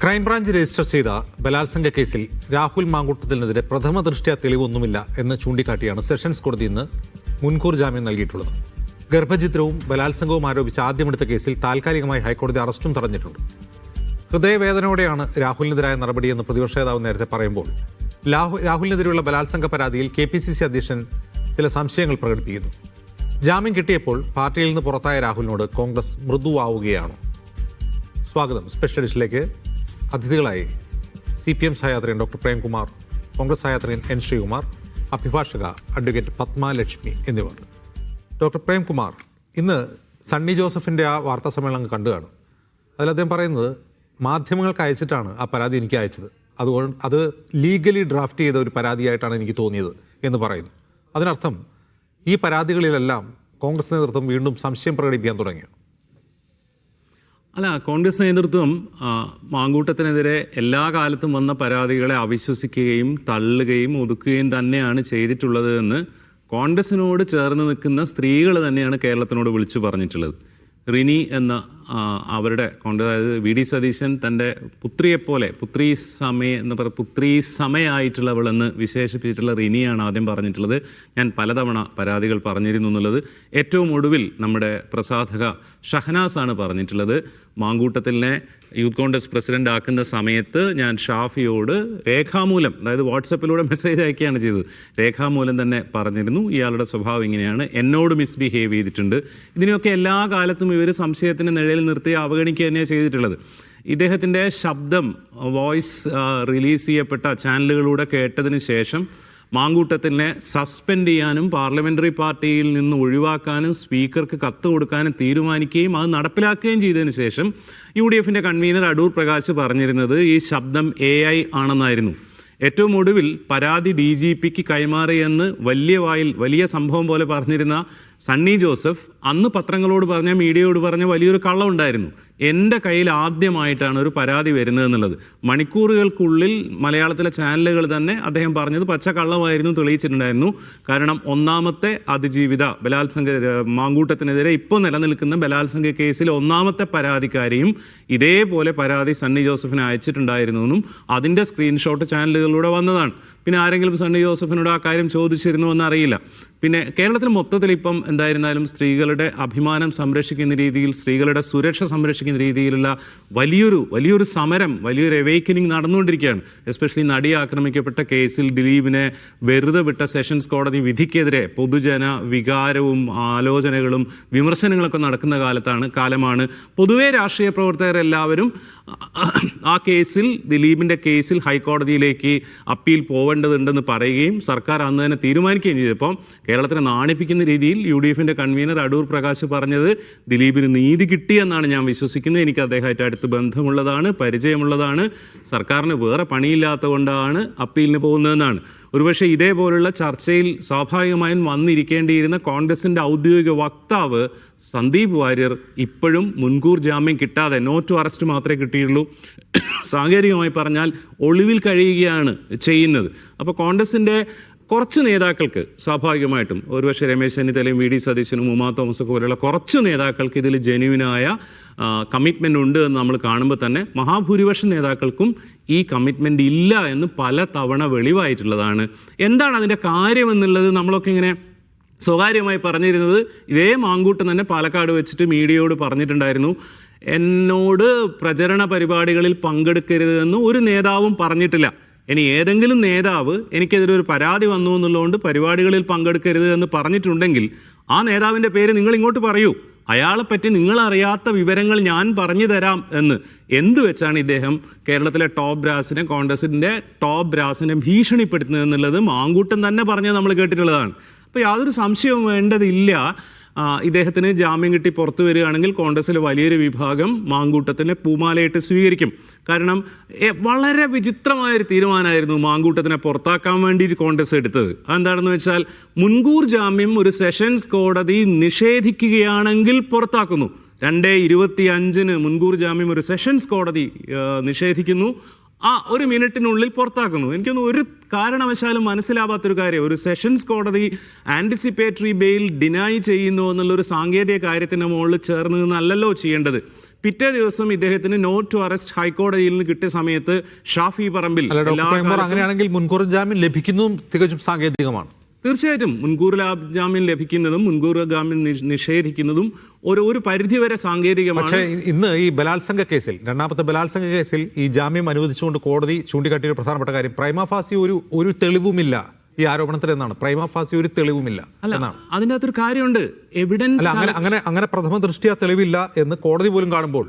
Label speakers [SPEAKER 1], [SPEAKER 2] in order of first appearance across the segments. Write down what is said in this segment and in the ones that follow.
[SPEAKER 1] Crime branch register ചെയ്ത ബലാത്സംഗ കേസിൽ രാഹുൽ മാങ്കൂട്ടത്തിനെതിരെ പ്രഥമ ദൃഷ്ട്യാ തെളിവൊന്നുമില്ല എന്ന് ചൂണ്ടിക്കാട്ടിയാണ് സെഷൻസ് കോടതി ഇന്ന് മുൻകൂർ ജാമ്യം നൽകിയിട്ടുള്ളത്. ഗർഭഛിദ്രവും ബലാത്സംഗവും ആരോപിച്ച് ആദ്യമെടുത്ത കേസിൽ താൽക്കാലികമായി ഹൈക്കോടതി അറസ്റ്റും തടഞ്ഞിട്ടുണ്ട്. ഹൃദയവേദനയോടെയാണ് രാഹുലിനെതിരായ നടപടിയെന്ന് പ്രതിപക്ഷ നേതാവ് നേരത്തെ പറയുമ്പോൾ രാഹുലിനെതിരെയുള്ള ബലാത്സംഗ പരാതിയിൽ KPCC അധ്യക്ഷൻ ചില സംശയങ്ങൾ പ്രകടിപ്പിക്കുന്നു. ജാമ്യം കിട്ടിയപ്പോൾ പാർട്ടിയിൽ നിന്ന് പുറത്തായ രാഹുലിനോട് കോൺഗ്രസ് മൃദുവാവുകയാണോ? സ്വാഗതം. സ്പെഷ്യൽ എഡിഷനിലേക്ക് അതിഥികളായി CPM സഹയാത്രികൻ ഡോക്ടർ പ്രേംകുമാർ, കോൺഗ്രസ് സഹയാത്രികൻ N. ശ്രീകുമാർ, അഭിഭാഷക അഡ്വക്കേറ്റ് പത്മലക്ഷ്മി എന്നിവർ. ഡോക്ടർ പ്രേംകുമാർ, ഇന്ന് സണ്ണി ജോസഫിൻ്റെ ആ വാർത്താ സമ്മേളനം കണ്ടു കാണും. അതിൽ അദ്ദേഹം പറയുന്നത് മാധ്യമങ്ങൾക്ക് അയച്ചിട്ടാണ് ആ പരാതി എനിക്ക് അയച്ചത്, അതുകൊണ്ട് അത് ലീഗലി ഡ്രാഫ്റ്റ് ചെയ്ത ഒരു പരാതിയായിട്ടാണ് എനിക്ക് തോന്നിയത് എന്ന് പറയുന്നു. അതിനർത്ഥം ഈ പരാതികളിലെല്ലാം കോൺഗ്രസ് നേതൃത്വം വീണ്ടും സംശയം പ്രകടിപ്പിക്കാൻ തുടങ്ങിയോ?
[SPEAKER 2] അല്ല, കോൺഗ്രസ് നേതൃത്വം മാങ്കൂട്ടത്തിനെതിരെ എല്ലാ കാലത്തും വന്ന പരാതികളെ അവിശ്വസിക്കുകയും തള്ളുകയും ഒതുക്കുകയും തന്നെയാണ് ചെയ്തിട്ടുള്ളത് എന്ന് കോൺഗ്രസിനോട് ചേർന്ന് നിൽക്കുന്ന സ്ത്രീകൾ തന്നെയാണ് കേരളത്തിനോട് വിളിച്ചു പറഞ്ഞിട്ടുള്ളത്. റിനി എന്ന അവരുടെ അതായത് VD സതീശൻ തൻ്റെ പുത്രിയെപ്പോലെ പുത്രീ സമയായിട്ടുള്ളവളെന്ന് വിശേഷിപ്പിച്ചിട്ടുള്ള റിനിയാണ് ആദ്യം പറഞ്ഞിട്ടുള്ളത്. ഞാൻ പലതവണ പരാതികൾ പറഞ്ഞിരുന്നു എന്നുള്ളത്. ഏറ്റവും ഒടുവിൽ നമ്മുടെ പ്രസാധക ഷഹനാസാണ് പറഞ്ഞിട്ടുള്ളത്. മാങ്കൂട്ടത്തിനെ യൂത്ത് കോൺഗ്രസ് പ്രസിഡന്റ് ആക്കുന്ന സമയത്ത് ഞാൻ ഷാഫിയോട് രേഖാമൂലം, അതായത് വാട്സപ്പിലൂടെ മെസ്സേജ് അയക്കുകയാണ് ചെയ്തത്. രേഖാമൂലം തന്നെ പറഞ്ഞിരുന്നു, ഇയാളുടെ സ്വഭാവം ഇങ്ങനെയാണ്, എന്നോട് മിസ്ബിഹേവ് ചെയ്തിട്ടുണ്ട്. ഇതിനെയൊക്കെ എല്ലാ കാലത്തും ഇവർ സംശയത്തിന് നിഴലിൽ നിർത്തി അവഗണിക്കുക തന്നെയാണ് ചെയ്തിട്ടുള്ളത്. ഇദ്ദേഹത്തിൻ്റെ ശബ്ദം വോയിസ് റിലീസ് ചെയ്യപ്പെട്ട ചാനലുകളിലൂടെ കേട്ടതിന് ശേഷം മാങ്കൂട്ടത്തിനെ സസ്പെൻഡ് ചെയ്യാനും പാർലമെൻ്ററി പാർട്ടിയിൽ നിന്ന് ഒഴിവാക്കാനും സ്പീക്കർക്ക് കത്ത് കൊടുക്കാനും തീരുമാനിക്കുകയും അത് നടപ്പിലാക്കുകയും ചെയ്തതിന് ശേഷം UDFിൻ്റെ കൺവീനർ അടൂർ പ്രകാശ് പറഞ്ഞിരുന്നത് ഈ ശബ്ദം AI ആണെന്നായിരുന്നു. ഏറ്റവും ഒടുവിൽ പരാതി DGPക്ക് കൈമാറിയെന്ന് വലിയ സംഭവം പോലെ പറഞ്ഞിരുന്ന സണ്ണി ജോസഫ് അന്ന് പത്രങ്ങളോട് പറഞ്ഞ, മീഡിയയോട് പറഞ്ഞ വലിയൊരു കള്ളമുണ്ടായിരുന്നു. എൻ്റെ കയ്യിൽ ആദ്യമായിട്ടാണ് ഒരു പരാതി വരുന്നതെന്നുള്ളത്. മണിക്കൂറുകൾക്കുള്ളിൽ മലയാളത്തിലെ ചാനലുകൾ തന്നെ അദ്ദേഹം പറഞ്ഞത് പച്ചക്കള്ളമായിരുന്നു തെളിയിച്ചിട്ടുണ്ടായിരുന്നു. കാരണം ഒന്നാമത്തെ അതിജീവിത മാങ്കൂട്ടത്തിനെതിരെ ഇപ്പോൾ നിലനിൽക്കുന്ന ബലാത്സംഗ കേസിൽ ഒന്നാമത്തെ പരാതിക്കാരിയും ഇതേപോലെ പരാതി സണ്ണി ജോസഫിന് അയച്ചിട്ടുണ്ടായിരുന്നെന്നും അതിൻ്റെ സ്ക്രീൻഷോട്ട് ചാനലുകളിലൂടെ വന്നതാണ്. പിന്നെ ആരെങ്കിലും സണ്ണി ജോസഫിനോട് ആ കാര്യം ചോദിച്ചിരുന്നു എന്നറിയില്ല. പിന്നെ കേരളത്തിൽ മൊത്തത്തിൽ ഇപ്പം എന്തായിരുന്നാലും സ്ത്രീകളുടെ അഭിമാനം സംരക്ഷിക്കുന്ന രീതിയിൽ, സ്ത്രീകളുടെ സുരക്ഷ സംരക്ഷിക്കുന്ന രീതിയിലുള്ള വലിയൊരു സമരം, വലിയൊരു അവേക്കനിങ് നടന്നുകൊണ്ടിരിക്കുകയാണ്. എസ്പെഷ്യലി നടി ആക്രമിക്കപ്പെട്ട കേസിൽ ദിലീപിനെ വെറുതെ വിട്ട സെഷൻസ് കോടതി വിധിക്കെതിരെ പൊതുജന വികാരവും ആലോചനകളും വിമർശനങ്ങളൊക്കെ നടക്കുന്ന കാലമാണ്. പൊതുവേ രാഷ്ട്രീയ പ്രവർത്തകരെല്ലാവരും ആ കേസിൽ, ദിലീപിൻ്റെ കേസിൽ ഹൈക്കോടതിയിലേക്ക് അപ്പീൽ പോവേണ്ടതുണ്ടെന്ന് പറയുകയും സർക്കാർ അന്ന് തന്നെ തീരുമാനിക്കുകയും ചെയ്തപ്പോൾ കേരളത്തിനെ നാണിപ്പിക്കുന്ന രീതിയിൽ UDFിൻ്റെ കൺവീനർ അടൂർ പ്രകാശ് പറഞ്ഞത് ദിലീപിന് നീതി കിട്ടിയെന്നാണ് ഞാൻ വിശ്വസിക്കുന്നത്. എനിക്ക് അദ്ദേഹമായിട്ട് അടുത്ത് ബന്ധമുള്ളതാണ്, പരിചയമുള്ളതാണ്, സർക്കാരിന് വേറെ പണിയില്ലാത്ത കൊണ്ടാണ് അപ്പീലിന് പോകുന്നതെന്നാണ്. ഒരുപക്ഷെ ഇതേപോലുള്ള ചർച്ചയിൽ സ്വാഭാവികമായും വന്നിരിക്കേണ്ടിയിരുന്ന കോൺഗ്രസിൻ്റെ ഔദ്യോഗിക വക്താവ് സന്ദീപ് വാര്യർ ഇപ്പോഴും മുൻകൂർ ജാമ്യം കിട്ടാതെ നോട്ട് ടു അറസ്റ്റ് മാത്രമേ കിട്ടിയുള്ളൂ. സാങ്കേതികമായി പറഞ്ഞാൽ ഒളിവിൽ കഴിയുകയാണ് ചെയ്യുന്നത്. അപ്പോൾ കോൺഗ്രസിൻ്റെ കുറച്ച് നേതാക്കൾക്ക് സ്വാഭാവികമായിട്ടും, ഒരുപക്ഷെ രമേശ് ചെന്നിത്തലയും VD സതീശനും ഉമാ തോമസൊക്കെ പോലെയുള്ള കുറച്ച് നേതാക്കൾക്ക് ഇതിൽ ജെന്യുവിനായ കമ്മിറ്റ്മെൻ്റ് ഉണ്ട് എന്ന് നമ്മൾ കാണുമ്പോൾ തന്നെ മഹാഭൂരിപക്ഷം നേതാക്കൾക്കും ഈ കമ്മിറ്റ്മെൻ്റ് ഇല്ല എന്ന് പല തവണ വെളിവായിട്ടുള്ളതാണ്. എന്താണ് അതിൻ്റെ കാര്യമെന്നുള്ളത് നമ്മളൊക്കെ ഇങ്ങനെ സ്വകാര്യമായി പറഞ്ഞിരുന്നത്. ഇതേ മാങ്കൂട്ടം തന്നെ പാലക്കാട് വെച്ചിട്ട് മീഡിയയോട് പറഞ്ഞിട്ടുണ്ടായിരുന്നു, എന്നോട് പ്രചരണ പരിപാടികളിൽ പങ്കെടുക്കരുതെന്ന് ഒരു നേതാവും പറഞ്ഞിട്ടില്ല. ഇനി ഏതെങ്കിലും നേതാവ് എനിക്കെതിരെ ഒരു പരാതി വന്നു എന്നുള്ളതുകൊണ്ട് പരിപാടികളിൽ പങ്കെടുക്കരുത് എന്ന് പറഞ്ഞിട്ടുണ്ടെങ്കിൽ ആ നേതാവിൻ്റെ പേര് നിങ്ങൾ ഇങ്ങോട്ട് പറയൂ, അയാളെപ്പറ്റി നിങ്ങളറിയാത്ത വിവരങ്ങൾ ഞാൻ പറഞ്ഞു തരാം എന്ന്. എന്ത് വെച്ചാണ് ഇദ്ദേഹം കേരളത്തിലെ ടോപ്പ് ബ്രാസിനെ, കോൺഗ്രസിൻ്റെ ടോപ്പ് ബ്രാസിനെ ഭീഷണിപ്പെടുത്തുന്നത് എന്നുള്ളത് മാങ്കൂട്ടം തന്നെ പറഞ്ഞ് നമ്മൾ കേട്ടിട്ടുള്ളതാണ്. അപ്പോൾ യാതൊരു സംശയവും വേണ്ടതില്ല. ഇദ്ദേഹത്തിന് ജാമ്യം കിട്ടി പുറത്തു വരികയാണെങ്കിൽ കോൺഗ്രസിലെ വലിയൊരു വിഭാഗം മാങ്കൂട്ടത്തിനെ പൂമാലയിട്ട് സ്വീകരിക്കും. കാരണം വളരെ വിചിത്രമായൊരു തീരുമാനമായിരുന്നു മാങ്കൂട്ടത്തിനെ പുറത്താക്കാൻ വേണ്ടി കോൺഗ്രസ് എടുത്തത്. അതെന്താണെന്ന് വെച്ചാൽ, മുൻകൂർ ജാമ്യം ഒരു സെഷൻസ് കോടതി നിഷേധിക്കുകയാണെങ്കിൽ പുറത്താക്കുന്നു. 2/25 മുൻകൂർ ജാമ്യം ഒരു സെഷൻസ് കോടതി നിഷേധിക്കുന്നു. ഒരു മിനിറ്റിനുള്ളിൽ പുറത്താക്കുന്നു. എനിക്കൊന്നും ഒരു കാരണവശാലും മനസ്സിലാവാത്തൊരു കാര്യം, ഒരു സെഷൻസ് കോടതി ആൻറ്റിസിപ്പേറ്ററി ബെയിൽ ഡിനൈ ചെയ്യുന്നു എന്നുള്ളൊരു സാങ്കേതിക കാര്യത്തിൻ്റെ മുകളിൽ ചേർന്ന് നിന്നല്ലല്ലോ ചെയ്യേണ്ടത്. പിറ്റേ ദിവസം ഇദ്ദേഹത്തിന് നോട്ട് ടു അറസ്റ്റ് ഹൈക്കോടതിയിൽ നിന്ന് കിട്ടിയ സമയത്ത് ഷാഫി പറമ്പിൽ
[SPEAKER 1] അങ്ങനെയാണെങ്കിൽ മുൻകൂർ ജാമ്യം ലഭിക്കുന്നതും തികച്ചും സാങ്കേതികമാണ്.
[SPEAKER 2] തീർച്ചയായിട്ടും മുൻകൂർ ജാമ്യം ലഭിക്കുന്നതും മുൻകൂർ ജാമ്യം നിഷേധിക്കുന്നതും ഒരു പരിധിവരെ സാങ്കേതികമാണ്.
[SPEAKER 1] പക്ഷേ ഇന്ന് ഈ ബലാത്സംഗ കേസിൽ, രണ്ടാമത്തെ ബലാത്സംഗ കേസിൽ ഈ ജാമ്യം അനുവദിച്ചുകൊണ്ട് കോടതി ചൂണ്ടിക്കാട്ടിയ ഒരു പ്രധാനപ്പെട്ട കാര്യം, പ്രൈമ ഫാസി ഒരു തെളിവുമില്ല ഈ ആരോപണത്തിൽ എന്നാണ്. പ്രൈമ ഫാസി ഒരു തെളിവുമില്ല എന്നാണ്.
[SPEAKER 2] അതിൻ്റെ അകത്തൊരു കാര്യമുണ്ട്, എവിഡൻസ്.
[SPEAKER 1] അങ്ങനെ പ്രഥമ ദൃഷ്ടിയാ തെളിവില്ല എന്ന് കോടതി പോലും കാണുമ്പോൾ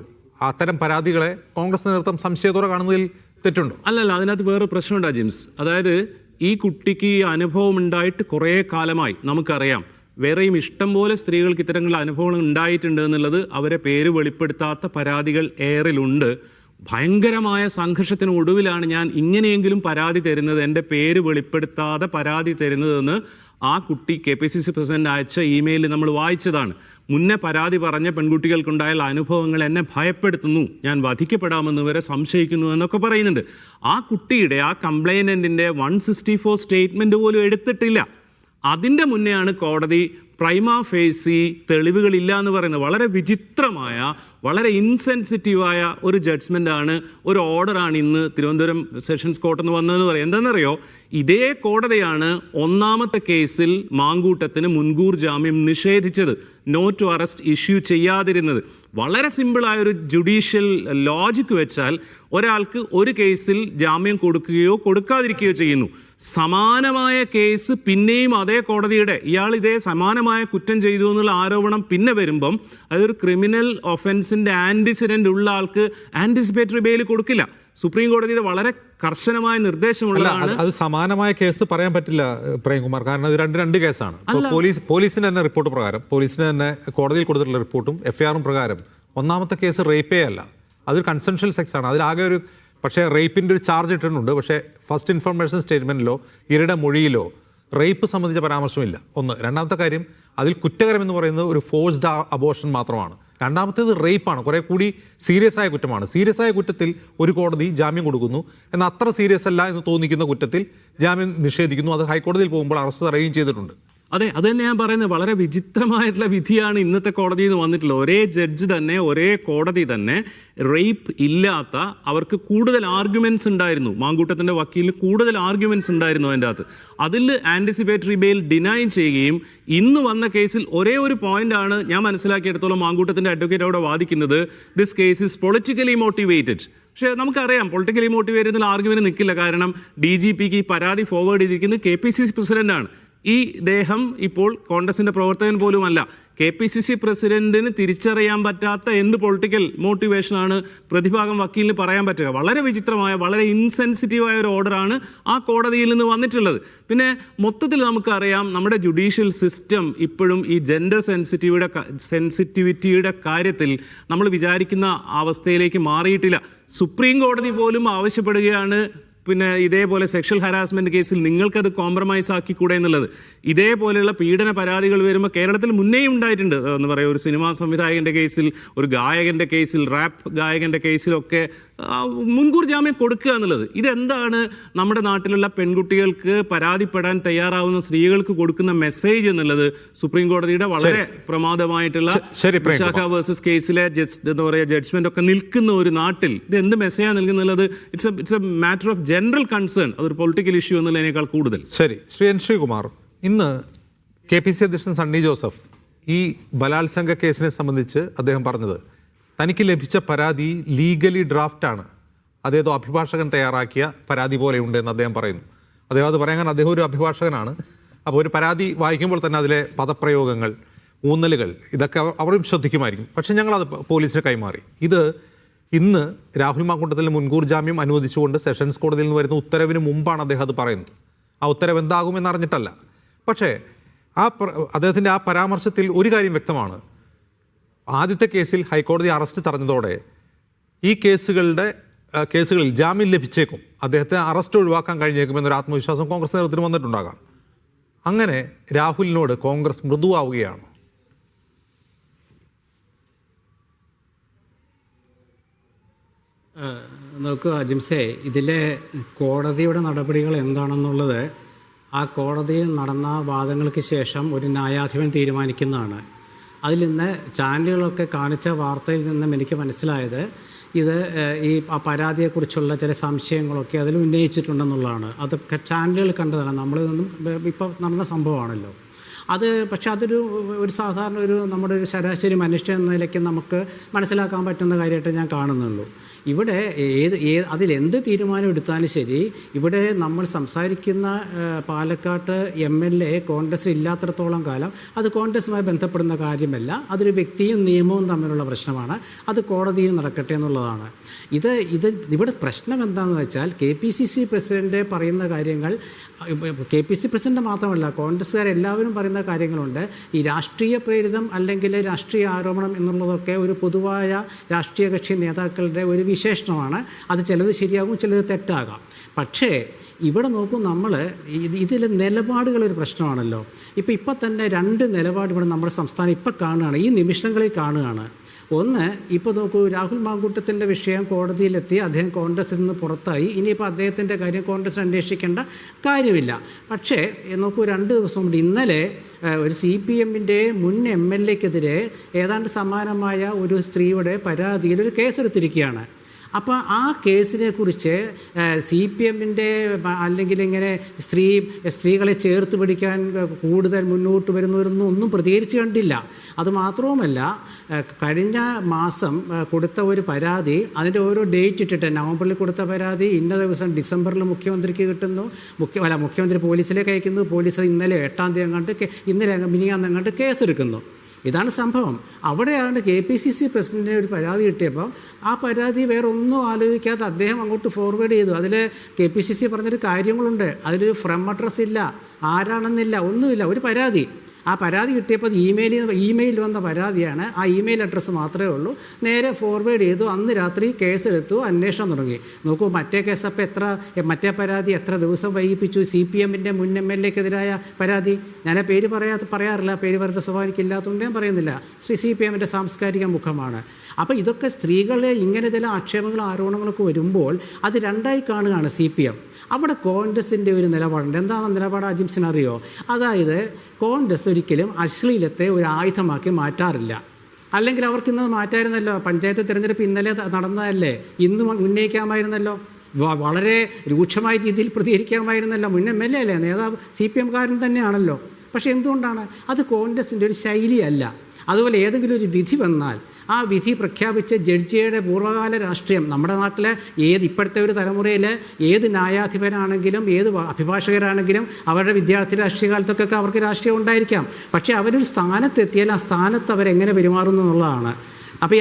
[SPEAKER 1] അത്തരം പരാതികളെ കോൺഗ്രസ് നേതൃത്വം സംശയത്തോടെ കാണുന്നതിൽ തെറ്റുണ്ടോ?
[SPEAKER 2] അല്ലല്ല, അതിനകത്ത് വേറെ പ്രശ്നമുണ്ടാ ജിംസ്. അതായത് ഈ കുട്ടിക്ക് ഈ അനുഭവം ഉണ്ടായിട്ട് കുറേ കാലമായി നമുക്കറിയാം. വേറെയും ഇഷ്ടം പോലെ സ്ത്രീകൾക്ക് ഇത്തരത്തിലുള്ള അനുഭവങ്ങൾ ഉണ്ടായിട്ടുണ്ട് എന്നുള്ളത് അവരെ പേര് വെളിപ്പെടുത്താത്ത പരാതികൾ ഏറെയുണ്ട്. ഭയങ്കരമായ സംഘർഷത്തിന് ഒടുവിലാണ് ഞാൻ ഇങ്ങനെയെങ്കിലും പരാതി തരുന്നത്, എൻ്റെ പേര് വെളിപ്പെടുത്താതെ പരാതി തരുന്നതെന്ന് ആ കുട്ടി KPCC പ്രസിഡന്റ് അയച്ച ഇമെയിലിൽ നമ്മൾ വായിച്ചതാണ്. മുന്നേ പരാതി പറഞ്ഞ പെൺകുട്ടികൾക്കുണ്ടായ അനുഭവങ്ങൾ എന്നെ ഭയപ്പെടുത്തുന്നു, ഞാൻ വധിക്കപ്പെടാമെന്ന് വരെ സംശയിക്കുന്നു എന്നൊക്കെ പറയുന്നുണ്ട്. ആ കുട്ടിയുടെ, ആ കംപ്ലൈനന്റിന്റെ 164 സ്റ്റേറ്റ്മെന്റ് പോലും എടുത്തിട്ടില്ല. അതിൻ്റെ മുന്നെയാണ് കോടതി പ്രൈമ ഫേസി തെളിവുകളില്ല എന്ന് പറയുന്നത്. വളരെ വിചിത്രമായ, വളരെ ഇൻസെൻസിറ്റീവായ ഒരു ജഡ്ജ്മെൻ്റാണ്, ഒരു ഓർഡറാണ് ഇന്ന് തിരുവനന്തപുരം സെഷൻസ് കോർട്ടിൽ നിന്ന് വന്നതെന്ന് പറയും. എന്താണെന്നറിയോ, ഇതേ കോടതിയാണ് ഒന്നാമത്തെ കേസിൽ മാങ്കൂട്ടത്തിന് മുൻകൂർ ജാമ്യം നിഷേധിച്ചത്, നോട്ട് ടു അറസ്റ്റ് ഇഷ്യൂ ചെയ്യാതിരുന്നത്. വളരെ സിമ്പിളായ ഒരു ജുഡീഷ്യൽ ലോജിക്ക് വെച്ചാൽ ഒരാൾക്ക് ഒരു കേസിൽ ജാമ്യം കൊടുക്കുകയോ കൊടുക്കാതിരിക്കുകയോ ചെയ്യുന്നു. സമാനമായ കേസ് പിന്നെയും അതേ കോടതിയുടെ, ഇയാൾ ഇതേ സമാനമായ കുറ്റം ചെയ്തു എന്നുള്ള ആരോപണം പിന്നെ വരുമ്പം അതൊരു ക്രിമിനൽ ഒഫൻസിൻ്റെ ആൻറ്റിസിഡൻ്റ് ഉള്ള ആൾക്ക് ആൻറ്റിസിപ്പേറ്ററി ബെയിൽ കൊടുക്കില്ല. സുപ്രീം കോടതിയുടെ വളരെ കർശനമായ നിർദ്ദേശമുള്ളതാണ്.
[SPEAKER 1] അത് സമാനമായ കേസ് പറയാൻ പറ്റില്ല പ്രേംകുമാർ, കാരണം ഇത് രണ്ട് കേസാണ്. പോലീസിന് തന്നെ റിപ്പോർട്ട് പ്രകാരം, പോലീസിന് തന്നെ കോടതിയിൽ കൊടുത്തിട്ടുള്ള റിപ്പോർട്ടും FIR പ്രകാരം ഒന്നാമത്തെ കേസ് റേപ്പേ അല്ല, അതൊരു കൺസെൻഷ്യൽ സെക്സ് ആണ്. അതിലാകെ ഒരു, പക്ഷേ റേപ്പിൻ്റെ ഒരു ചാർജ് ഇട്ടിട്ടുണ്ട്. പക്ഷേ ഫസ്റ്റ് ഇൻഫർമേഷൻ സ്റ്റേറ്റ്മെൻറ്റിലോ ഇവരുടെ മൊഴിയിലോ റേപ്പ് സംബന്ധിച്ച പരാമർശമില്ല. ഒന്ന്. രണ്ടാമത്തെ കാര്യം, അതിൽ കുറ്റകരമെന്ന് പറയുന്നത് ഒരു ഫോഴ്സ്ഡ് അബോർഷൻ മാത്രമാണ്. രണ്ടാമത്തേത് റേപ്പാണ്, കുറേ കൂടി സീരിയസ് ആയ കുറ്റമാണ്. സീരിയസ് ആയ കുറ്റത്തിൽ ഒരു കോടതി ജാമ്യം കൊടുക്കുന്നു, എന്നാൽ അത്ര സീരിയസ് അല്ല എന്ന് തോന്നിക്കുന്ന കുറ്റത്തിൽ ജാമ്യം നിഷേധിക്കുന്നു. അത് ഹൈക്കോടതിയിൽ പോകുമ്പോൾ അറസ്റ്റ് തടയുകയും ചെയ്തിട്ടുണ്ട്.
[SPEAKER 2] അതെ, അത് തന്നെ ഞാൻ പറയുന്നത്. വളരെ വിചിത്രമായിട്ടുള്ള വിധിയാണ് ഇന്നത്തെ കോടതിയിൽ നിന്ന് വന്നിട്ടുള്ളത്. ഒരേ ജഡ്ജ് തന്നെ, ഒരേ കോടതി തന്നെ റേപ്പ് ഇല്ലാത്ത, അവർക്ക് കൂടുതൽ ആർഗ്യുമെന്റ്സ് ഉണ്ടായിരുന്നു, മാങ്കൂട്ടത്തിൻ്റെ വക്കീലിന് കൂടുതൽ ആർഗ്യുമെന്റ്സ് ഉണ്ടായിരുന്നു അതിൻ്റെ അകത്ത്. അതിൽ ആൻറ്റിസിപ്പേറ്ററി ബെയിൽ ഡിനൈ ചെയ്യുകയും ഇന്ന് വന്ന കേസിൽ ഒരേ ഒരു പോയിന്റാണ് ഞാൻ മനസ്സിലാക്കിയെടുത്തോളം മാങ്കൂട്ടത്തിൻ്റെ അഡ്വക്കേറ്റ് അവിടെ വാദിക്കുന്നത്, this case is politically motivated. പക്ഷേ നമുക്കറിയാം പൊളിറ്റിക്കലി മോട്ടിവേറ്റഡ് എന്നുള്ള ആർഗ്യുമെന്റ് നിൽക്കില്ല. കാരണം DGPക്ക് ഈ പരാതി ഫോർവേഡ് ചെയ്തിരിക്കുന്നത് KPCC പ്രസിഡന്റാണ്. ഈ ദേഹം ഇപ്പോൾ കോൺഗ്രസിൻ്റെ പ്രവർത്തകൻ പോലുമല്ല. KPCC പ്രസിഡന്റിന് തിരിച്ചറിയാൻ പറ്റാത്ത എന്ത് പൊളിറ്റിക്കൽ മോട്ടിവേഷനാണ് പ്രതിഭാഗം വക്കീലിന് പറയാൻ പറ്റുക? വളരെ വിചിത്രമായ, വളരെ ഇൻസെൻസിറ്റീവായ ഒരു ഓർഡറാണ് ആ കോടതിയിൽ നിന്ന് വന്നിട്ടുള്ളത്. പിന്നെ മൊത്തത്തിൽ നമുക്കറിയാം നമ്മുടെ ജുഡീഷ്യൽ സിസ്റ്റം ഇപ്പോഴും ഈ ജെൻഡർ സെൻസിറ്റിവിറ്റിയുടെ കാര്യത്തിൽ നമ്മൾ വിചാരിക്കുന്ന അവസ്ഥയിലേക്ക് മാറിയിട്ടില്ല. സുപ്രീം കോടതി പോലും ആവശ്യപ്പെടുകയാണ്, പിന്നെ ഇതേപോലെ സെക്ഷൽ ഹരാസ്മെന്റ് കേസിൽ നിങ്ങൾക്കത് കോംപ്രമൈസ് ആക്കിക്കൂടെ എന്നുള്ളത്. ഇതേപോലെയുള്ള പീഡന പരാതികൾ വരുമ്പോൾ കേരളത്തിൽ മുന്നേയും ഉണ്ടായിട്ടുണ്ട്. എന്ന് പറയുക, ഒരു സിനിമാ സംവിധായകൻ്റെ കേസിൽ, ഒരു ഗായകൻ്റെ കേസിൽ, റാപ്പ് ഗായകൻ്റെ കേസിലൊക്കെ മുൻകൂർ ജാമ്യം കൊടുക്കുക എന്നുള്ളത്. ഇതെന്താണ് നമ്മുടെ നാട്ടിലുള്ള പെൺകുട്ടികൾക്ക്, പരാതിപ്പെടാൻ തയ്യാറാവുന്ന സ്ത്രീകൾക്ക് കൊടുക്കുന്ന മെസ്സേജ് എന്നുള്ളത് സുപ്രീം കോടതിയുടെ വളരെ പ്രമാദമായിട്ടുള്ള വിശാഖ വേഴ്സസ് കേസിലെ എന്താ പറയുക ജഡ്ജ്മെന്റ് ഒക്കെ നിൽക്കുന്ന ഒരു നാട്ടിൽ ഇത് എന്ത് മെസ്സേജാണ് നൽകുന്നുള്ളത്? It's a matter of general concern. അതൊരു പൊളിറ്റിക്കൽ ഇഷ്യൂ എന്നുള്ളതിനേക്കാൾ കൂടുതൽ.
[SPEAKER 1] ശരി, ശ്രീകുമാർ, ഇന്ന് KPCC അധ്യക്ഷൻ സണ്ണി ജോസഫ് ഈ ബലാത്സംഗ കേസിനെ സംബന്ധിച്ച് അദ്ദേഹം പറഞ്ഞത്, തനിക്ക് ലഭിച്ച പരാതി ലീഗലി ഡ്രാഫ്റ്റാണ്, അതേതോ അഭിഭാഷകൻ തയ്യാറാക്കിയ പരാതി പോലെയുണ്ട് എന്ന് അദ്ദേഹം പറയുന്നു. അദ്ദേഹം അത് പറയാൻ, അദ്ദേഹം ഒരു അഭിഭാഷകനാണ്. അപ്പോൾ ഒരു പരാതി വായിക്കുമ്പോൾ തന്നെ അതിലെ പദപ്രയോഗങ്ങൾ, ഊന്നലുകൾ, ഇതൊക്കെ അവരും ശ്രദ്ധിക്കുമായിരിക്കും. പക്ഷേ ഞങ്ങളത് പോലീസിന് കൈമാറി. ഇത് ഇന്ന് രാഹുൽ മാങ്കൂട്ടത്തിന് മുൻകൂർ ജാമ്യം അനുവദിച്ചുകൊണ്ട് സെഷൻസ് കോടതിയിൽ നിന്ന് വരുന്ന ഉത്തരവിന് മുമ്പാണ് അദ്ദേഹം അത് പറയുന്നത്. ആ ഉത്തരവ് എന്താകുമെന്നറിഞ്ഞിട്ടല്ല. പക്ഷേ അദ്ദേഹത്തിൻ്റെ ആ പരാമർശത്തിൽ ഒരു കാര്യം വ്യക്തമാണ്. ആദ്യത്തെ കേസിൽ ഹൈക്കോടതി അറസ്റ്റ് തടഞ്ഞതോടെ ഈ കേസുകളിൽ ജാമ്യം ലഭിച്ചേക്കും, അദ്ദേഹത്തെ അറസ്റ്റ് ഒഴിവാക്കാൻ കഴിഞ്ഞേക്കുമെന്നൊരു ആത്മവിശ്വാസം കോൺഗ്രസ് നേതൃത്വത്തിന് വന്നിട്ടുണ്ടാകാം. അങ്ങനെ രാഹുലിനോട് കോൺഗ്രസ് മൃദുവാവുകയാണ്.
[SPEAKER 3] നോക്കുക ജിംസേ, ഇതിലെ കോടതിയുടെ നടപടികൾ എന്താണെന്നുള്ളത് ആ കോടതിയിൽ നടന്ന വാദങ്ങൾക്ക് ശേഷം ഒരു ന്യായാധിപൻ തീരുമാനിക്കുന്നതാണ്. അതിൽ നിന്ന് ചാനലുകളൊക്കെ കാണിച്ച വാർത്തയിൽ നിന്നും എനിക്ക് മനസ്സിലായത് ഇത് ഈ പരാതിയെക്കുറിച്ചുള്ള ചില സംശയങ്ങളൊക്കെ അതിൽ ഉന്നയിച്ചിട്ടുണ്ടെന്നുള്ളതാണ്. അതൊക്കെ ചാനലുകൾ കണ്ടതാണ്, നമ്മളിതൊന്നും ഇപ്പോൾ നടന്ന സംഭവമാണല്ലോ അത്. പക്ഷേ അതൊരു സാധാരണ നമ്മുടെ ഒരു ശരാശരി മനുഷ്യൻ എന്ന നിലയ്ക്ക് നമുക്ക് മനസ്സിലാക്കാൻ പറ്റുന്ന കാര്യമായിട്ട് ഞാൻ കാണുന്നുള്ളൂ. ഇവിടെ അതിലെന്ത് തീരുമാനം എടുത്താലും ശരി, ഇവിടെ നമ്മൾ സംസാരിക്കുന്ന പാലക്കാട്ട് MLA കോൺഗ്രസ് ഇല്ലാത്തിടത്തോളം കാലം അത് കോൺഗ്രസുമായി ബന്ധപ്പെടുന്ന കാര്യമല്ല. അതൊരു വ്യക്തിയും നിയമവും തമ്മിലുള്ള പ്രശ്നമാണ്. അത് കോടതിയിൽ നടക്കട്ടെ എന്നുള്ളതാണ്. ഇവിടെ പ്രശ്നം എന്താണെന്ന് വെച്ചാൽ KPCC പ്രസിഡന്റ് പറയുന്ന കാര്യങ്ങൾ, KPCC പ്രസിഡന്റ് മാത്രമല്ല കോൺഗ്രസ്സുകാരെല്ലാവരും പറയുന്ന കാര്യങ്ങളുണ്ട്. ഈ രാഷ്ട്രീയ പ്രേരിതം അല്ലെങ്കിൽ രാഷ്ട്രീയ ആരോപണം എന്നുള്ളതൊക്കെ ഒരു പൊതുവായ രാഷ്ട്രീയ കക്ഷി നേതാക്കളുടെ ഒരു വിശേഷണമാണ്. അത് ചിലത് ശരിയാകും, ചിലത് തെറ്റാകാം. പക്ഷേ ഇവിടെ നോക്കൂ, നമ്മൾ ഇതിൽ നിലപാടുകളൊരു പ്രശ്നമാണല്ലോ. ഇപ്പം തന്നെ 2 നിലപാട് ഇവിടെ നമ്മുടെ സംസ്ഥാനം ഇപ്പം കാണുകയാണ്, ഈ നിമിഷങ്ങളിൽ കാണുകയാണ്. ഒന്ന്, ഇപ്പോൾ നോക്കൂ, രാഹുൽ മാങ്കൂട്ടത്തിൻ്റെ വിഷയം കോടതിയിലെത്തി, അദ്ദേഹം കോൺഗ്രസിൽ നിന്ന് പുറത്തായി. ഇനിയിപ്പോൾ അദ്ദേഹത്തിൻ്റെ കാര്യം കോൺഗ്രസ് അന്വേഷിക്കേണ്ട കാര്യമില്ല. പക്ഷേ നോക്കൂ, 2 ദിവസം മുമ്പ് ഇന്നലെ ഒരു CPMൻ്റെ മുൻ MLAക്കെതിരെ ഏതാണ്ട് സമാനമായ ഒരു സ്ത്രീയുടെ പരാതിയിൽ ഒരു കേസെടുത്തിരിക്കുകയാണ്. അപ്പോൾ ആ കേസിനെ കുറിച്ച് CPMൻ്റെ അല്ലെങ്കിൽ ഇങ്ങനെ സ്ത്രീകളെ ചേർത്ത് പിടിക്കാൻ കൂടുതൽ മുന്നോട്ട് വരുന്നവരൊന്നും ഒന്നും പ്രതികരിച്ച് കണ്ടില്ല. അതുമാത്രവുമല്ല, കഴിഞ്ഞ മാസം കൊടുത്ത ഒരു പരാതി, അതിൻ്റെ ഓരോ ഡേറ്റ് ഇട്ടിട്ട് നവംബറിൽ കൊടുത്ത പരാതി ഇന്ന ദിവസം ഡിസംബറിൽ മുഖ്യമന്ത്രിക്ക് കിട്ടുന്നു, മുഖ്യമന്ത്രി പോലീസിലേക്ക് അയക്കുന്നു, പോലീസ് ഇന്നലെ 8-ാം തീയതി അങ്ങോട്ട് ഇന്നലെ മിനിയാന്നങ്ങോട്ട് കേസെടുക്കുന്നു. ഇതാണ് സംഭവം. അവിടെയാണ് KPCC പ്രസിഡന്റിന് ഒരു പരാതി കിട്ടിയപ്പോൾ ആ പരാതി വേറെ ഒന്നും ആലോചിക്കാതെ അദ്ദേഹം അങ്ങോട്ട് ഫോർവേഡ് ചെയ്തു. അതിൽ KPCC പറഞ്ഞൊരു കാര്യങ്ങളുണ്ട്. അതിലൊരു ഫ്രം അഡ്രസ്സ് ഇല്ല, ആരാണെന്നില്ല, ഒന്നുമില്ല, ഒരു പരാതി. ആ പരാതി കിട്ടിയപ്പോൾ ഇമെയിൽ വന്ന പരാതിയാണ്. ആ ഇമെയിൽ അഡ്രസ്സ് മാത്രമേ ഉള്ളൂ. നേരെ ഫോർവേഡ് ചെയ്തു. അന്ന് രാത്രി കേസെടുത്തു, അന്വേഷണം തുടങ്ങി. നോക്കൂ, മറ്റേ കേസപ്പോൾ മറ്റേ പരാതി എത്ര ദിവസം വൈകിപ്പിച്ചു. CPMൻ്റെ മുൻ MLAക്കെതിരായ പരാതി. ഞാൻ പേര് പറയാറില്ല, പേര് പറയുന്ന സ്വഭാവം എനിക്കില്ലാത്തതുകൊണ്ട് ഞാൻ പറയുന്നില്ല. CPMൻ്റെ സാംസ്കാരിക മുഖമാണ്. അപ്പോൾ ഇതൊക്കെ സ്ത്രീകളെ ഇങ്ങനെ ചില ആക്ഷേപങ്ങളും ആരോപണങ്ങളൊക്കെ വരുമ്പോൾ അത് 2ആയി കാണുകയാണ് CPM. അവിടെ കോൺഗ്രസിൻ്റെ ഒരു നിലപാടുണ്ട്. എന്താണ് നിലപാട് അജിംസിനറിയോ? അതായത് കോൺഗ്രസ് ഒരിക്കലും അശ്ലീലത്തെ ഒരു ആയുധമാക്കി മാറ്റാറില്ല. അല്ലെങ്കിൽ അവർക്ക് ഇന്നത് മാറ്റായിരുന്നല്ലോ. പഞ്ചായത്ത് തിരഞ്ഞെടുപ്പ് ഇന്നലെ നടന്നതല്ലേ, ഇന്ന് ഉന്നയിക്കാമായിരുന്നല്ലോ. വളരെ രൂക്ഷമായ രീതിയിൽ പ്രതികരിക്കാമായിരുന്നല്ലോ. മുൻ MLA അല്ലേ, നേതാവ് CPMകാരൻ തന്നെയാണല്ലോ. പക്ഷേ എന്തുകൊണ്ടാണ്? അത് കോൺഗ്രസിൻ്റെ ഒരു ശൈലിയല്ല. അതുപോലെ ഏതെങ്കിലും ഒരു വിധി വന്നാൽ ആ വിധി പ്രഖ്യാപിച്ച ജഡ്ജിയുടെ പൂർവ്വകാല രാഷ്ട്രീയം നമ്മുടെ നാട്ടിലെ ഇപ്പോഴത്തെ ഒരു തലമുറയിൽ ഏത് ന്യായാധിപനാണെങ്കിലും ഏത് അഭിഭാഷകരാണെങ്കിലും അവരുടെ വിദ്യാർത്ഥി രാഷ്ട്രീയ കാലത്തൊക്കെ അവർക്ക് രാഷ്ട്രീയം ഉണ്ടായിരിക്കാം. പക്ഷേ അവരൊരു സ്ഥാനത്തെത്തിയാൽ ആ സ്ഥാനത്ത് അവരെങ്ങനെ പെരുമാറുന്നു എന്നുള്ളതാണ്. അപ്പോൾ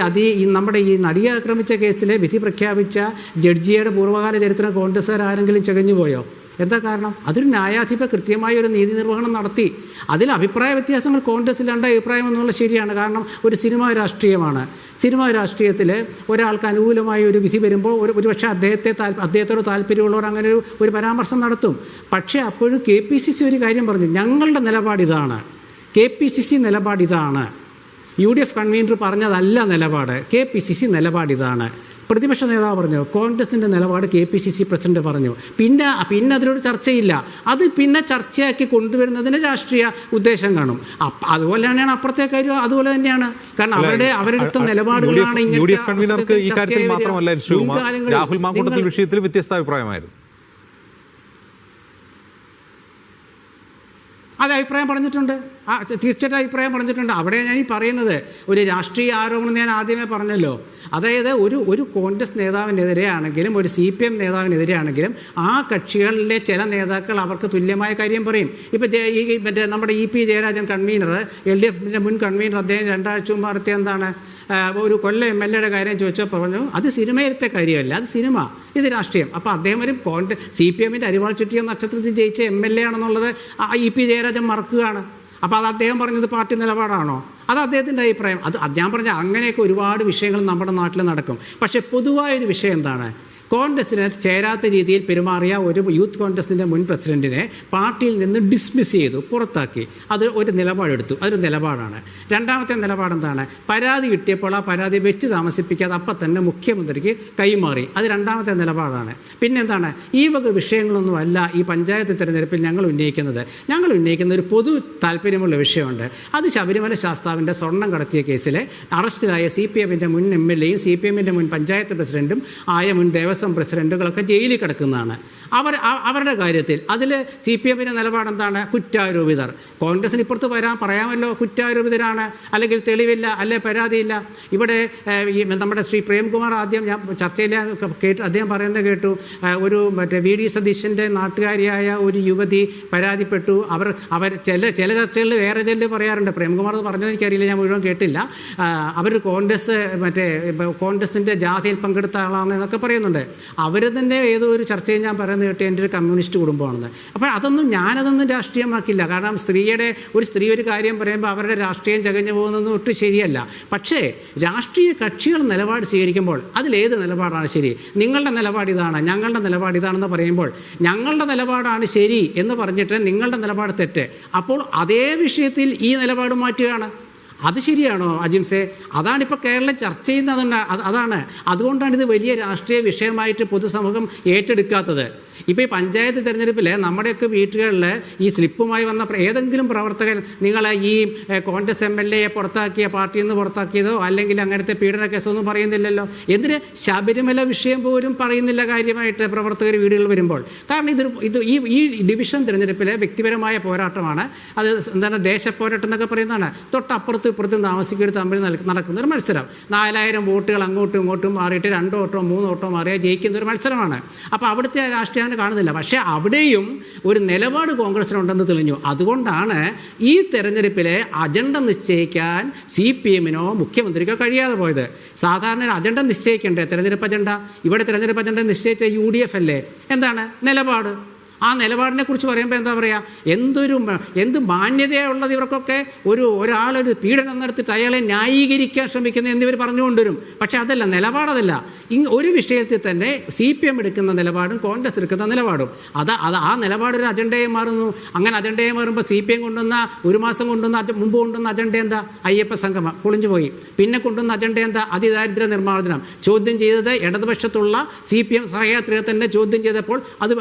[SPEAKER 3] നമ്മുടെ ഈ നടിയെ ആക്രമിച്ച കേസിലെ വിധി പ്രഖ്യാപിച്ച ജഡ്ജിയുടെ പൂർവ്വകാല ചരിത്രം കോൺഗ്രസ്സുകാരെങ്കിലും ചകഞ്ഞു പോയോ? എന്താ കാരണം? അതൊരു ന്യായാധിപ കൃത്യമായ ഒരു നീതി നിർവഹണം നടത്തി. അതിൽ അഭിപ്രായ വ്യത്യാസങ്ങൾ കോൺഗ്രസ്സിലുണ്ട്, അഭിപ്രായം എന്നുള്ള ശരിയാണ്. കാരണം ഒരു രാഷ്ട്രീയമാണ്. സിനിമാ രാഷ്ട്രീയത്തിൽ ഒരാൾക്ക് അനുകൂലമായ ഒരു വിധി വരുമ്പോൾ ഒരുപക്ഷെ അദ്ദേഹത്തോട് താല്പര്യമുള്ളവർ അങ്ങനെ ഒരു പരാമർശം നടത്തും. പക്ഷേ അപ്പോഴും KPCC ഒരു കാര്യം പറഞ്ഞു, ഞങ്ങളുടെ നിലപാടിതാണ്, KPCC നിലപാടിതാണ്. UDF കൺവീനർ പറഞ്ഞതല്ല നിലപാട്, KPCC നിലപാടിതാണ്. പ്രതിപക്ഷ നേതാവ് പറഞ്ഞു, കോൺഗ്രസിൻ്റെ നിലപാട് KPCC പ്രസിഡന്റ് പറഞ്ഞു. പിന്നെ അതിലൊരു ചർച്ചയില്ല. അത് പിന്നെ ചർച്ചയാക്കി കൊണ്ടുവരുന്നതിന് രാഷ്ട്രീയ ഉദ്ദേശം കാണും. അതുപോലെ തന്നെയാണ് അപ്പുറത്തെ കാര്യം, അതുപോലെ തന്നെയാണ്. കാരണം അവരുടെ നിലപാടുകളാണ്
[SPEAKER 1] രാഹുൽ മാങ്കൂട്ടത്തിൽ വിഷയത്തിൽ വ്യത്യസ്ത അഭിപ്രായമായിരുന്നു.
[SPEAKER 3] അത് അഭിപ്രായം പറഞ്ഞിട്ടുണ്ട്, തീർച്ചയായിട്ടും അഭിപ്രായം പറഞ്ഞിട്ടുണ്ട്. അവിടെ ഞാൻ പറയുന്നത് ഒരു രാഷ്ട്രീയ ആരോപണം ഞാൻ ആദ്യമേ പറഞ്ഞല്ലോ. അതായത് ഒരു കോൺഗ്രസ് നേതാവിനെതിരെ ആണെങ്കിലും ഒരു CPM നേതാവിനെതിരെ ആണെങ്കിലും ആ കക്ഷികളിലെ ചില നേതാക്കൾ അവർക്ക് തുല്യമായ കാര്യം പറയും. ഇപ്പോൾ മറ്റേ നമ്മുടെ EP ജയരാജൻ കൺവീനർ, LDFൻ്റെ മുൻ കൺവീനർ, അദ്ദേഹം 2 ആഴ്ച മുമ്പ് നടത്തിയ എന്താണ് ഒരു കൊല്ലം MLAയുടെ കാര്യം ചോദിച്ചപ്പോൾ പറഞ്ഞു അത് സിനിമയിലത്തെ കാര്യമല്ല, അത് സിനിമ, ഇത് രാഷ്ട്രീയം. അപ്പോൾ അദ്ദേഹം ഒരു CPMൻ്റെ അരിവാൾ ചുറ്റിയ നക്ഷത്രത്തിൽ ജയിച്ച MLA ആണെന്നുള്ളത് EP ജയരാജൻ മറക്കുകയാണ്. അപ്പോൾ അത് അദ്ദേഹം പറഞ്ഞത് പാർട്ടി നിലപാടാണോ? അത് അദ്ദേഹത്തിൻ്റെ അഭിപ്രായം. അത് ഞാൻ പറഞ്ഞ അങ്ങനെയൊക്കെ ഒരുപാട് വിഷയങ്ങൾ നമ്മുടെ നാട്ടിൽ നടക്കും. പക്ഷേ പൊതുവായൊരു വിഷയം എന്താണ്? കോൺഗ്രസിന് ചേരാത്ത രീതിയിൽ പെരുമാറിയ ഒരു യൂത്ത് കോൺഗ്രസിൻ്റെ മുൻ പ്രസിഡന്റിനെ പാർട്ടിയിൽ നിന്ന് ഡിസ്മിസ് ചെയ്തു, പുറത്താക്കി. അത് ഒരു നിലപാടെടുത്തു. അതൊരു നിലപാടാണ്. രണ്ടാമത്തെ നിലപാടെന്താണ്? പരാതി കിട്ടിയപ്പോൾ ആ പരാതി വെച്ച് താമസിപ്പിക്കാതെ അപ്പം തന്നെ മുഖ്യമന്ത്രിക്ക് കൈമാറി. അത് രണ്ടാമത്തെ നിലപാടാണ്. പിന്നെന്താണ്? ഈ വക വിഷയങ്ങളൊന്നുമല്ല ഈ പഞ്ചായത്ത് തിരഞ്ഞെടുപ്പിൽ ഞങ്ങൾ ഉന്നയിക്കുന്ന ഒരു പൊതു താല്പര്യമുള്ള വിഷയമുണ്ട്. അത് ശബരിമല ശാസ്താവിൻ്റെ സ്വർണം കടത്തിയ കേസിലെ അറസ്റ്റിലായ CPM-ൻ്റെ മുൻ MLA-യും CPM-ൻ്റെ മുൻ പഞ്ചായത്ത് പ്രസിഡന്റും ആയ മുൻ ദേവസ്വം പ്രസിഡന്റുകളൊക്കെ ജയിലിൽ കിടക്കുന്നതാണ്. അവരുടെ കാര്യത്തിൽ അതിൽ CPM-ൻ്റെ നിലപാടെന്താണ്? കുറ്റാരോപിതർ. കോൺഗ്രസിന് ഇപ്പുറത്ത് പറയാമല്ലോ, കുറ്റാരോപിതരാണ്, അല്ലെങ്കിൽ തെളിവില്ല, അല്ലെ പരാതിയില്ല. ഇവിടെ നമ്മുടെ ശ്രീ പ്രേംകുമാർ ആദ്യം ഞാൻ ചർച്ചയിൽ അദ്ദേഹം പറയുന്നത് കേട്ടു, ഒരു VD സതീശൻ്റെ നാട്ടുകാരിയായ ഒരു യുവതി പരാതിപ്പെട്ടു. അവർ ചില ചർച്ചകളിൽ വേറെ ചില പറയാറുണ്ട്. പ്രേംകുമാർ അത് പറഞ്ഞത് എനിക്കറിയില്ല, ഞാൻ മുഴുവൻ കേട്ടില്ല. അവർ കോൺഗ്രസിൻ്റെ ജാഥയിൽ പങ്കെടുത്ത ആളാണെന്നൊക്കെ പറയുന്നുണ്ട്. അവർ തന്നെ ഏതോ ഒരു ചർച്ചയിൽ ഞാൻ പറയുന്നത് കേട്ട് എൻ്റെ ഒരു കമ്മ്യൂണിസ്റ്റ് കുടുംബമാണെന്ന്. അപ്പോൾ ഞാനതൊന്നും രാഷ്ട്രീയമാക്കില്ല. കാരണം ഒരു സ്ത്രീ ഒരു കാര്യം പറയുമ്പോൾ അവരുടെ രാഷ്ട്രീയം ചകഞ്ഞു പോകുന്നതൊന്നും ഒട്ടും ശരിയല്ല. പക്ഷേ രാഷ്ട്രീയ കക്ഷികൾ നിലപാട് സ്വീകരിക്കുമ്പോൾ അതിലേത് നിലപാടാണ് ശരി? നിങ്ങളുടെ നിലപാട് ഇതാണ്, ഞങ്ങളുടെ നിലപാട് ഇതാണെന്ന് പറയുമ്പോൾ ഞങ്ങളുടെ നിലപാടാണ് ശരി എന്ന് പറഞ്ഞിട്ട് നിങ്ങളുടെ നിലപാട് തെറ്റ്. അപ്പോൾ അതേ വിഷയത്തിൽ ഈ നിലപാട് മാറ്റുകയാണ്. അത് ശരിയാണോ അജിംസെ? അതാണിപ്പോൾ കേരളം ചർച്ച ചെയ്യുന്നത്. അതുകൊണ്ടാണ് ഇത് വലിയ രാഷ്ട്രീയ വിഷയമായിട്ട് പൊതുസമൂഹം ഏറ്റെടുക്കാത്തത്. ഇപ്പോൾ ഈ പഞ്ചായത്ത് തിരഞ്ഞെടുപ്പിൽ നമ്മുടെയൊക്കെ വീട്ടുകളിൽ ഈ സ്ലിപ്പുമായി വന്ന ഏതെങ്കിലും പ്രവർത്തകൻ നിങ്ങൾ ഈ കോൺഗ്രസ് MLA-യെ പുറത്താക്കിയ, പാർട്ടിയിൽ നിന്ന് പുറത്താക്കിയതോ അല്ലെങ്കിൽ അങ്ങനത്തെ പീഡന കേസൊന്നും പറയുന്നില്ലല്ലോ. എന്തിന്? ശബരിമല വിഷയം പോലും പറയുന്നില്ല കാര്യമായിട്ട് പ്രവർത്തകർ വീടുകളിൽ വരുമ്പോൾ. കാരണം ഈ ഡിവിഷൻ തിരഞ്ഞെടുപ്പിലെ വ്യക്തിപരമായ പോരാട്ടമാണ്. അത് എന്താണ്, ദേശപോരാട്ടം എന്നൊക്കെ പറയുന്നതാണ്. തൊട്ടപ്പുറത്തും ഇപ്പുറത്തും താമസിക്കരുത് തമ്മിൽ നടക്കുന്ന ഒരു മത്സരം. 4000 വോട്ടുകൾ അങ്ങോട്ടും ഇങ്ങോട്ടും മാറിയിട്ട് 2 വോട്ടോ 3 വോട്ടോ മാറിയാൽ ജയിക്കുന്ന ഒരു മത്സരമാണ്. അപ്പോൾ അവിടുത്തെ രാഷ്ട്രീയം കാണുന്നില്ല. പക്ഷേ അവിടെയും ഒരു നിലപാട് കോൺഗ്രസിനുണ്ടെന്ന് തെളിഞ്ഞു. അതുകൊണ്ടാണ് ഈ തെരഞ്ഞെടുപ്പിലെ അജണ്ട നിശ്ചയിക്കാൻ CPM-നോ മുഖ്യമന്ത്രിക്കോ കഴിയാതെ പോയത്. സാധാരണ അജണ്ട നിശ്ചയിക്കണ്ടേ തെരഞ്ഞെടുപ്പ് അജണ്ട? ഇവിടെ തെരഞ്ഞെടുപ്പ് അജണ്ട നിശ്ചയിച്ച UDF അല്ലേ? എന്താണ് നിലപാട്? ആ നിലപാടിനെ കുറിച്ച് പറയുമ്പോൾ എന്താ പറയുക, എന്ത് മാന്യതയുള്ളത് ഇവർക്കൊക്കെ. ഒരാളൊരു പീഡനം നടത്തിയിട്ട് അയാളെ ന്യായീകരിക്കാൻ ശ്രമിക്കുന്ന എന്നിവർ പറഞ്ഞുകൊണ്ടുവരും. പക്ഷേ അതല്ല, നിലപാടതല്ല. ഒരു വിഷയത്തിൽ തന്നെ CPM എടുക്കുന്ന നിലപാടും കോൺഗ്രസ് എടുക്കുന്ന നിലപാടും ആ നിലപാടൊരു അജണ്ടയെ മാറുന്നു. അങ്ങനെ അജണ്ടയെ മാറുമ്പോൾ CPM കൊണ്ടുവന്ന മുമ്പ് കൊണ്ടുവന്ന അജണ്ട എന്താ? അയ്യപ്പ സംഗമം പൊളിഞ്ഞു പോയി. പിന്നെ കൊണ്ടുവന്ന അജണ്ട എന്താ? അതിദാരിദ്ര്യ നിർമ്മാർജ്ജനം. ചോദ്യം ചെയ്തത് ഇടതുപക്ഷത്തുള്ള CPM സഹയാത്രികരെ തന്നെ ചോദ്യം ചെയ്തപ്പോൾ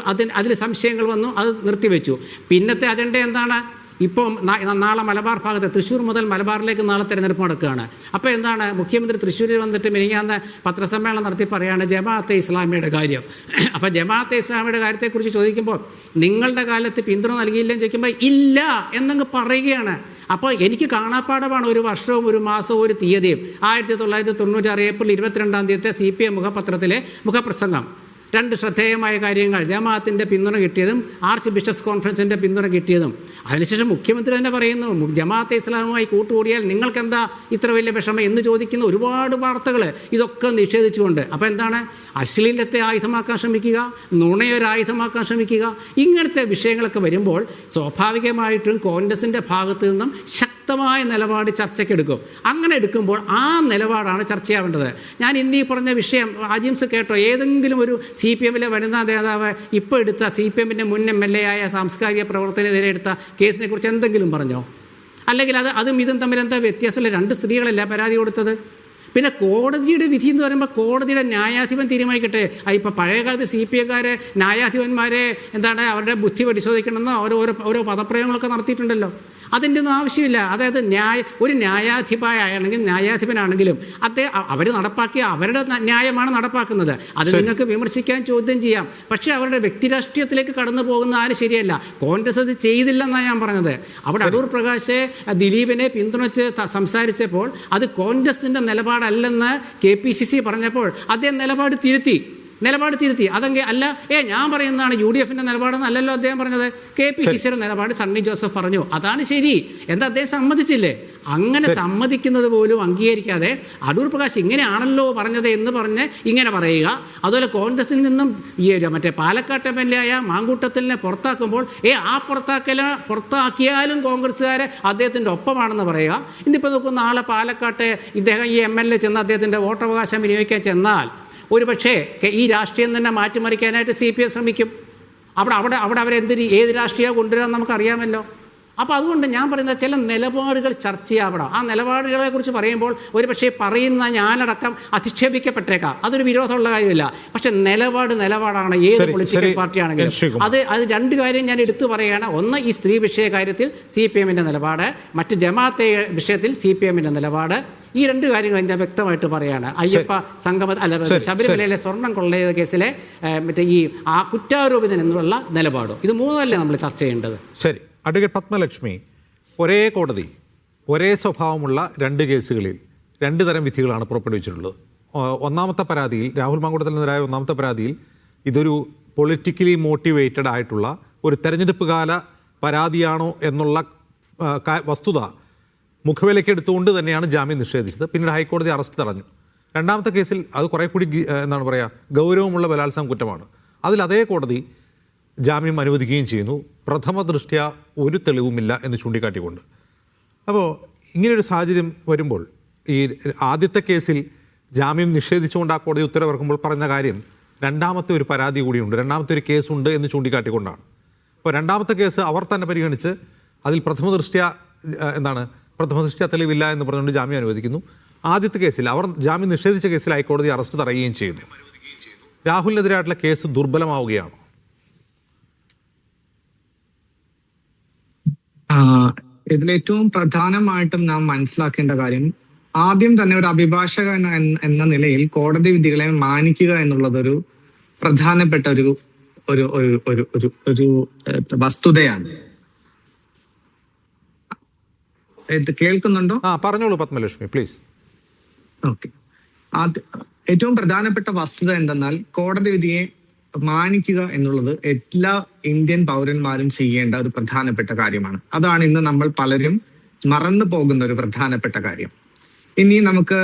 [SPEAKER 3] അതിൽ സംശയങ്ങൾ വന്നു, അത് നിർത്തിവെച്ചു. പിന്നത്തെ അജണ്ട എന്താണ്? ഇപ്പോൾ നാളെ മലബാർ ഭാഗത്ത്, തൃശ്ശൂർ മുതൽ മലബാറിലേക്ക് നാളെ തെരഞ്ഞെടുപ്പ് നടക്കുകയാണ്. അപ്പോൾ എന്താണ്, മുഖ്യമന്ത്രി തൃശ്ശൂരിൽ വന്നിട്ട് മിനിഞ്ഞാന്ന് പത്രസമ്മേളനം നടത്തി പറയുകയാണ് ജമാഅത്തെ ഇസ്ലാമിയുടെ കാര്യം. അപ്പോൾ ജമാഅത്തെ ഇസ്ലാമിയുടെ കാര്യത്തെക്കുറിച്ച് ചോദിക്കുമ്പോൾ നിങ്ങളുടെ കാലത്ത് പിന്തുണ നൽകിയില്ലെന്ന് ചോദിക്കുമ്പോൾ ഇല്ല എന്നങ്ങ് പറയുകയാണ്. അപ്പോൾ എനിക്ക് കാണാപ്പാടമാണ് ഒരു വർഷവും ഒരു മാസവും ഒരു തീയതിയും. 1996 ഏപ്രിൽ 22 CPM മുഖപത്രത്തിലെ മുഖപ്രസംഗം. 2 ശ്രദ്ധേയമായ കാര്യങ്ങൾ: ജമാഅത്തിൻ്റെ പിന്തുണ കിട്ടിയതും ആർച്ച് ബിഷപ്സ് കോൺഫറൻസിൻ്റെ പിന്തുണ കിട്ടിയതും. അതിനുശേഷം മുഖ്യമന്ത്രി തന്നെ പറയുന്നു, ജമാഅത്തെ ഇസ്ലാമുമായി കൂട്ടുകൂടിയാൽ നിങ്ങൾക്കെന്താ ഇത്ര വലിയ വിഷമം എന്ന് ചോദിക്കുന്ന ഒരുപാട് വാർത്തകൾ. ഇതൊക്കെ നിഷേധിച്ചുകൊണ്ട്. അപ്പോൾ എന്താണ്, അശ്ലീലത്തെ ആയുധമാക്കാൻ ശ്രമിക്കുക, നുണയൊരായുധമാക്കാൻ ശ്രമിക്കുക. ഇങ്ങനത്തെ വിഷയങ്ങളൊക്കെ വരുമ്പോൾ സ്വാഭാവികമായിട്ടും കോൺഗ്രസിൻ്റെ ഭാഗത്തു നിന്നും ശക്തമായ നിലപാട് ചർച്ചയ്ക്കെടുക്കും. അങ്ങനെ എടുക്കുമ്പോൾ ആ നിലപാടാണ് ചർച്ചയാവേണ്ടത്. ഞാൻ ഇന്നീ പറഞ്ഞ വിഷയം അജിംസ് കേട്ടോ? ഏതെങ്കിലും ഒരു CPM-ലെ വനിതാ നേതാവ് ഇപ്പോൾ എടുത്ത CPM-ൻ്റെ മുൻ MLA ആയ സാംസ്കാരിക പ്രവർത്തനെതിരെ എടുത്ത കേസിനെ കുറിച്ച് എന്തെങ്കിലും പറഞ്ഞോ? അല്ലെങ്കിൽ അതും ഇതും തമ്മിൽ എന്താ വ്യത്യാസമില്ല? 2 സ്ത്രീകളല്ല പരാതി കൊടുത്തത്. പിന്നെ കോടതിയുടെ വിധി എന്ന് പറയുമ്പോൾ കോടതിയുടെ ന്യായാധിപൻ തീരുമാനിക്കട്ടെ. ഇപ്പോൾ പഴയകാലത്ത് CPM-കാരെ ന്യായാധിപന്മാരെ അവരുടെ ബുദ്ധി പരിശോധിക്കണമെന്നോ ഓരോ പദപ്രയോഗങ്ങളൊക്കെ നടത്തിയിട്ടുണ്ടല്ലോ. അതിൻ്റെ ഒന്നും ആവശ്യമില്ല. അതായത് ഒരു ന്യായാധിപനാണെങ്കിലും അവർ നടപ്പാക്കിയ അവരുടെ ന്യായമാണ് നടപ്പാക്കുന്നത്. അത് നിങ്ങൾക്ക് വിമർശിക്കാൻ, ചോദ്യം ചെയ്യാം. പക്ഷേ അവരുടെ വ്യക്തിരാഷ്ട്രീയത്തിലേക്ക് കടന്നു പോകുന്ന ആരും ശരിയല്ല. കോൺഗ്രസ് അത് ചെയ്തില്ലെന്നാണ് ഞാൻ പറഞ്ഞത്. അവിടെ അടൂർ പ്രകാശ് ദിലീപിനെ പിന്തുണച്ച് സംസാരിച്ചപ്പോൾ അത് കോൺഗ്രസിൻ്റെ നിലപാടല്ലെന്ന് KPCC പറഞ്ഞപ്പോൾ അദ്ദേഹം നിലപാട് തിരുത്തി. അതെങ്കിൽ അല്ല, ഞാൻ പറയുന്നതാണ് UDF-ൻ്റെ നിലപാടെന്ന് അല്ലല്ലോ അദ്ദേഹം പറഞ്ഞത്. KPCC-യുടെ നിലപാട് സണ്ണി ജോസഫ് പറഞ്ഞു, അതാണ് ശരി എന്താ അദ്ദേഹം സമ്മതിച്ചില്ലേ? അങ്ങനെ സമ്മതിക്കുന്നത് പോലും അംഗീകരിക്കാതെ അടൂർ പ്രകാശ് ഇങ്ങനെയാണല്ലോ പറഞ്ഞത് എന്ന് പറഞ്ഞ് ഇങ്ങനെ പറയുക. അതുപോലെ കോൺഗ്രസിൽ നിന്നും മറ്റേ പാലക്കാട്ട് MLA ആയ മാങ്കൂട്ടത്തിലിനെ പുറത്താക്കുമ്പോൾ പുറത്താക്കിയാലും കോൺഗ്രസ്സുകാരെ അദ്ദേഹത്തിൻ്റെ ഒപ്പമാണെന്ന് പറയുക. ഇന്നിപ്പോൾ നോക്കും, നാളെ പാലക്കാട്ട് ഇദ്ദേഹം ഈ MLA ചെന്ന് അദ്ദേഹത്തിൻ്റെ വോട്ടവകാശം വിനിയോഗിക്കാൻ ചെന്നാൽ ഒരു പക്ഷേ ഈ രാഷ്ട്രീയം തന്നെ മാറ്റിമറിക്കാനായിട്ട് CPM ശ്രമിക്കും. അവിടെ ഏത് രാഷ്ട്രീയം കൊണ്ടുവരാൻ നമുക്കറിയാമല്ലോ. അപ്പോൾ അതുകൊണ്ട് ഞാൻ പറയുന്നത് ചില നിലപാടുകൾ ചർച്ച ചെയ്യപ്പെടാം. ആ നിലപാടുകളെ കുറിച്ച് പറയുമ്പോൾ ഒരു പക്ഷേ പറയുന്ന ഞാനടക്കം അധിക്ഷേപിക്കപ്പെട്ടേക്കാം. അതൊരു വിരോധമുള്ള കാര്യമില്ല. പക്ഷെ നിലപാടാണ് ഏത് പൊളിറ്റിക്കൽ പാർട്ടിയാണെങ്കിലും. അത് 2 കാര്യം ഞാൻ എടുത്തു പറയുകയാണ്. ഒന്ന്, ഈ സ്ത്രീ വിഷയ കാര്യത്തിൽ CPMന്റെ നിലപാട്, മറ്റ് ജമാഅത്തെ വിഷയത്തിൽ CPMന്റെ നിലപാട്. ഈ 2 കാര്യങ്ങൾ ഞാൻ വ്യക്തമായിട്ട് പറയാണ്. അയ്യപ്പ ശബരിമലയിലെ സ്വർണം കൊള്ളയ കേസിലെ ഈ കുറ്റാരോപിതൻ എന്നുള്ള നിലപാടും, ഇത് 3 നമ്മൾ ചർച്ച ചെയ്യേണ്ടത്.
[SPEAKER 1] ശരി. അഡ്വക്കേറ്റ് പത്മലക്ഷ്മി, ഒരേ കോടതി ഒരേ സ്വഭാവമുള്ള 2 കേസുകളിൽ 2 തരം വിധികളാണ് പുറപ്പെടുവിച്ചിട്ടുള്ളത്. ഒന്നാമത്തെ പരാതിയിൽ, രാഹുൽ മാങ്കൂട്ടത്തിനെതിരായ ഒന്നാമത്തെ പരാതിയിൽ ഇതൊരു പൊളിറ്റിക്കലി മോട്ടിവേറ്റഡ് ആയിട്ടുള്ള ഒരു തെരഞ്ഞെടുപ്പ് കാല പരാതിയാണോ എന്നുള്ള വസ്തുത മുഖവിലക്കെടുത്തുകൊണ്ട് തന്നെയാണ് ജാമ്യം നിഷേധിച്ചത്. പിന്നീട് ഹൈക്കോടതി അറസ്റ്റ് തടഞ്ഞു. രണ്ടാമത്തെ കേസിൽ അത് കുറേ കൂടി എന്താണ് പറയുക, ഗൗരവമുള്ള ബലാത്സംഗ കുറ്റമാണ്. അതിൽ അതേ കോടതി ജാമ്യം അനുവദിക്കുകയും ചെയ്യുന്നു, പ്രഥമ ദൃഷ്ട്യാ ഒരു തെളിവുമില്ല എന്ന് ചൂണ്ടിക്കാട്ടിക്കൊണ്ട്. അപ്പോൾ ഇങ്ങനെയൊരു സാഹചര്യം വരുമ്പോൾ ഈ ആദ്യത്തെ കേസിൽ ജാമ്യം നിഷേധിച്ചുകൊണ്ട് ആ കോടതി ഉത്തരവിറക്കുമ്പോൾ പറഞ്ഞ കാര്യം രണ്ടാമത്തെ ഒരു പരാതി കൂടിയുണ്ട്, രണ്ടാമത്തെ ഒരു കേസുണ്ട് എന്ന് ചൂണ്ടിക്കാട്ടിക്കൊണ്ടാണ്. അപ്പോൾ രണ്ടാമത്തെ കേസ് അവർ തന്നെ പരിഗണിച്ച് അതിൽ പ്രഥമ ദൃഷ്ട്യാ തെളിവില്ല എന്ന് പറഞ്ഞുകൊണ്ട് ജാമ്യം അനുവദിക്കുന്നു. ആദ്യത്തെ കേസിൽ അവർ ജാമ്യം നിഷേധിച്ച കേസിൽ ഹൈക്കോടതി അറസ്റ്റ് തടയുകയും ചെയ്യുന്നു. രാഹുലിനെതിരായിട്ടുള്ള കേസ് ദുർബലമാവുകയാണോ?
[SPEAKER 4] ഇതിലേറ്റവും പ്രധാനമായിട്ടും നാം മനസ്സിലാക്കേണ്ട കാര്യം, ആദ്യം തന്നെ ഒരു അഭിഭാഷകൻ എന്ന നിലയിൽ കോടതി വിധികളെ മാനിക്കുക എന്നുള്ളതൊരു പ്രധാനപ്പെട്ട ഒരു വസ്തുതയാണ്. കേൾക്കുന്നുണ്ടോ?
[SPEAKER 1] പറഞ്ഞോളൂ പത്മലക്ഷ്മി, പ്ലീസ്.
[SPEAKER 4] ഓക്കെ. ഏറ്റവും പ്രധാനപ്പെട്ട വസ്തുത എന്തെന്നാൽ കോടതി വിധിയെ മാനിക്കുക എന്നുള്ളത് എല്ലാ ഇന്ത്യൻ പൗരന്മാരും ചെയ്യേണ്ട ഒരു പ്രധാനപ്പെട്ട കാര്യമാണ്. അതാണ് ഇന്ന് നമ്മൾ പലരും മറന്നു പോകുന്ന ഒരു പ്രധാനപ്പെട്ട കാര്യം. ഇനി നമുക്ക്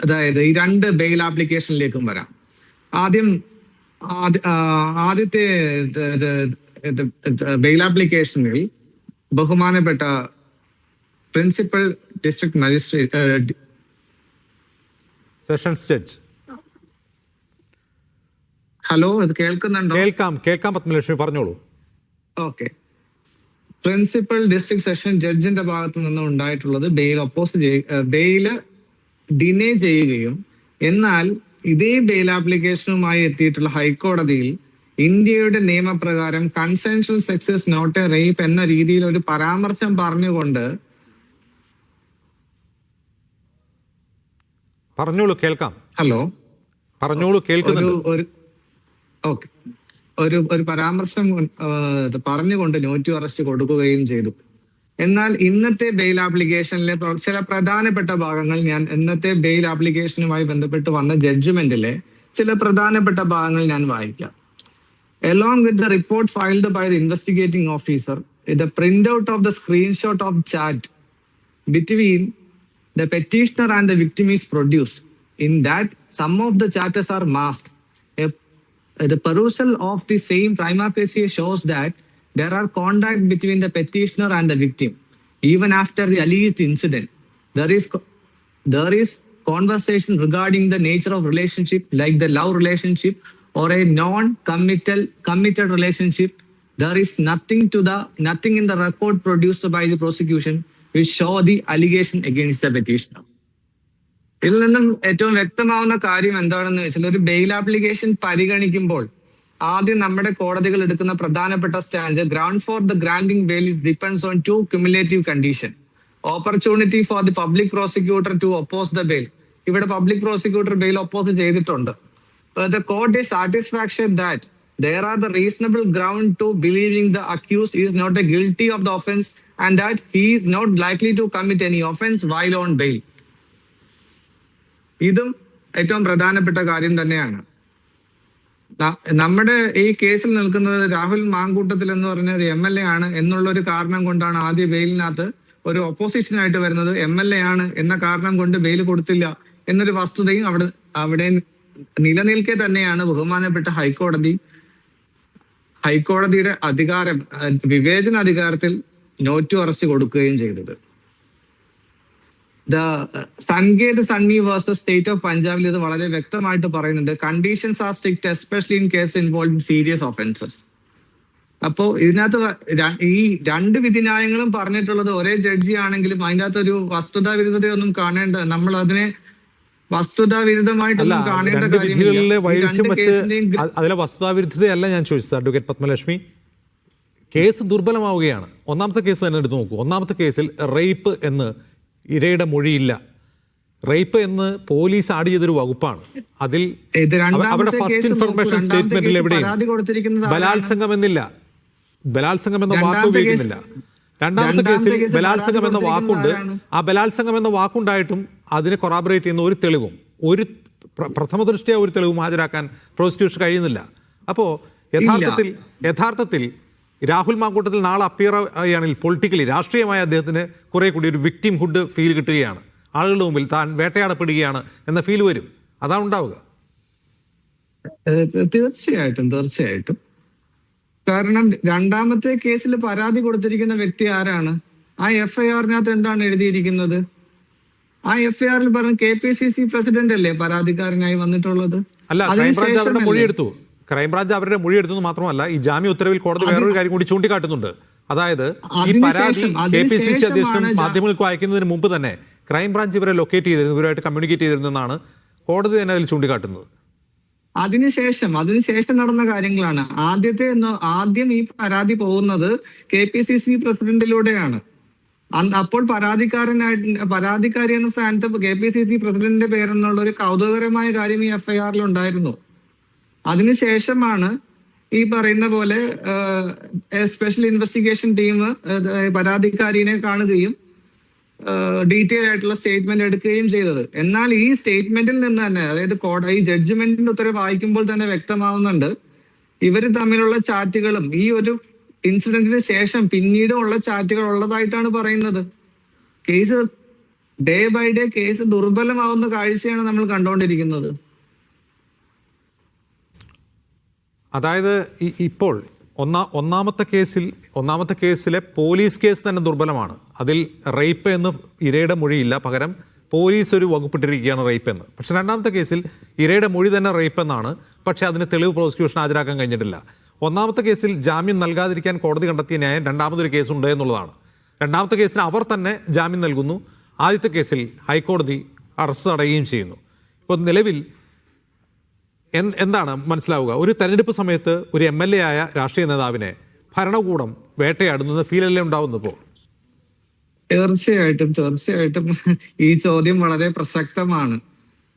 [SPEAKER 4] അതായത് ഈ 2 ബെയിൽ ആപ്ലിക്കേഷനിലേക്കും വരാം. ആദ്യത്തെ ബെയിൽ ആപ്ലിക്കേഷനിൽ ബഹുമാനപ്പെട്ട principal district magistrate
[SPEAKER 1] sessions judge.
[SPEAKER 4] Hello, ഇത് കേൾക്കുന്നുണ്ടോ?
[SPEAKER 1] കേൾക്കാം പത്മലക്ഷ്മി, പറഞ്ഞോളൂ.
[SPEAKER 4] ഓക്കെ. പ്രിൻസിപ്പൽ ഡിസ്ട്രിക്ട് സെഷൻ ജഡ്ജിന്റെ ഭാഗത്തു നിന്ന് ഉണ്ടായിട്ടുള്ളത് ബെയില് ഡിനേ ചെയ്യുകയും, എന്നാൽ ഇതേ ബെയിൽ ആപ്ലിക്കേഷനുമായി എത്തിയിട്ടുള്ള ഹൈക്കോടതിയിൽ ഇന്ത്യയുടെ നിയമപ്രകാരം consensual sex is not a rape എന്ന രീതിയിൽ ഒരു പരാമർശം പറഞ്ഞുകൊണ്ട്
[SPEAKER 1] പറഞ്ഞോളൂ, കേൾക്കാം.
[SPEAKER 4] ഹലോ,
[SPEAKER 1] പറഞ്ഞോളൂ, കേൾക്കുന്നുണ്ട്.
[SPEAKER 4] ഓക്കെ. ഒരു പരാമർശം പറഞ്ഞുകൊണ്ട് നോട്ടീസ് അറസ്റ്റ് കൊടുക്കുകയും ചെയ്തു. എന്നാൽ ഇന്നത്തെ ബെയിൽ ആപ്ലിക്കേഷനിലെ ചില പ്രധാനപ്പെട്ട ഭാഗങ്ങൾ ഞാൻ ഇന്നത്തെ ബെയിൽ ആപ്ലിക്കേഷനുമായി ബന്ധപ്പെട്ട് വന്ന ജഡ്ജ്മെന്റിലെ ചില പ്രധാനപ്പെട്ട ഭാഗങ്ങൾ ഞാൻ വായിക്കാം. Along with the report filed by the investigating officer, the printout of the screenshot of chat between the petitioner and the victim is produced. In that, some of the chatters are masked. The perusal of the same prima facie shows that there are contact between the petitioner and the victim. Even after the alleged incident, there is conversation regarding the nature of relationship, like the love relationship or a committed relationship. There is nothing in the record produced by the prosecution which show the allegation against the petitioner. ഇതിൽ നിന്നും ഏറ്റവും വ്യക്തമാവുന്ന കാര്യം എന്താണെന്ന് വെച്ചാൽ, ഒരു bail application പരിഗണിക്കുമ്പോൾ ആദ്യം നമ്മുടെ കോടതികൾ എടുക്കുന്ന പ്രധാനപ്പെട്ട stand, ground for the granting bail depends on 2 cumulative condition. Opportunity for the public prosecutor to oppose the bail. ഇവിടെ പബ്ലിക് പ്രോസിക്യൂട്ടർ ബെയിൽ ഒപ്പോസ് ചെയ്തിട്ടുണ്ട്. The court is satisfaction that there are the reasonable ground to believing the accused is not guilty of the offense and that he is not likely to commit any offense while on bail. ഇതും ഏറ്റവും പ്രധാനപ്പെട്ട കാര്യം തന്നെയാണ്. നമ്മുടെ ഈ കേസിൽ നിൽക്കുന്നത് രാഹുൽ മാങ്കൂട്ടത്തിൽ എന്ന് പറഞ്ഞ ഒരു MLA ആണ് എന്നുള്ള ഒരു കാരണം കൊണ്ടാണ് ആദ്യ ബെയിലിനകത്ത് ഒരു ഒപ്പോസിഷൻ ആയിട്ട് വരുന്നത്. MLA ആണ് എന്ന കാരണം കൊണ്ട് ബെയിൽ കൊടുത്തില്ല എന്നൊരു വസ്തുതയും അവിടെ നിലനിൽക്കെ തന്നെയാണ് ബഹുമാനപ്പെട്ട ഹൈക്കോടതിയുടെ വിവേചന അധികാരത്തിൽ നോട്ടീസ് അറസ്റ്റ് കൊടുക്കുകയും ചെയ്തത്. Sanket Sunny versus state of പഞ്ചാബിൽ ഇത് വളരെ വ്യക്തമായിട്ട് പറയുന്നുണ്ട്. Conditions R strict especially in case involve serious offences. അപ്പോ ഇതിനകത്ത് ഈ രണ്ട് വിധിന്യായങ്ങളും പറഞ്ഞിട്ടുള്ളത് ഒരേ ജഡ്ജി ആണെങ്കിലും അതിൻ്റെ അകത്ത് ഒരു വസ്തുതാ വിരുദ്ധതയൊന്നും കാണേണ്ട, നമ്മൾ അതിനെ വസ്തുതാ വിരുദ്ധമായിട്ടൊന്നും കാണേണ്ട
[SPEAKER 1] വിധികളിലെ വൈരുദ്ധ്യം വെച്ച് അതിലെ വസ്തുതാ വിരുദ്ധതയല്ല ഞാൻ ചോദിച്ചത് അഡ്വക്കേറ്റ് പത്മലക്ഷ്മി. കേസ് ദുർബലമാവുകയാണ്. ഒന്നാമത്തെ കേസ് തന്നെ എടുത്ത് നോക്കൂ. ഒന്നാമത്തെ കേസിൽ റേപ്പ് എന്ന് ഇരയുടെ മൊഴിയില്ല. റേപ്പ് എന്ന് പോലീസ് ആഡ് ചെയ്തൊരു വകുപ്പാണ്. അതിൽ അവരുടെ ഫസ്റ്റ് ഇൻഫർമേഷൻ സ്റ്റേറ്റ്മെന്റിൽ എവിടെയും ബലാത്സംഗം എന്നില്ല, ബലാത്സംഗം എന്ന വാക്ക് ഉപയോഗിക്കുന്നില്ല. രണ്ടാമത്തെ കേസിൽ ബലാത്സംഗം എന്ന വാക്കുണ്ട്. ആ ബലാത്സംഗം എന്ന വാക്കുണ്ടായിട്ടും അതിനെ കൊറാബറേറ്റ് ചെയ്യുന്ന ഒരു തെളിവും, ഒരു പ്രഥമ ദൃഷ്ടിയ ഒരു തെളിവും ഹാജരാക്കാൻ പ്രോസിക്യൂഷൻ കഴിയുന്നില്ല. അപ്പോൾ യഥാർത്ഥത്തിൽ രാഹുൽ മാങ്കൂട്ടത്തിൽ നാളെ അപ്പിയർ ചെയ്യുകയാണെങ്കിൽ പൊളിറ്റിക്കലി രാഷ്ട്രീയമായ അദ്ദേഹത്തിന് കുറെ കൂടി ഒരു വിക്ടിം ഹുഡ് ഫീൽ കിട്ടുകയാണ്. ആളുകളുടെ മുമ്പിൽ താൻ വേട്ടയാടപ്പെടുകയാണ് എന്ന ഫീൽ വരും. അതാണ് ഉണ്ടാവുക.
[SPEAKER 4] തീർച്ചയായിട്ടും. കാരണം രണ്ടാമത്തെ കേസിൽ പരാതി കൊടുത്തിരിക്കുന്ന വ്യക്തി ആരാണ്? ആ FIR-നകത്ത് എന്താണ് എഴുതിയിരിക്കുന്നത്? ആ FIR-ൽ പറഞ്ഞ KPCC പ്രസിഡന്റ് അല്ലേ പരാതിക്കാരനായി വന്നിട്ടുള്ളത്?
[SPEAKER 1] അല്ല, ക്രൈംബ്രാഞ്ച് അവരുടെ മൊഴിയെടുത്തു. ക്രൈംബ്രാഞ്ച് അവരുടെ മൊഴിയെടുത്തു മാത്രമല്ല, ഈ ജാമ്യ ഉത്തരവിൽ കോടതി വേറൊരു കാര്യം കൂടി ചൂണ്ടിക്കാട്ടുന്നുണ്ട്. അതായത് ഈ പരാതി KPCC അധ്യക്ഷനും മാധ്യമങ്ങൾക്ക് അയക്കുന്നതിന് മുമ്പ് തന്നെ ക്രൈംബ്രാഞ്ച് ഇവരെ ലൊക്കേറ്റ് ചെയ്തിരുന്നു, ഇവരുമായിട്ട് കമ്മ്യൂണിക്കേറ്റ് ചെയ്തിരുന്നെന്നാണ് കോടതി തന്നെ അതിൽ ചൂണ്ടിക്കാട്ടുന്നത്.
[SPEAKER 4] അതിനുശേഷം നടന്ന കാര്യങ്ങളാണ്. ആദ്യം ഈ പരാതി പോകുന്നത് KPCC പ്രസിഡന്റിലൂടെയാണ്. അപ്പോൾ പരാതിക്കാരി എന്ന സ്ഥാനത്ത് KPCC പ്രസിഡന്റിന്റെ പേരെന്നുള്ള ഒരു കൗതുകകരമായ കാര്യം ഈ FIR-ൽ ഉണ്ടായിരുന്നു. അതിനുശേഷമാണ് ഈ പറയുന്ന പോലെ സ്പെഷ്യൽ ഇൻവെസ്റ്റിഗേഷൻ ടീം പരാതിക്കാരിനെ കാണുകയും ഡീറ്റെയിൽ ആയിട്ടുള്ള സ്റ്റേറ്റ്മെന്റ് എടുക്കുകയും ചെയ്തത്. എന്നാൽ ഈ സ്റ്റേറ്റ്മെന്റിൽ നിന്ന് തന്നെ, അതായത് ഈ ജഡ്ജ്മെന്റിന്റെ ഉത്തരവ് വായിക്കുമ്പോൾ തന്നെ വ്യക്തമാവുന്നുണ്ട് ഇവർ തമ്മിലുള്ള ചാറ്റുകളും ഈ ഒരു ഇൻസിഡന്റിന് ശേഷം പിന്നീട് ഉള്ള ചാറ്റുകൾ ഉള്ളതായിട്ടാണ് പറയുന്നത്. Case day by day case ദുർബലമാവുന്ന കാഴ്ചയാണ് നമ്മൾ കണ്ടുകൊണ്ടിരിക്കുന്നത്.
[SPEAKER 1] അതായത് ഇപ്പോൾ ഒന്നാമത്തെ കേസിലെ പോലീസ് കേസ് തന്നെ ദുർബലമാണ്. അതിൽ റേപ്പ് എന്ന് ഇരയുടെ മൊഴിയില്ല, പകരം പോലീസ് ഒരു വകുപ്പിട്ടിരിക്കുകയാണ് റേപ്പ് എന്ന്. പക്ഷെ രണ്ടാമത്തെ കേസിൽ ഇരയുടെ മൊഴി തന്നെ റേപ്പ് എന്നാണ്, പക്ഷേ അതിന് തെളിവ് പ്രോസിക്യൂഷൻ ഹാജരാക്കാൻ കഴിഞ്ഞിട്ടില്ല. ഒന്നാമത്തെ കേസിൽ ജാമ്യം നൽകാതിരിക്കാൻ കോടതി കണ്ടെത്തിയ ന്യായം രണ്ടാമതൊരു കേസുണ്ട് എന്നുള്ളതാണ്. രണ്ടാമത്തെ കേസിന് അവർ തന്നെ ജാമ്യം നൽകുന്നു. ആദ്യത്തെ കേസിൽ ഹൈക്കോടതി അറസ്റ്റ് തടയുകയും ചെയ്യുന്നു. ഇപ്പോൾ നിലവിൽ എന്താണ് മനസ്സിലാവുക? ഒരു തെരഞ്ഞെടുപ്പ് സമയത്ത് ഒരു MLA ആയ രാഷ്ട്രീയ നേതാവിനെ ഭരണകൂടം വേട്ടയാടുന്നത് ഫീലല്ലേ ഉണ്ടാവുന്നു ഇപ്പോൾ?
[SPEAKER 4] തീർച്ചയായിട്ടും ഈ ചോദ്യം വളരെ പ്രസക്തമാണ്.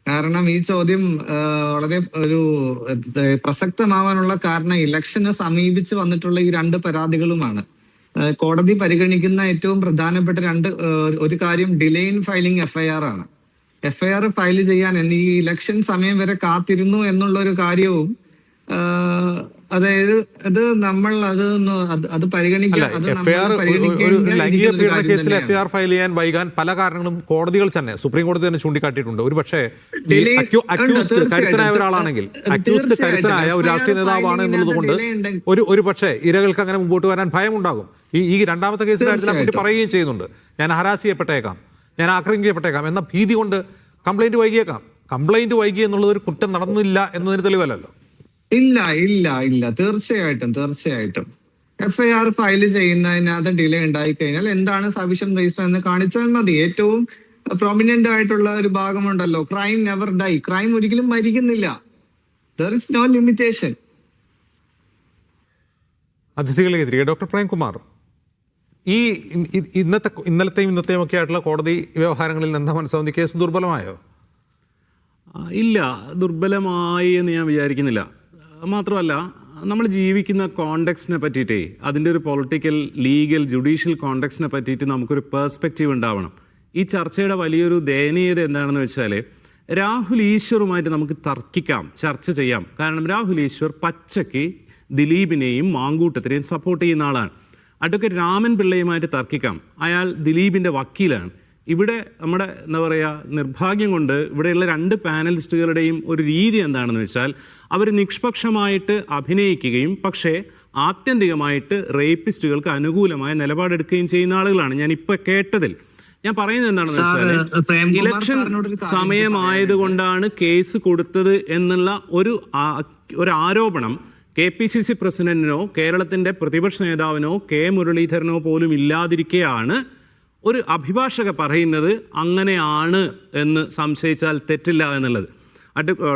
[SPEAKER 4] കാരണം ഈ ചോദ്യം വളരെ ഒരു പ്രസക്തമാവാനുള്ള കാരണം ഇലക്ഷന് സമീപിച്ച് വന്നിട്ടുള്ള ഈ രണ്ട് പരാതികളുമാണ്. കോടതി പരിഗണിക്കുന്ന ഏറ്റവും പ്രധാനപ്പെട്ട ഒരു കാര്യം ഡിലേ ഇൻ ഫയലിംഗ് FIR ആണ്. FIR ഫയൽ ചെയ്യാൻ ഈ ഇലക്ഷൻ സമയം വരെ കാത്തിരുന്നു എന്നുള്ള ഒരു കാര്യവും, അതായത് അത് നമ്മൾ അത് പരിഗണിക്കാൻ
[SPEAKER 1] FIR ഫയൽ ചെയ്യാൻ വൈകാൻ പല കാരണങ്ങളും കോടതികൾ തന്നെ, സുപ്രീം കോടതി തന്നെ ചൂണ്ടിക്കാട്ടിയിട്ടുണ്ട്. ഒരു പക്ഷേ കരുത്തനായ ഒരാളാണെങ്കിൽ, അക്യൂസ്ഡ് കരുത്തനായ ഒരു രാഷ്ട്രീയ നേതാവാണ് എന്നുള്ളത് കൊണ്ട് ഒരു പക്ഷേ ഇരകൾക്ക് അങ്ങനെ മുമ്പോട്ട് വരാൻ ഭയമുണ്ടാകും. ഈ രണ്ടാമത്തെ കേസിൽ അതിനെപ്പറ്റി പറയുകയും ചെയ്യുന്നുണ്ട്. ഞാൻ ഹരാസ് ചെയ്യപ്പെട്ടേക്കാം, ഞാൻ ആക്രമിക്കപ്പെട്ടേക്കാം എന്ന ഭീതി കൊണ്ട് കംപ്ലൈന്റ് വൈകിയേക്കാം. കംപ്ലൈന്റ് വൈകി എന്നുള്ളത് ഒരു കുറ്റം നടന്നില്ല എന്നതിന് തെളിവല്ലല്ലോ.
[SPEAKER 4] ഇല്ല തീർച്ചയായിട്ടും FIR ഫയൽ ചെയ്യുന്നതിനകത്ത് ഡിലേ ഉണ്ടായി കഴിഞ്ഞാൽ എന്താണ് സഫിഷ്യന്റ് റീസൺ എന്ന് കാണിച്ചാൽ മതി. ഏറ്റവും പ്രൊമിനന്റ് ആയിട്ടുള്ള ഒരു ഭാഗമുണ്ടല്ലോ, ക്രൈം നെവർ ഡൈ, ക്രൈം ഒരിക്കലും മരിക്കുന്നില്ല. There is no limitation.
[SPEAKER 1] അതിഥികളെ തിരികെ ഡോക്ടർ പ്രേംകുമാർ, ഈ ഇന്നലത്തെയും ഒക്കെ ആയിട്ടുള്ള കോടതി വ്യവഹാരങ്ങളിൽ എന്താ മനസ്സിലാവുന്ന? കേസ് ദുർബലമായോ?
[SPEAKER 2] ഇല്ല, ദുർബലമായി എന്ന് ഞാൻ വിചാരിക്കുന്നില്ല. മാത്രമല്ല, നമ്മൾ ജീവിക്കുന്ന കോണ്ടെക്സ്റ്റിനെ പറ്റിയിട്ടേ, അതിൻ്റെ ഒരു പൊളിറ്റിക്കൽ, ലീഗൽ, ജുഡീഷ്യൽ കോണ്ടെക്സ്റ്റിനെ പറ്റിയിട്ട് നമുക്കൊരു പേഴ്സ്പെക്റ്റീവ് ഉണ്ടാവണം. ഈ ചർച്ചയുടെ വലിയൊരു ദയനീയത എന്താണെന്ന് വെച്ചാൽ, രാഹുൽ ഈശ്വറുമായിട്ട് നമുക്ക് തർക്കിക്കാം, ചർച്ച ചെയ്യാം. കാരണം രാഹുൽ ഈശ്വർ പച്ചയ്ക്ക് ദിലീപിനെയും മാങ്കൂട്ടത്തിനെയും സപ്പോർട്ട് ചെയ്യുന്ന ആളാണ്. അഡ്വക്കേറ്റ് രാമൻ പിള്ളയുമായിട്ട് തർക്കിക്കാം, അയാൾ ദിലീപിൻ്റെ വക്കീലാണ്. ഇവിടെ നമ്മുടെ എന്താ പറയുക, നിർഭാഗ്യം കൊണ്ട് ഇവിടെയുള്ള രണ്ട് പാനലിസ്റ്റുകളുടെയും ഒരു രീതി എന്താണെന്ന് വെച്ചാൽ, അവർ നിഷ്പക്ഷമായിട്ട് അഭിനയിക്കുകയും പക്ഷേ ആത്യന്തികമായിട്ട് റേപ്പിസ്റ്റുകൾക്ക് അനുകൂലമായ നിലപാടെടുക്കുകയും ചെയ്യുന്ന ആളുകളാണ്. ഞാനിപ്പോൾ കേട്ടതിൽ ഞാൻ പറയുന്നത് എന്താണെന്ന്
[SPEAKER 4] സാർ,
[SPEAKER 2] വെച്ചാൽ
[SPEAKER 4] പ്രേംകുമാർ
[SPEAKER 2] ഇലക്ഷൻ
[SPEAKER 4] സാറിനോടൊരു കാര്യം
[SPEAKER 2] സമയമായതുകൊണ്ടാണ് കേസ് കൊടുത്തത് എന്നുള്ള ഒരു ആരോപണം KPCC പ്രസിഡന്റിനോ കേരളത്തിന്റെ പ്രതിപക്ഷ നേതാവിനോ K മുരളീധരനോ പോലും ഇല്ലാതിരിക്കെയാണ് ഒരു അഭിഭാഷക പറയുന്നത് അങ്ങനെയാണ് എന്ന് സംശയിച്ചാൽ തെറ്റില്ല എന്നുള്ളത്.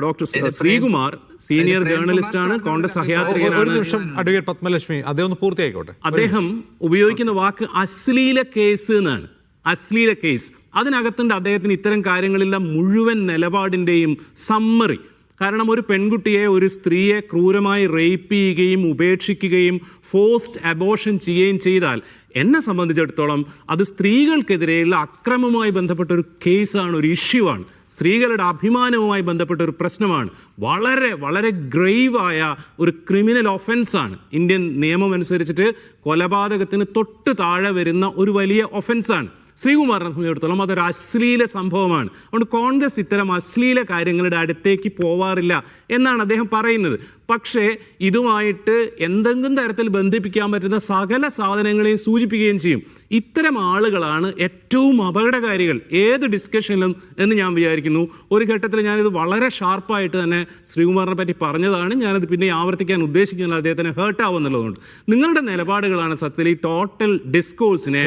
[SPEAKER 2] ഡോക്ടർ ശ്രീകുമാർ സീനിയർ ജേർണലിസ്റ്റ് ആണ്, കോൺഗ്രസ്
[SPEAKER 1] ഒരു
[SPEAKER 2] സഹയാത്രികനാണ്.
[SPEAKER 1] നിമിഷം അഡ്വക്കേറ്റ് പത്മലക്ഷ്മി, അദ്ദേഹം ഒന്ന് പൂർത്തിയായിക്കോട്ടെ.
[SPEAKER 2] അദ്ദേഹം ഉപയോഗിക്കുന്ന വാക്ക് അശ്ലീല കേസ് എന്നാണ്. അശ്ലീല കേസ്, അതിനകത്തുണ്ട് അദ്ദേഹത്തിന് ഇത്തരം കാര്യങ്ങളിലെ മുഴുവൻ നിലപാടിൻ്റെയും സമ്മറി. കാരണം ഒരു പെൺകുട്ടിയെ, ഒരു സ്ത്രീയെ ക്രൂരമായി റേപ്പ് ചെയ്യുകയും ഉപേക്ഷിക്കുകയും ഫോഴ്സ്ഡ് അബോർഷൻ ചെയ്യുകയും ചെയ്താൽ എന്നെ സംബന്ധിച്ചിടത്തോളം അത് സ്ത്രീകൾക്കെതിരെയുള്ള അക്രമവുമായി ബന്ധപ്പെട്ട ഒരു കേസാണ്, ഒരു ഇഷ്യൂ ആണ്, സ്ത്രീകളുടെ അഭിമാനവുമായി ബന്ധപ്പെട്ട ഒരു പ്രശ്നമാണ്. വളരെ വളരെ ഗ്രേവായ ഒരു ക്രിമിനൽ ഒഫൻസാണ്. ഇന്ത്യൻ നിയമം അനുസരിച്ചിട്ട് കൊലപാതകത്തിന് തൊട്ട് താഴെ വരുന്ന ഒരു വലിയ ഒഫൻസാണ്. ശ്രീകുമാറിനെ സംബന്ധിച്ചിടത്തോളം അതൊരു അശ്ലീല സംഭവമാണ്. അതുകൊണ്ട് കോൺഗ്രസ് ഇത്തരം അശ്ലീല കാര്യങ്ങളുടെ അടുത്തേക്ക് പോവാറില്ല എന്നാണ് അദ്ദേഹം പറയുന്നത്. പക്ഷേ ഇതുമായിട്ട് എന്തെങ്കിലും തരത്തിൽ ബന്ധിപ്പിക്കാൻ പറ്റുന്ന സകല സാധനങ്ങളെയും സൂചിപ്പിക്കുകയും ചെയ്യും. ഇത്തരം ആളുകളാണ് ഏറ്റവും അപകടകാരികൾ ഏത് ഡിസ്കഷനിലും എന്ന് ഞാൻ വിചാരിക്കുന്നു. ഒരു ഘട്ടത്തിൽ ഞാനിത് വളരെ ഷാർപ്പായിട്ട് തന്നെ ശ്രീകുമാറിനെ പറ്റി പറഞ്ഞതാണ്. ഞാനത് പിന്നെ ആവർത്തിക്കാൻ ഉദ്ദേശിക്കുന്നില്ല, അദ്ദേഹത്തിന് ഹേർട്ട് ആവുന്നുള്ളതുകൊണ്ട്. നിങ്ങളുടെ നിലപാടുകളാണ് സത്യത്തിൽ ഈ ടോട്ടൽ ഡിസ്കോഴ്സിനെ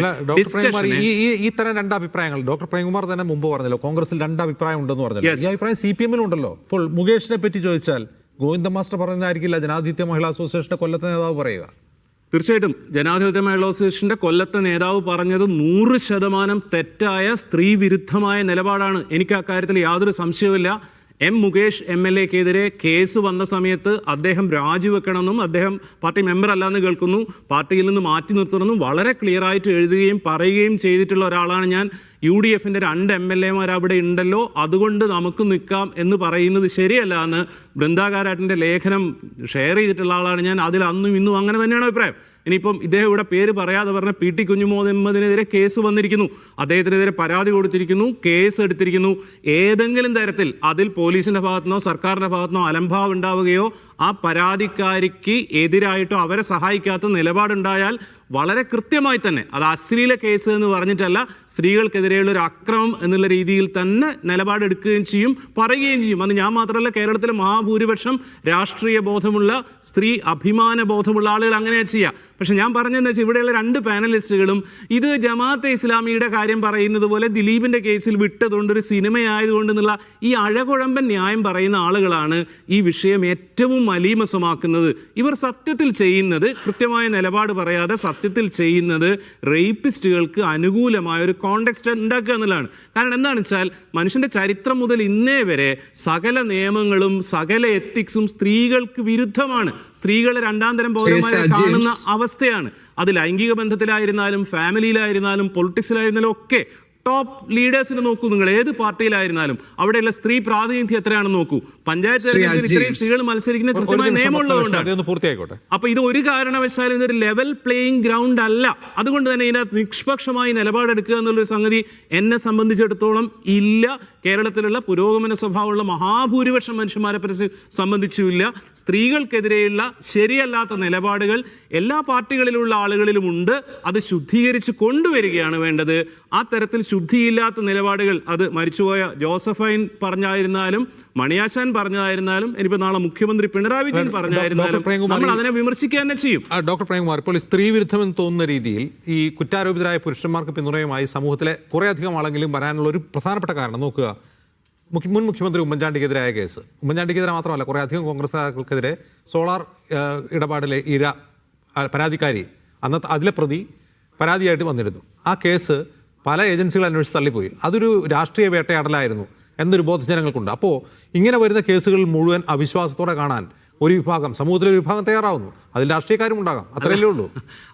[SPEAKER 1] ഈ തരം രണ്ട് അഭിപ്രായങ്ങൾ ഡോക്ടർ പ്രേംകുമാർ തന്നെ മുമ്പ് പറഞ്ഞല്ലോ, കോൺഗ്രസിൽ രണ്ട് അഭിപ്രായം ഉണ്ടെന്ന് പറഞ്ഞല്ലോ. ഈ അഭിപ്രായം CPM ഉണ്ടല്ലോ. ഇപ്പോൾ മുകേഷിനെ പറ്റി ചോദിച്ചാൽ ഗോവിന്ദ മാസ്റ്റർ പറയുന്നതായിരിക്കില്ല ജനാധിപത്യ മഹിളാ അസോസിയേഷന്റെ കൊല്ലത്തെ നേതാവ് പറയുക.
[SPEAKER 2] തീർച്ചയായിട്ടും ജനാധിപത്യ മഹിളാ അസോസിയേഷന്റെ കൊല്ലത്തെ നേതാവ് പറഞ്ഞത് 100% തെറ്റായ സ്ത്രീ വിരുദ്ധമായ നിലപാടാണ്. എനിക്ക് അക്കാര്യത്തിൽ യാതൊരു സംശയവുമില്ല. മുകേഷ് MLA-ക്കെതിരെ കേസ് വന്ന സമയത്ത് അദ്ദേഹം രാജിവെക്കണമെന്നും അദ്ദേഹം പാർട്ടി മെമ്പർ അല്ലാന്ന് കേൾക്കുന്നു, പാർട്ടിയിൽ നിന്ന് മാറ്റി നിർത്തണമെന്നും വളരെ ക്ലിയർ ആയിട്ട് എഴുതുകയും പറയുകയും ചെയ്തിട്ടുള്ള ഒരാളാണ് ഞാൻ. UDF-ന്റെ 2 MLA-മാർ അവിടെ ഉണ്ടല്ലോ, അതുകൊണ്ട് നമുക്ക് നിൽക്കാം എന്ന് പറയുന്നത് ശരിയല്ല എന്ന് ബൃന്ദാകാരാട്ടിൻ്റെ ലേഖനം ഷെയർ ചെയ്തിട്ടുള്ള ആളാണ് ഞാൻ. അതിൽ അന്നും ഇന്നും അങ്ങനെ തന്നെയാണ് അഭിപ്രായം. ഇനിയിപ്പം ഇദ്ദേഹം ഇവിടെ പേര് പറയാതെ പറഞ്ഞ PT കുഞ്ഞുമുഹമ്മദിനെതിരെ കേസ് വന്നിരിക്കുന്നു, അദ്ദേഹത്തിനെതിരെ പരാതി കൊടുത്തിരിക്കുന്നു, കേസ് എടുത്തിരിക്കുന്നു. ഏതെങ്കിലും തരത്തിൽ അതിൽ പോലീസിന്റെ ഭാഗത്തുനിന്നോ സർക്കാരിന്റെ ഭാഗത്തുനിന്നോ അലംഭാവം ഉണ്ടാവുകയോ ആ പരാതിക്കാരിക്ക് എതിരായിട്ടോ അവരെ സഹായിക്കാത്ത നിലപാടുണ്ടായാൽ വളരെ കൃത്യമായി തന്നെ അത് അശ്ലീല കേസ് എന്ന് പറഞ്ഞിട്ടല്ല, സ്ത്രീകൾക്കെതിരെയുള്ള ഒരു അക്രമം എന്നുള്ള രീതിയിൽ തന്നെ നിലപാടെടുക്കുകയും ചെയ്യും, പറയുകയും ചെയ്യും. അത് ഞാൻ മാത്രമല്ല, കേരളത്തിലെ മഹാഭൂരിപക്ഷം രാഷ്ട്രീയ ബോധമുള്ള സ്ത്രീ അഭിമാന ബോധമുള്ള ആളുകൾ അങ്ങനെയാ ചെയ്യുക. പക്ഷെ ഞാൻ പറഞ്ഞതെന്ന് വെച്ചാൽ ഇവിടെയുള്ള 2 പാനലിസ്റ്റുകളും ഇത് ജമാഅത്തെ ഇസ്ലാമിയുടെ കാര്യം പറയുന്നത് പോലെ ദിലീപിന്റെ കേസിൽ വിട്ടതുകൊണ്ട് ഒരു സിനിമയായതുകൊണ്ടെന്നുള്ള ഈ അഴകുഴമ്പൻ ന്യായം പറയുന്ന ആളുകളാണ് ഈ വിഷയം ഏറ്റവും മലീമസമാക്കുന്നത്. ഇവർ സത്യത്തിൽ ചെയ്യുന്നത്, കൃത്യമായ നിലപാട് പറയാതെ സത്യത്തിൽ ചെയ്യുന്നത് റേപ്പിസ്റ്റുകൾക്ക് അനുകൂലമായ ഒരു കോണ്ടെക്സ്റ്റ് ഉണ്ടാക്കുക എന്നുള്ളതാണ്. കാരണം എന്താണെന്ന് വെച്ചാൽ മനുഷ്യന്റെ ചരിത്രം മുതൽ ഇന്നേ വരെ സകല നിയമങ്ങളും സകല എത്തിക്സും സ്ത്രീകൾക്ക് വിരുദ്ധമാണ്. സ്ത്രീകളെ 2ാം തരം പൗരന്മാരെ കാണുന്ന അവസ്ഥയാണ്. അത് ലൈംഗിക ബന്ധത്തിലായിരുന്നാലും ഫാമിലിയിലായിരുന്നാലും പൊളിറ്റിക്സിലായിരുന്നാലും ഒക്കെ. ടോപ്പ് ലീഡേഴ്സിനെ നോക്കൂ, നിങ്ങൾ ഏത് പാർട്ടിയിലായിരുന്നാലും അവിടെയുള്ള സ്ത്രീ പ്രാതിനിധ്യം എത്രയാണെന്ന് നോക്കൂ. പഞ്ചായത്ത് തെരഞ്ഞെടുപ്പിൽ ഇത്രയും സ്ത്രീകൾ മത്സരിക്കുന്ന കൃത്യമായ നിയമമുള്ളതുകൊണ്ടാണ്. അപ്പൊ ഇത് ഒരു കാരണവശാലും ഇതൊരു ലെവൽ പ്ലേയിങ് ഗ്രൗണ്ട് അല്ല. അതുകൊണ്ട് തന്നെ ഇതിനകത്ത് നിഷ്പക്ഷമായി നിലപാടെടുക്കുക എന്നുള്ളൊരു സംഗതി എന്നെ സംബന്ധിച്ചിടത്തോളം ഇല്ല. കേരളത്തിലുള്ള പുരോഗമന സ്വഭാവമുള്ള മഹാഭൂരിപക്ഷം മനുഷ്യന്മാരെ സംബന്ധിച്ചുമില്ല. സ്ത്രീകൾക്കെതിരെയുള്ള ശരിയല്ലാത്ത നിലപാടുകൾ എല്ലാ പാർട്ടികളിലുള്ള ആളുകളിലുമുണ്ട്. അത് ശുദ്ധീകരിച്ച് കൊണ്ടുവരികയാണ് വേണ്ടത്. ആ തരത്തിൽ ശുദ്ധിയില്ലാത്ത നിലപാടുകൾ അത് മരിച്ചുപോയ ജോസഫൈൻ പറഞ്ഞായിരുന്നാലും മണിയാശാൻ പറഞ്ഞതായിരുന്നാലും ഇനിയിപ്പോൾ നാളെ മുഖ്യമന്ത്രി പിണറായി വിജയൻ പറഞ്ഞായിരുന്നാലും നമ്മൾ അതിനെ വിമർശിക്കുക തന്നെ ചെയ്യും.
[SPEAKER 1] ഡോക്ടർ പ്രേംകുമാർ, ഇപ്പോൾ സ്ത്രീ വിരുദ്ധമെന്ന് തോന്നുന്ന രീതിയിൽ ഈ കുറ്റാരോപിതരായ പുരുഷന്മാർക്ക് പിന്തുണയുമായി സമൂഹത്തിലെ കുറേയധികം ആളെങ്കിലും വരാനുള്ള ഒരു പ്രധാനപ്പെട്ട കാരണം നോക്കുക. മുൻ മുഖ്യമന്ത്രി ഉമ്മൻചാണ്ടിക്കെതിരായ കേസ്, ഉമ്മൻചാണ്ടിക്കെതിരെ മാത്രമല്ല കുറേ അധികം കോൺഗ്രസ് നേതാക്കൾക്കെതിരെ സോളാർ ഇടപാടിലെ പരാതിക്കാരി, അന്നത്തെ അതിലെ പ്രതി പരാതിയായിട്ട് വന്നിരുന്നു. ആ കേസ് പല ഏജൻസികൾ അന്വേഷിച്ച് തള്ളിപ്പോയി. അതൊരു രാഷ്ട്രീയ വേട്ടയാടലായിരുന്നു എന്നൊരു ബോധം ജനങ്ങൾക്കുണ്ട്. അപ്പോൾ ഇങ്ങനെ വരുന്ന കേസുകൾ മുഴുവൻ അവിശ്വാസത്തോടെ കാണാൻ ഒരു വിഭാഗം, സമൂഹത്തിലെ വിഭാഗം തയ്യാറാവുന്നു. അതിൽ രാഷ്ട്രീയക്കാരും ഉണ്ടാകാം, അത്രയല്ലേ ഉള്ളൂ.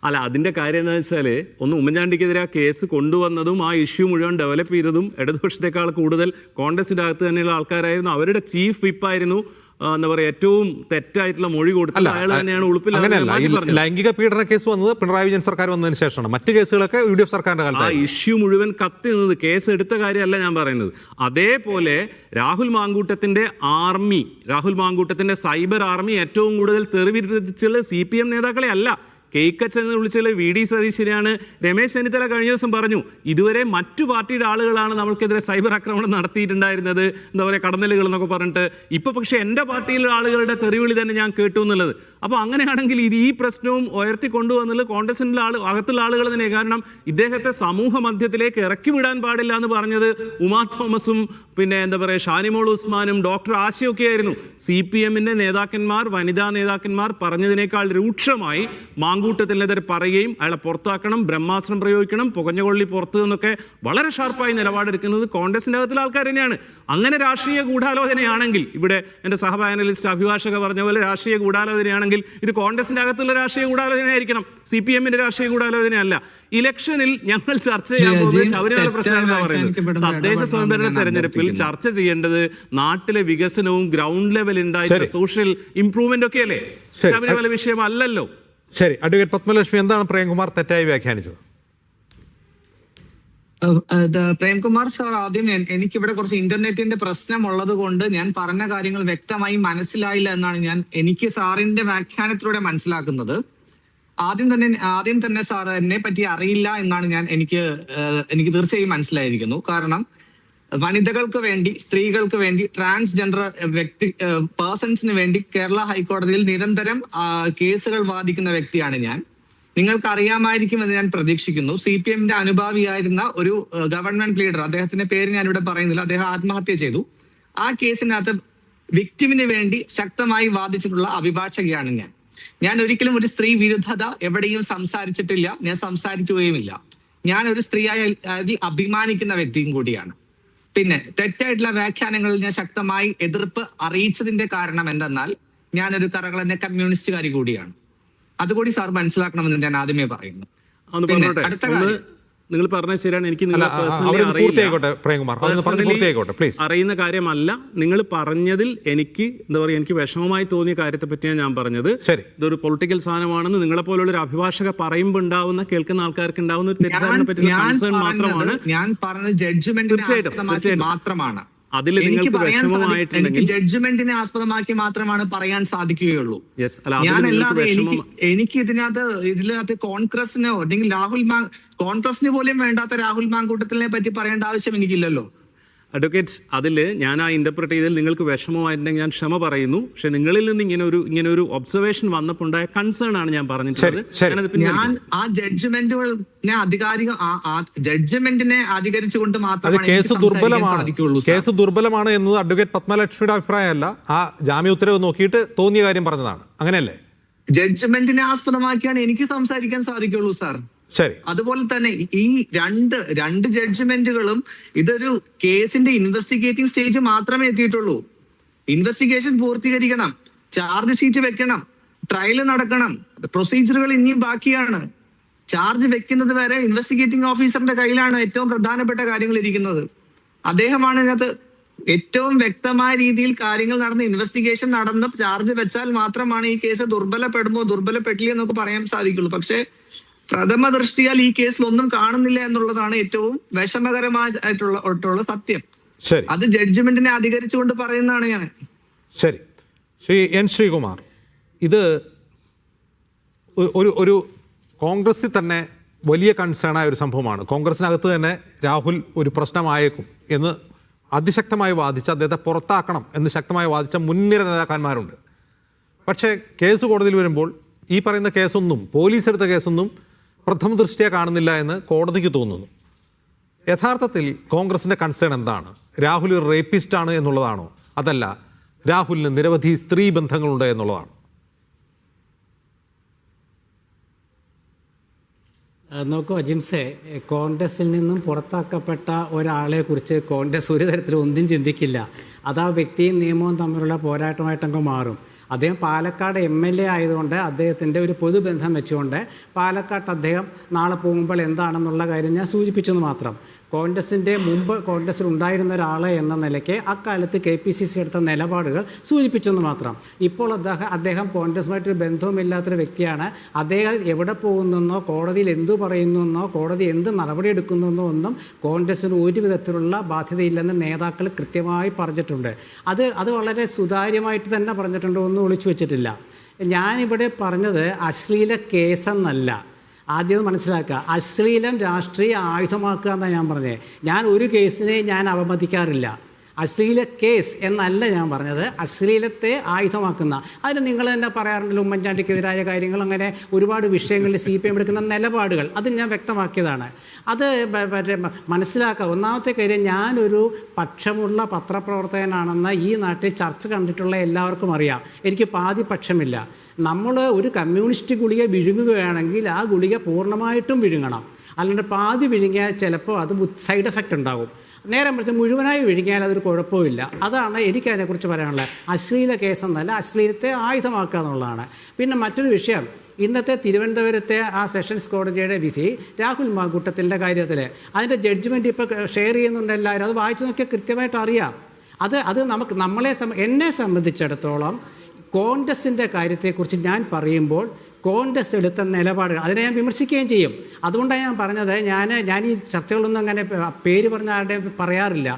[SPEAKER 2] അല്ല, അതിൻ്റെ കാര്യം എന്താ വെച്ചാൽ ഒന്ന് ഉമ്മൻചാണ്ടിക്കെതിരെ ആ കേസ് കൊണ്ടുവന്നതും ആ ഇഷ്യൂ മുഴുവൻ ഡെവലപ്പ് ചെയ്തതും ഇടതുപക്ഷത്തെക്കാൾ കൂടുതൽ കോൺഗ്രസിൻ്റെ അകത്ത് തന്നെയുള്ള ആൾക്കാരായിരുന്നു. അവരുടെ ചീഫ് വിപ്പായിരുന്നു. എന്താ പറയുക, ഏറ്റവും തെറ്റായിട്ടുള്ള മൊഴി കൊടുത്തത് അയാൾ തന്നെയാണ്.
[SPEAKER 1] ഉൾപ്പില്ല, ലൈംഗിക പീഡന കേസ് വന്നത് പിണറായി വിജയൻ സർക്കാർ വന്നതിന് ശേഷമാണ്. മറ്റ് കേസുകളൊക്കെ UDF സർക്കാരിന്റെ കാലത്ത്
[SPEAKER 2] ആ ഇഷ്യൂ മുഴുവൻ കത്തി നിന്നത്. കേസ് എടുത്ത കാര്യമല്ല ഞാൻ പറയുന്നത്. അതേപോലെ രാഹുൽ മാങ്കൂട്ടത്തിന്റെ സൈബർ ആർമി ഏറ്റവും കൂടുതൽ തെറിവിരിച്ചുള്ള CPM നേതാക്കളെ അല്ല, കേക്കച്ചൻ എന്ന് വിളിച്ചത് VD സതീശനെയാണ്. രമേശ് ചെന്നിത്തല കഴിഞ്ഞ ദിവസം പറഞ്ഞു ഇതുവരെ മറ്റു പാർട്ടിയുടെ ആളുകളാണ് നമ്മൾക്കെതിരെ സൈബർ ആക്രമണം നടത്തിയിട്ടുണ്ടായിരുന്നത്, എന്താ പറയുക, കടന്നലുകൾ എന്നൊക്കെ പറഞ്ഞിട്ട്. ഇപ്പൊ പക്ഷെ എൻ്റെ പാർട്ടിയിലെ ആളുകളുടെ തെറിവിളി തന്നെ ഞാൻ കേട്ടു എന്നുള്ളത്. അപ്പോൾ അങ്ങനെയാണെങ്കിൽ ഈ പ്രശ്നവും ഉയർത്തി കൊണ്ടുവന്നുള്ളത് കോൺഗ്രസിൻ്റെ അകത്തുള്ള ആളുകൾ തന്നെ. കാരണം ഇദ്ദേഹത്തെ സമൂഹ മധ്യത്തിലേക്ക് ഇറക്കി വിടാൻ പാടില്ല എന്ന് പറഞ്ഞത് ഉമാ തോമസും പിന്നെ എന്താ പറയുക ഷാനിമോൾ ഉസ്മാനും ഡോക്ടർ ആശയൊക്കെ ആയിരുന്നു. CPM-ന്റെ നേതാക്കന്മാർ, വനിതാ നേതാക്കന്മാർ പറഞ്ഞതിനേക്കാൾ രൂക്ഷമായി മാങ്കൂട്ടത്തിനെതിരെ പറയുകയും അയാളെ പുറത്താക്കണം, ബ്രഹ്മാസ്ത്രം പ്രയോഗിക്കണം, പുകഞ്ഞകൊള്ളി പുറത്തു നിന്നൊക്കെ വളരെ ഷാർപ്പായി നിലപാടെടുക്കുന്നത് കോൺഗ്രസിൻ്റെ അകത്തുള്ള ആൾക്കാർ തന്നെയാണ്. അങ്ങനെ രാഷ്ട്രീയ ഗൂഢാലോചനയാണെങ്കിൽ, ഇവിടെ എൻ്റെ സഹപാനലിസ്റ്റ് അഭിഭാഷക പറഞ്ഞ പോലെ രാഷ്ട്രീയ ഗൂഢാലോചനയാണെങ്കിൽ ഇത് കോൺഗ്രസിൻ്റെ അകത്തുള്ള രാഷ്ട്രീയ ഗൂഢാലോചനയായിരിക്കണം, CPM-ന്റെ രാഷ്ട്രീയ ഗൂഢാലോചനയല്ല. ഇലക്ഷനിൽ ഞങ്ങൾ ചർച്ച ചെയ്യാൻ പോകുന്നത് ശബരിമല പ്രശ്നമാണെന്ന് പറയുന്നത്. തദ്ദേശ സ്വയംഭരണ തെരഞ്ഞെടുപ്പിൽ ചർച്ച ചെയ്യേണ്ടത് നാട്ടിലെ വികസനവും ഗ്രൗണ്ട് ലെവൽ ഉണ്ടായിട്ടുള്ള സോഷ്യൽ ഇംപ്രൂവ്മെന്റ് ഒക്കെ അല്ലേ, ശബരിമല വിഷയമല്ലല്ലോ.
[SPEAKER 1] ശരി, അഡ്വക്കേറ്റ് പത്മലക്ഷ്മി, എന്താണ് പ്രേംകുമാർ തെറ്റായി വ്യാഖ്യാനിച്ചത്?
[SPEAKER 4] പ്രേംകുമാർ സാർ, ആദ്യം എനിക്കിവിടെ കുറച്ച് ഇന്റർനെറ്റിന്റെ പ്രശ്നം ഉള്ളത് കൊണ്ട് ഞാൻ പറഞ്ഞ കാര്യങ്ങൾ വ്യക്തമായി മനസ്സിലായില്ല എന്നാണ് എനിക്ക് സാറിന്റെ വ്യാഖ്യാനത്തിലൂടെ മനസ്സിലാക്കുന്നത്. ആദ്യം തന്നെ സാർ എന്നെ പറ്റി അറിയില്ല എന്നാണ് എനിക്ക് തീർച്ചയായും മനസ്സിലായിരിക്കുന്നു. കാരണം വനിതകൾക്ക് വേണ്ടി, സ്ത്രീകൾക്ക് വേണ്ടി, ട്രാൻസ്ജെൻഡർ പേഴ്സൺസിന് വേണ്ടി കേരള ഹൈക്കോടതിയിൽ നിരന്തരം കേസുകൾ വാദിക്കുന്ന വ്യക്തിയാണ് ഞാൻ. നിങ്ങൾക്ക് അറിയാമായിരിക്കും എന്ന് ഞാൻ പ്രതീക്ഷിക്കുന്നു. CPM-ന്റെ അനുഭാവിയായിരുന്ന ഒരു ഗവൺമെന്റ് ലീഡർ, അദ്ദേഹത്തിന്റെ പേര് ഞാൻ ഇവിടെ പറയുന്നില്ല, അദ്ദേഹം ആത്മഹത്യ ചെയ്തു. ആ കേസിനകത്ത് വിക്ടിമിന് വേണ്ടി ശക്തമായി വാദിച്ചിട്ടുള്ള അഭിഭാഷകയാണ് ഞാൻ ഒരിക്കലും ഒരു സ്ത്രീ വിരുദ്ധത എവിടെയും സംസാരിച്ചിട്ടില്ല, ഞാൻ സംസാരിക്കുകയുമില്ല. ഞാൻ ഒരു സ്ത്രീയായി അതിൽ അഭിമാനിക്കുന്ന വ്യക്തിയും കൂടിയാണ്. പിന്നെ തെറ്റായിട്ടുള്ള വ്യാഖ്യാനങ്ങളിൽ ഞാൻ ശക്തമായി എതിർപ്പ് അറിയിച്ചതിന്റെ കാരണം എന്തെന്നാൽ ഞാനൊരു കറകളഞ്ഞ കമ്മ്യൂണിസ്റ്റുകാരി കൂടിയാണ്. അതുകൂടി സാർ മനസ്സിലാക്കണമെന്ന് ഞാൻ ആദ്യമേ പറയുന്നു. അടുത്ത കാര്യം,
[SPEAKER 2] നിങ്ങൾ പറഞ്ഞത് ശരിയാണ്. എനിക്ക് അറിയുന്ന കാര്യമല്ല. നിങ്ങൾ പറഞ്ഞതിൽ എനിക്ക് എന്താ പറയുക, എനിക്ക് വിഷമമായി തോന്നിയ കാര്യത്തെ പറ്റിയാണ് ഞാൻ പറഞ്ഞത്. ഇതൊരു പൊളിറ്റിക്കൽ സാധനമാണെന്ന് നിങ്ങളെ പോലുള്ള ഒരു അഭിഭാഷക പറയുമ്പോൾ ഉണ്ടാവുന്ന, കേൾക്കുന്ന ആൾക്കാർക്ക് ഉണ്ടാവുന്ന ഒരു തെറ്റിദ്ധാരണ പറ്റിയ കൺസേൺ മാത്രമാണ്
[SPEAKER 4] ഞാൻ പറഞ്ഞത്. ജഡ്ജ്മെന്റ് മാത്രമാണ് അതിൽ നിങ്ങൾക്ക് വിഷമമായിട്ടുണ്ടെങ്കിൽ ജഡ്ജ്മെന്റിനെ ആസ്പദമാക്കി മാത്രമാണ് പറയാൻ സാധിക്കുകയുള്ളൂ. ഞാനല്ലാതെ എനിക്ക് ഇതിനകത്ത് കോൺഗ്രസിനോ അല്ലെങ്കിൽ കോൺഗ്രസിന് പോലും വേണ്ടാത്ത രാഹുൽ മാങ്കൂട്ടത്തിനെ പറ്റി പറയേണ്ട ആവശ്യം എനിക്കില്ലല്ലോ.
[SPEAKER 2] അഡ്വക്കേറ്റ്, അതിൽ ഞാൻ ഇന്റർപ്രറ്റ് ചെയ്തതിൽ നിങ്ങൾക്ക് വിഷമമായിട്ടുണ്ടെങ്കിൽ ഞാൻ ക്ഷമ പറയുന്നു. പക്ഷെ നിങ്ങളിൽ നിന്ന് ഇങ്ങനെ ഒരു ഒബ്സർവേഷൻ വന്നപ്പോൾ ഉണ്ടായ കൺസേൺ ആണ് ഞാൻ പറഞ്ഞിട്ടുള്ളത്.
[SPEAKER 4] ഞാൻ ആ ജഡ്ജ്മെന്റിനെ അധികരിച്ചുകൊണ്ട് മാത്രമാണ്
[SPEAKER 1] കേസ് ദുർബലമാണ് എന്നത് അഡ്വക്കേറ്റ് പത്മലക്ഷ്മിയുടെ അഭിപ്രായമല്ല, ആ ജാമ്യ ഉത്തരവ് നോക്കിയിട്ട് തോന്നിയ കാര്യം പറഞ്ഞതാണ്, അങ്ങനെയല്ലേ?
[SPEAKER 4] ജഡ്ജ്മെന്റിനെ ആസ്പദമാക്കിയാണ് എനിക്ക് സംസാരിക്കാൻ സാധിക്കുള്ളൂ സാർ.
[SPEAKER 1] ശരി,
[SPEAKER 4] അതുപോലെ തന്നെ ഈ രണ്ട് ജഡ്ജ്മെന്റുകളും ഇതൊരു കേസിന്റെ ഇൻവെസ്റ്റിഗേറ്റിംഗ് സ്റ്റേജ് മാത്രമേ എത്തിയിട്ടുള്ളൂ. ഇൻവെസ്റ്റിഗേഷൻ പൂർത്തീകരിക്കണം, ചാർജ് ഷീറ്റ് വെക്കണം, ട്രയൽ നടക്കണം, പ്രൊസീജിയറുകൾ ഇനിയും ബാക്കിയാണ്. ചാർജ് വെക്കുന്നത് വരെ ഇൻവെസ്റ്റിഗേറ്റിംഗ് ഓഫീസറിന്റെ കയ്യിലാണ് ഏറ്റവും പ്രധാനപ്പെട്ട കാര്യങ്ങൾ ഇരിക്കുന്നത്. അദ്ദേഹമാണ് ഇതിനകത്ത് ഏറ്റവും വ്യക്തമായ രീതിയിൽ കാര്യങ്ങൾ നടന്ന് ഇൻവെസ്റ്റിഗേഷൻ നടന്ന് ചാർജ് വെച്ചാൽ മാത്രമാണ് ഈ കേസ് ദുർബലപ്പെടുമോ ദുർബലപ്പെട്ടില്ല എന്നൊക്കെ പറയാൻ സാധിക്കുള്ളൂ. പക്ഷേ പ്രഥമ ദൃഷ്ടിയാൽ ഈ കേസിൽ ഒന്നും കാണുന്നില്ല എന്നുള്ളതാണ് ഏറ്റവും വിഷമകരമായിട്ടുള്ള സത്യം. അത് ജഡ്ജ്മെന്റിനെ അധികരിച്ചുകൊണ്ട് പറയുന്നതാണ് ഞാൻ.
[SPEAKER 1] ശരി, ശ്രീകുമാർ, ഇത് ഒരു കോൺഗ്രസിൽ തന്നെ വലിയ കൺസേണായ ഒരു സംഭവമാണ്. കോൺഗ്രസിനകത്ത് തന്നെ രാഹുൽ ഒരു പ്രശ്നമായേക്കും എന്ന് അതിശക്തമായി വാദിച്ച് അദ്ദേഹത്തെ പുറത്താക്കണം എന്ന് ശക്തമായി വാദിച്ച മുൻനിര നേതാക്കന്മാരുണ്ട്. പക്ഷേ കേസ് കോടതിയിൽ വരുമ്പോൾ ഈ പറയുന്ന കേസൊന്നും, പോലീസ് എടുത്ത കേസൊന്നും പ്രഥമ ദൃഷ്ടിയ കാണുന്നില്ല എന്ന് കോടതിക്ക് തോന്നുന്നു. യഥാർത്ഥത്തിൽ കോൺഗ്രസിൻ്റെ കൺസേൺ എന്താണ്? രാഹുൽ ഒരു റേപ്പിസ്റ്റാണ് എന്നുള്ളതാണോ, അതല്ല രാഹുലിന് നിരവധി സ്ത്രീ ബന്ധങ്ങളുണ്ട് എന്നുള്ളതാണ്?
[SPEAKER 3] നോക്കൂ അജിംസെ, കോൺഗ്രസിൽ നിന്നും പുറത്താക്കപ്പെട്ട ഒരാളെ കുറിച്ച് കോൺഗ്രസ് ഒരു തരത്തിലും ഒന്നും ചിന്തിക്കില്ല. അത് ആ വ്യക്തിയും നിയമവും തമ്മിലുള്ള പോരാട്ടമായിട്ടങ്ങ് മാറും. അദ്ദേഹം പാലക്കാട് MLA ആയതുകൊണ്ട് അദ്ദേഹത്തിൻ്റെ ഒരു പൊതുബന്ധം വെച്ചുകൊണ്ട് പാലക്കാട്ട് അദ്ദേഹം നാളെ പോകുമ്പോൾ എന്താണെന്നുള്ള കാര്യം ഞാൻ സൂചിപ്പിച്ചെന്ന് മാത്രം. കോൺഗ്രസിൻ്റെ മുമ്പ് കോൺഗ്രസിൽ ഉണ്ടായിരുന്ന ഒരാൾ എന്ന നിലയ്ക്ക് അക്കാലത്ത് KPCC എടുത്ത നിലപാടുകൾ സൂചിപ്പിച്ചെന്ന് മാത്രം. ഇപ്പോൾ അദ്ദേഹം കോൺഗ്രസുമായിട്ടൊരു ബന്ധവുമില്ലാത്തൊരു വ്യക്തിയാണ്. അദ്ദേഹം എവിടെ പോകുന്നെന്നോ കോടതിയിൽ എന്തു പറയുന്നെന്നോ കോടതി എന്ത് നടപടി എടുക്കുന്നെന്നോ ഒന്നും കോൺഗ്രസിന് ഒരു വിധത്തിലുള്ള ബാധ്യതയില്ലെന്ന് നേതാക്കൾ കൃത്യമായി പറഞ്ഞിട്ടുണ്ട്. അത് വളരെ സുതാര്യമായിട്ട് തന്നെ പറഞ്ഞിട്ടുണ്ട്, ഒന്നും ഒളിച്ചു വെച്ചിട്ടില്ല. ഞാനിവിടെ പറഞ്ഞത് അശ്ലീല കേസെന്നല്ല. ആദ്യം മനസ്സിലാക്കുക, അശ്ലീലം രാഷ്ട്രീയ ആയുധമാക്കുക എന്നാണ് ഞാൻ പറഞ്ഞത്. ഞാൻ ഒരു കേസിനെ ഞാൻ അവമതിക്കാറില്ല. അശ്ലീല കേസ് എന്നല്ല ഞാൻ പറഞ്ഞത്, അശ്ലീലത്തെ ആയുധമാക്കുന്ന. അതിന് നിങ്ങൾ തന്നെ പറയാറുണ്ടല്ലോ, ഉമ്മൻചാണ്ടിക്കെതിരായ കാര്യങ്ങൾ, അങ്ങനെ ഒരുപാട് വിഷയങ്ങളിൽ CPM എടുക്കുന്ന നിലപാടുകൾ, അത് ഞാൻ വ്യക്തമാക്കിയതാണ്. അത് മനസ്സിലാക്കുക. ഒന്നാമത്തെ കാര്യം, ഞാനൊരു പക്ഷമുള്ള പത്രപ്രവർത്തകനാണെന്ന് ഈ നാട്ടിൽ ചർച്ച കണ്ടിട്ടുള്ള എല്ലാവർക്കും അറിയാം. എനിക്ക് പാതി പക്ഷമില്ല. നമ്മൾ ഒരു കമ്മ്യൂണിസ്റ്റ് ഗുളിക വിഴുങ്ങുകയാണെങ്കിൽ ആ ഗുളിക പൂർണ്ണമായിട്ടും വിഴുങ്ങണം. അല്ലാണ്ട് പാതി വിഴുങ്ങിയാൽ ചിലപ്പോൾ അത് സൈഡ് എഫക്റ്റ് ഉണ്ടാകും. നേരെ മറിച്ച് മുഴുവനായി വിഴുങ്ങിയാൽ അതൊരു കുഴപ്പമില്ല. അതാണ് എനിക്ക് അതിനെക്കുറിച്ച് പറയാനുള്ളത്. അശ്ലീല കേസെന്നല്ല, അശ്ലീലത്തെ ആയുധമാക്കുക എന്നുള്ളതാണ്. പിന്നെ മറ്റൊരു വിഷയം, ഇന്നത്തെ തിരുവനന്തപുരത്തെ ആ സെഷൻസ് കോടതിയുടെ വിധി രാഹുൽ മാങ്കൂട്ടത്തിൻ്റെ കാര്യത്തിൽ, അതിൻ്റെ ജഡ്ജ്മെൻറ്റ് ഇപ്പോൾ ഷെയർ ചെയ്യുന്നുണ്ട് എല്ലാവരും. അത് വായിച്ചു നോക്കിയാൽ കൃത്യമായിട്ട് അറിയാം. അത് എന്നെ സംബന്ധിച്ചിടത്തോളം കോൺഗ്രസിൻ്റെ കാര്യത്തെക്കുറിച്ച് ഞാൻ പറയുമ്പോൾ കോൺഗ്രസ് എടുത്ത നിലപാടുകൾ അതിനെ ഞാൻ വിമർശിക്കുകയും ചെയ്യും. അതുകൊണ്ടാണ് ഞാൻ പറഞ്ഞത്, ഞാൻ ഈ ചർച്ചകളൊന്നും അങ്ങനെ പേര് പറഞ്ഞ ആരുടെയും പറയാറില്ല.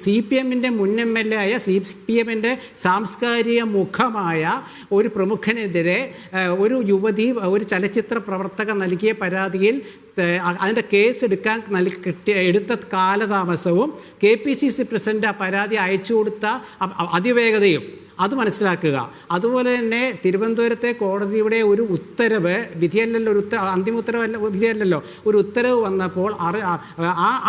[SPEAKER 3] CPMൻ്റെ മുൻ MLA ആയ CPMൻ്റെ സാംസ്കാരിക മുഖമായ ഒരു പ്രമുഖനെതിരെ ഒരു യുവതി, ഒരു ചലച്ചിത്ര പ്രവർത്തക നൽകിയ പരാതിയിൽ അതിൻ്റെ കേസ് എടുക്കാൻ എടുത്ത കാലതാമസവും KPCC പ്രസിഡന്റ് ആ പരാതി അയച്ചു കൊടുത്ത അതിവേഗതയും അത് മനസ്സിലാക്കുക. അതുപോലെ തന്നെ തിരുവനന്തപുരത്തെ കോടതിയുടെ ഒരു ഉത്തരവ്, വിധിയല്ലല്ലോ, അന്തിമ ഉത്തരവല്ല, വിധിയല്ലല്ലോ, ഒരു ഉത്തരവ് വന്നപ്പോൾ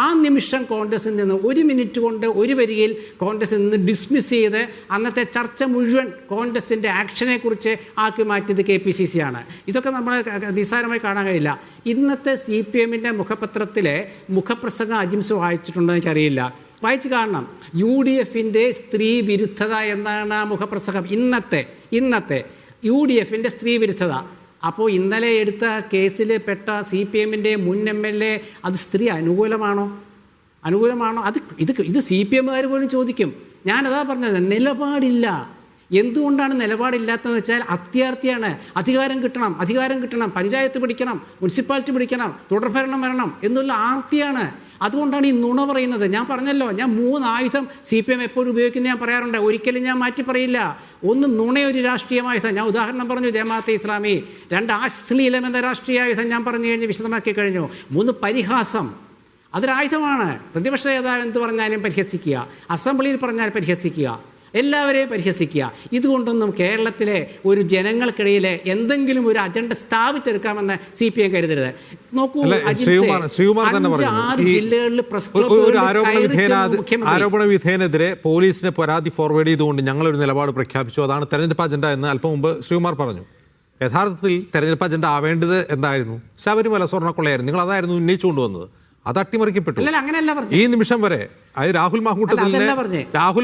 [SPEAKER 3] ആ നിമിഷം കോൺഗ്രസിൽ നിന്ന് 1 മിനിറ്റ് കൊണ്ട് ഒരു വരിയിൽ കോൺഗ്രസിൽ നിന്ന് ഡിസ്മിസ് ചെയ്ത് അന്നത്തെ ചർച്ച മുഴുവൻ കോൺഗ്രസിൻ്റെ ആക്ഷനെ കുറിച്ച് ആക്കി മാറ്റിയത് KPCC ആണ്. ഇതൊക്കെ നമ്മൾ നിസ്സാരമായി കാണാൻ കഴിയില്ല. ഇന്നത്തെ CPMൻ്റെ മുഖപത്രത്തിലെ മുഖപ്രസംഗം അജിംസ് വായിച്ചിട്ടുണ്ടോ എനിക്കറിയില്ല, വായിച്ച് കാണണം. UDFൻ്റെ സ്ത്രീ വിരുദ്ധത എന്നാണ് ആ മുഖപ്രസംഗം. ഇന്നത്തെ UDFൻ്റെ സ്ത്രീ വിരുദ്ധത. അപ്പോൾ ഇന്നലെ എടുത്ത കേസിൽ പെട്ട CPMൻ്റെ മുൻ MLA അത് സ്ത്രീ അനുകൂലമാണോ? ഇത് CPMകാർ പോലും ചോദിക്കും. ഞാനതാ പറഞ്ഞത്, നിലപാടില്ല. എന്തുകൊണ്ടാണ് നിലപാടില്ലാത്തതെന്ന് വെച്ചാൽ അത്യാർത്ഥിയാണ്. അധികാരം കിട്ടണം, പഞ്ചായത്ത് പിടിക്കണം, മുനിസിപ്പാലിറ്റി പിടിക്കണം, തുടർഭരണം വരണം എന്നുള്ള ആർത്തിയാണ്. അതുകൊണ്ടാണ് ഈ നുണ പറയുന്നത്. ഞാൻ പറഞ്ഞല്ലോ, ഞാൻ 3 ആയുധം CPM എപ്പോഴും ഉപയോഗിക്കുന്നത് ഞാൻ പറയാറുണ്ട്. ഒരിക്കലും ഞാൻ മാറ്റി പറയില്ല. ഒന്ന് നുണയൊരു രാഷ്ട്രീയമായുധം, ഞാൻ ഉദാഹരണം പറഞ്ഞു, ജമാഅത്തെ ഇസ്ലാമി. 2 അശ്ലീലം എന്ന രാഷ്ട്രീയായുധം ഞാൻ പറഞ്ഞു കഴിഞ്ഞ് വിശദമാക്കി കഴിഞ്ഞു. 3 പരിഹാസം, അതൊരായുധമാണ്. പ്രതിപക്ഷ നേതാവ് എന്ത് പറഞ്ഞാലും പരിഹസിക്കുക, അസംബ്ലിയിൽ പറഞ്ഞാൽ പരിഹസിക്കുക, എല്ലാവരെയും പരിഹസിക്കുക. ഇതുകൊണ്ടൊന്നും കേരളത്തിലെ ഒരു ജനങ്ങൾക്കിടയിലെ എന്തെങ്കിലും ഒരു അജണ്ട സ്ഥാപിച്ചെടുക്കാമെന്ന് CPM കരുതരുത്. നോക്കൂ,
[SPEAKER 1] 5-6
[SPEAKER 3] ജില്ലകളിൽ
[SPEAKER 1] ആരോപണ വിധേയനെതിരെ പോലീസിന് പരാതി ഫോർവേഡ് ചെയ്തുകൊണ്ട് ഞങ്ങളൊരു നിലപാട് പ്രഖ്യാപിച്ചു. അതാണ് തെരഞ്ഞെടുപ്പ് അജണ്ട എന്ന് അല്പം മുമ്പ് ശ്രീകുമാർ പറഞ്ഞു. യഥാർത്ഥത്തിൽ തെരഞ്ഞെടുപ്പ് അജണ്ട ആവേണ്ടത് എന്തായിരുന്നു? ശബരിമല സ്വർണ്ണക്കൊള്ളയായിരുന്നു. നിങ്ങൾ അതായിരുന്നു ഉന്നയിച്ചുകൊണ്ടുവന്നത്. അത് അട്ടിമറിക്കപ്പെട്ടു. ഈ നിമിഷം വരെ അത് രാഹുൽ